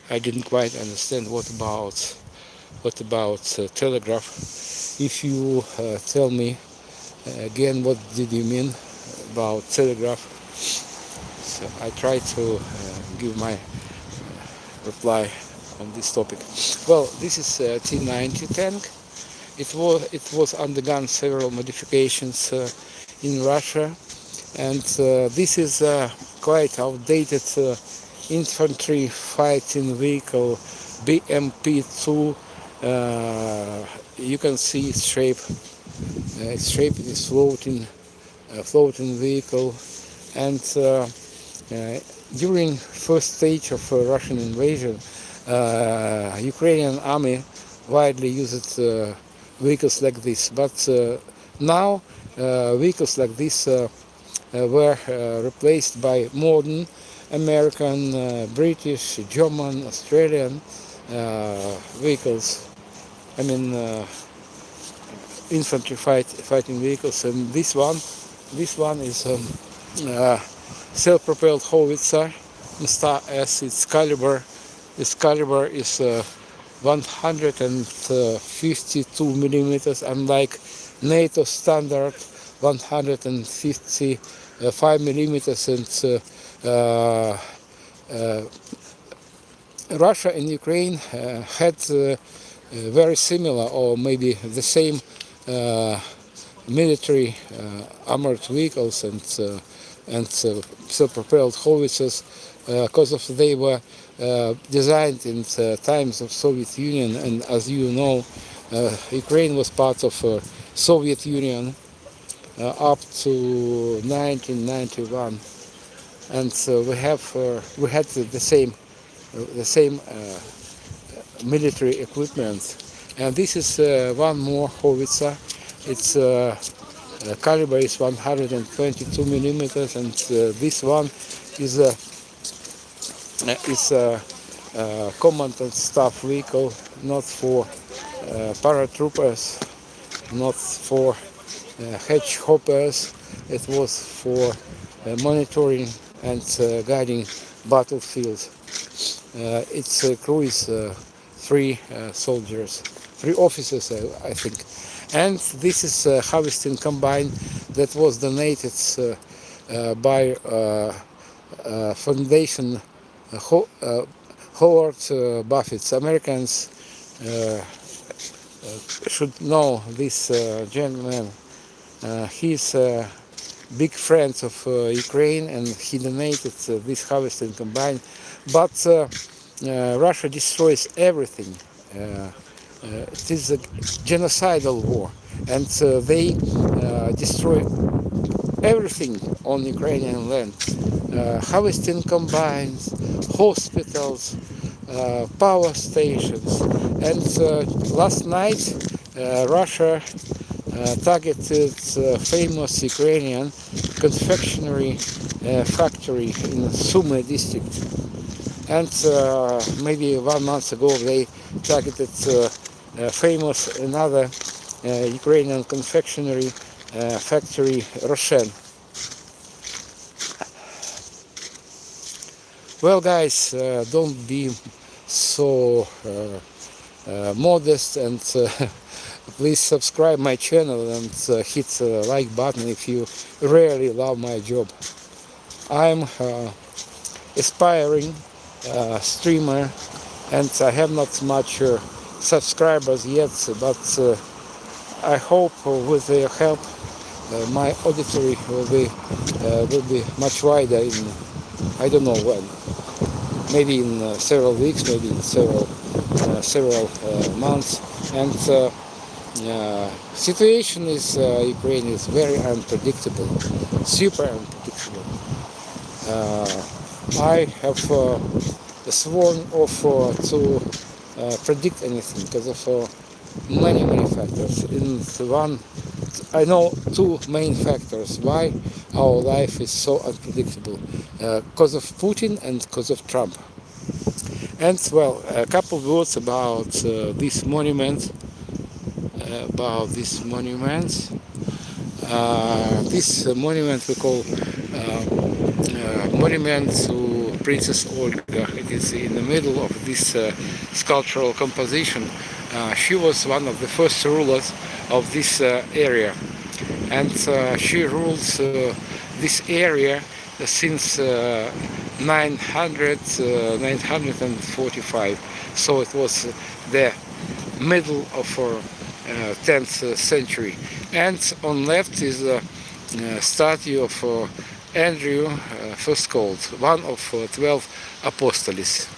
I didn't quite understand what about telegraph. If you tell me again what did you mean about telegraph, so I try to give my reply on this topic. Well, this is a T-90 tank. It was undergone several modifications in Russia, and this is quite outdated infantry fighting vehicle, BMP-2. You can see its shape. Its shape is floating vehicle, and during first stage of Russian invasion, Ukrainian army widely used vehicles like this. But now vehicles like this were replaced by modern American, British, German, Australian vehicles. I mean infantry fighting vehicles, and this one is self-propelled howitzer. Star S. Its caliber is 152 millimeters, unlike NATO standard 155 millimeters, and Russia and Ukraine had very similar, or maybe the same military armored vehicles and self-propelled howitzers, because they were designed in times of Soviet Union, and as you know, Ukraine was part of Soviet Union up to 1991, and we had the same military equipment. And this is one more howitzer. Its caliber is 122 millimeters, and this one is a command and staff vehicle, not for paratroopers, not for hedge hoppers. It was for monitoring and guiding battlefields. Its crew is 3 soldiers, 3 officers, I think. And this is a harvesting combine that was donated by Foundation Howard Buffett. Americans should know this gentleman. He's big friend of Ukraine, and he donated this harvesting combine. But Russia destroys everything. It is a genocidal war, and they destroy everything on Ukrainian land. Harvesting combines, hospitals, power stations, and last night Russia targeted famous Ukrainian confectionery factory in Sumy district, and maybe 1 month ago they targeted famous another Ukrainian confectionery factory Roshen. Well, guys, don't be so modest, and please subscribe my channel and hit the like button if you really love my job. I'm aspiring streamer, and I have not much subscribers yet, but I hope with your help my auditory will be much wider in, I don't know when, maybe in several weeks, maybe in several months. And situation is Ukraine is very unpredictable, super unpredictable. I have sworn off to predict anything because of many factors. In one, I know two main factors why our life is so unpredictable: because of Putin and because of Trump. And well, a couple of words about this monument. This monument we call monument to Princess Olga. It is in the middle of this sculptural composition. She was one of the first rulers of this area, and she rules this area since 945. So it was the middle of 10th century. And on left is a statue of Andrew, first called, one of 12 apostles.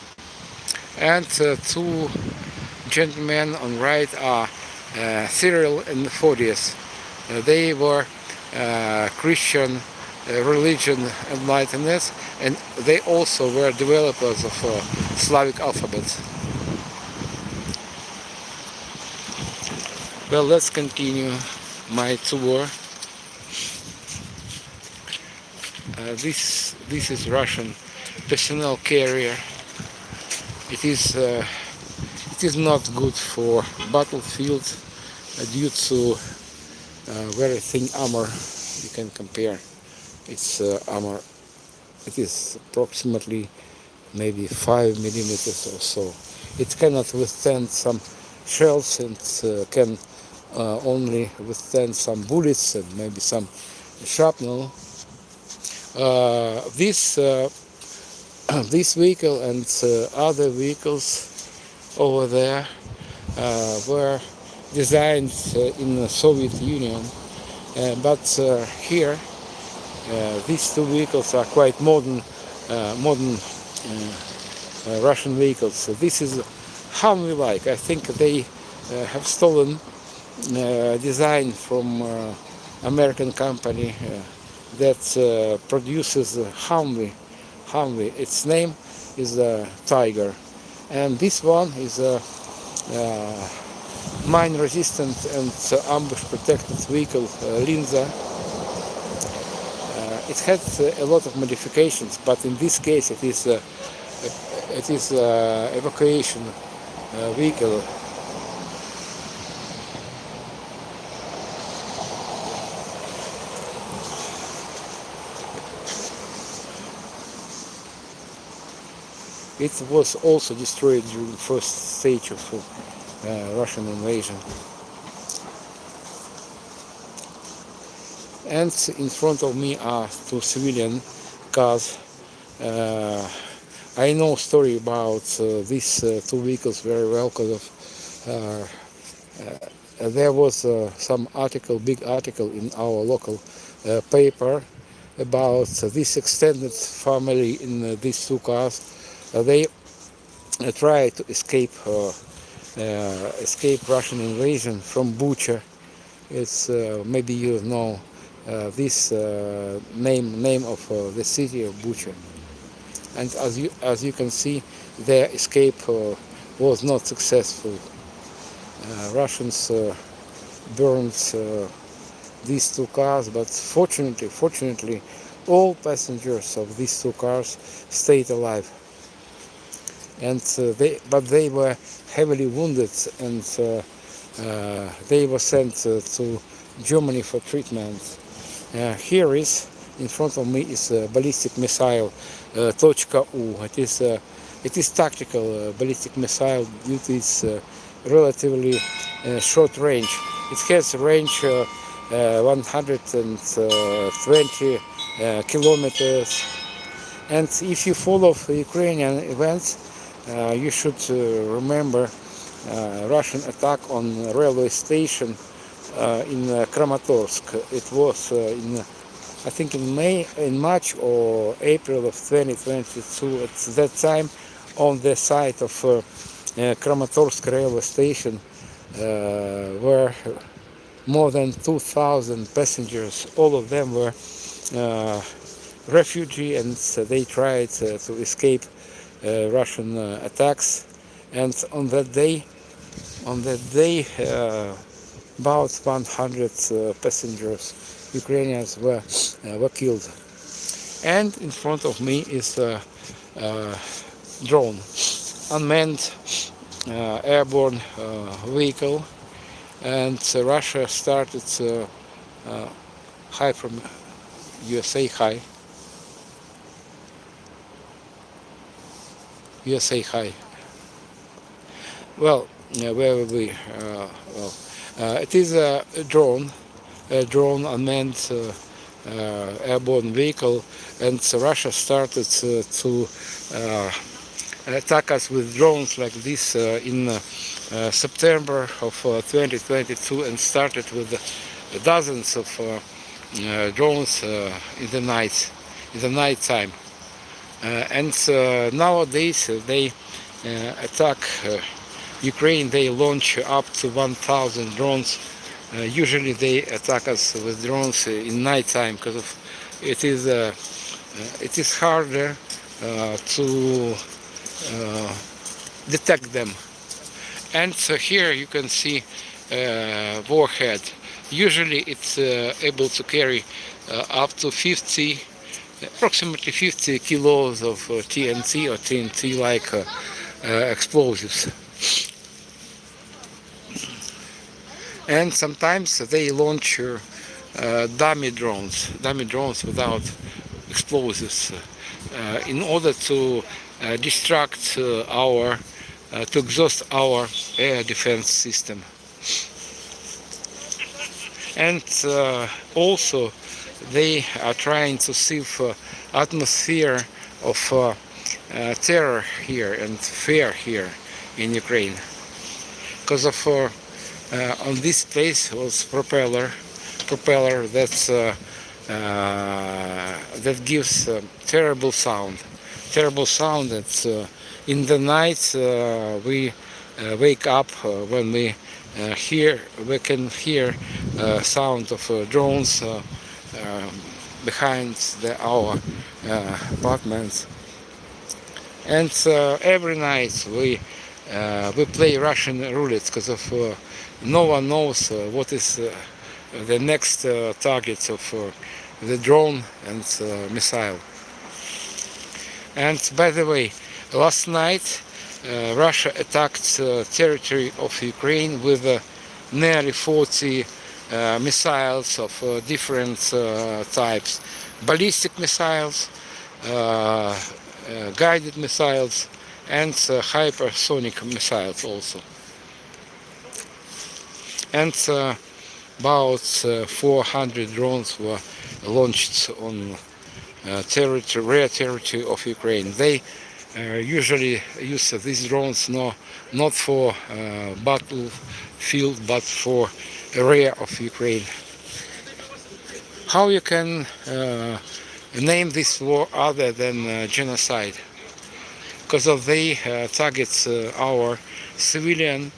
And two gentlemen on right are Cyril and Methodius. They were Christian religion enlighteners, and they also were developers of Slavic alphabet. Well, let's continue my tour. This is Russian personnel carrier. It is not good for battlefield due to very thin armor. You can compare its armor. It is approximately maybe 5 millimeters or so. It cannot withstand some shells, and can only withstand some bullets and maybe some shrapnel. This vehicle and other vehicles over there were designed in the Soviet Union, but here these two vehicles are quite modern Russian vehicles. So this is Humvee-like. I think they have stolen design from American company that produces Humvee. Its name is Tiger, and this one is a mine-resistant and ambush-protected vehicle, Linza. It has a lot of modifications, but in this case it is evacuation vehicle. It was also destroyed during the first stage of Russian invasion. And in front of me are two civilian cars. I know story about these two vehicles very well because of there was some article, big article in our local paper about this extended family in these two cars. They tried to escape Russian invasion from Bucha. It's maybe you know this name of the city of Bucha. And as you can see, their escape was not successful. Russians burned these two cars, but fortunately, all passengers of these two cars stayed alive. And they were heavily wounded, and they were sent to Germany for treatment. Here is in front of me is a ballistic missile .U. It is tactical ballistic missile due to its relatively short range. It has a range 120 kilometers. And if you follow Ukrainian events, you should remember Russian attack on a railway station in Kramatorsk. It was I think in March or April of 2022. At that time, on the site of Kramatorsk railway station were more than 2,000 passengers. All of them were refugees, and they tried to escape Russian attacks. And on that day, about 100 passengers, Ukrainians, were killed. And in front of me is a drone, unmanned airborne vehicle, and Russia started high from USA high. USA high. Well, where will we? It is a drone unmanned airborne vehicle, and Russia started to attack us with drones like this in September of 2022, and started with dozens of drones in the night time. And nowadays they attack Ukraine. They launch up to 1,000 drones. Usually they attack us with drones in night time because it is harder to detect them. And here you can see warhead. Usually it's able to carry up to approximately 50 kilos of TNT or TNT-like explosives. And sometimes they launch dummy drones without explosives in order to distract to exhaust our air defense system. And also they are trying to sieve atmosphere of terror here and fear here in Ukraine. Because of on this place was propeller that gives terrible sound. It's in the night we wake up when we can hear sound of drones behind our apartments. And every night we play Russian roulette because of no one knows what is the next targets of the drone and missile. And by the way, last night Russia attacked territory of Ukraine with nearly 40 missiles of different types. Ballistic missiles, guided missiles, and hypersonic missiles also. And about 400 drones were launched on rear territory of Ukraine. They usually use these drones not for battlefield but for area of Ukraine. How you can name this war other than genocide? Because of they targets our civilian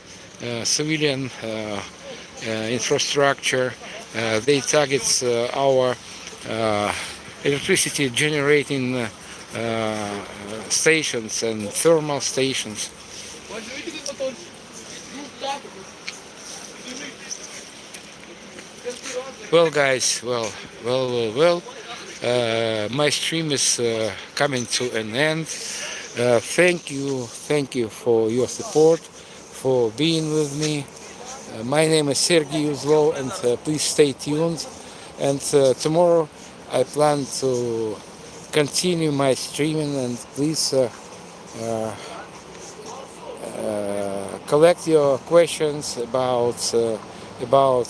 infrastructure. They targets our electricity generating stations and thermal stations. Well, guys, my stream is coming to an end. Thank you for your support, for being with me. My name is Sergey Uzlov, and please stay tuned. And tomorrow I plan to continue my streaming, and please collect your questions about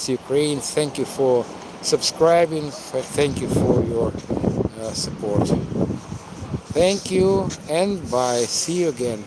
Ukraine. Thank you for subscribing. Thank you for your support. Thank you and bye. See you again.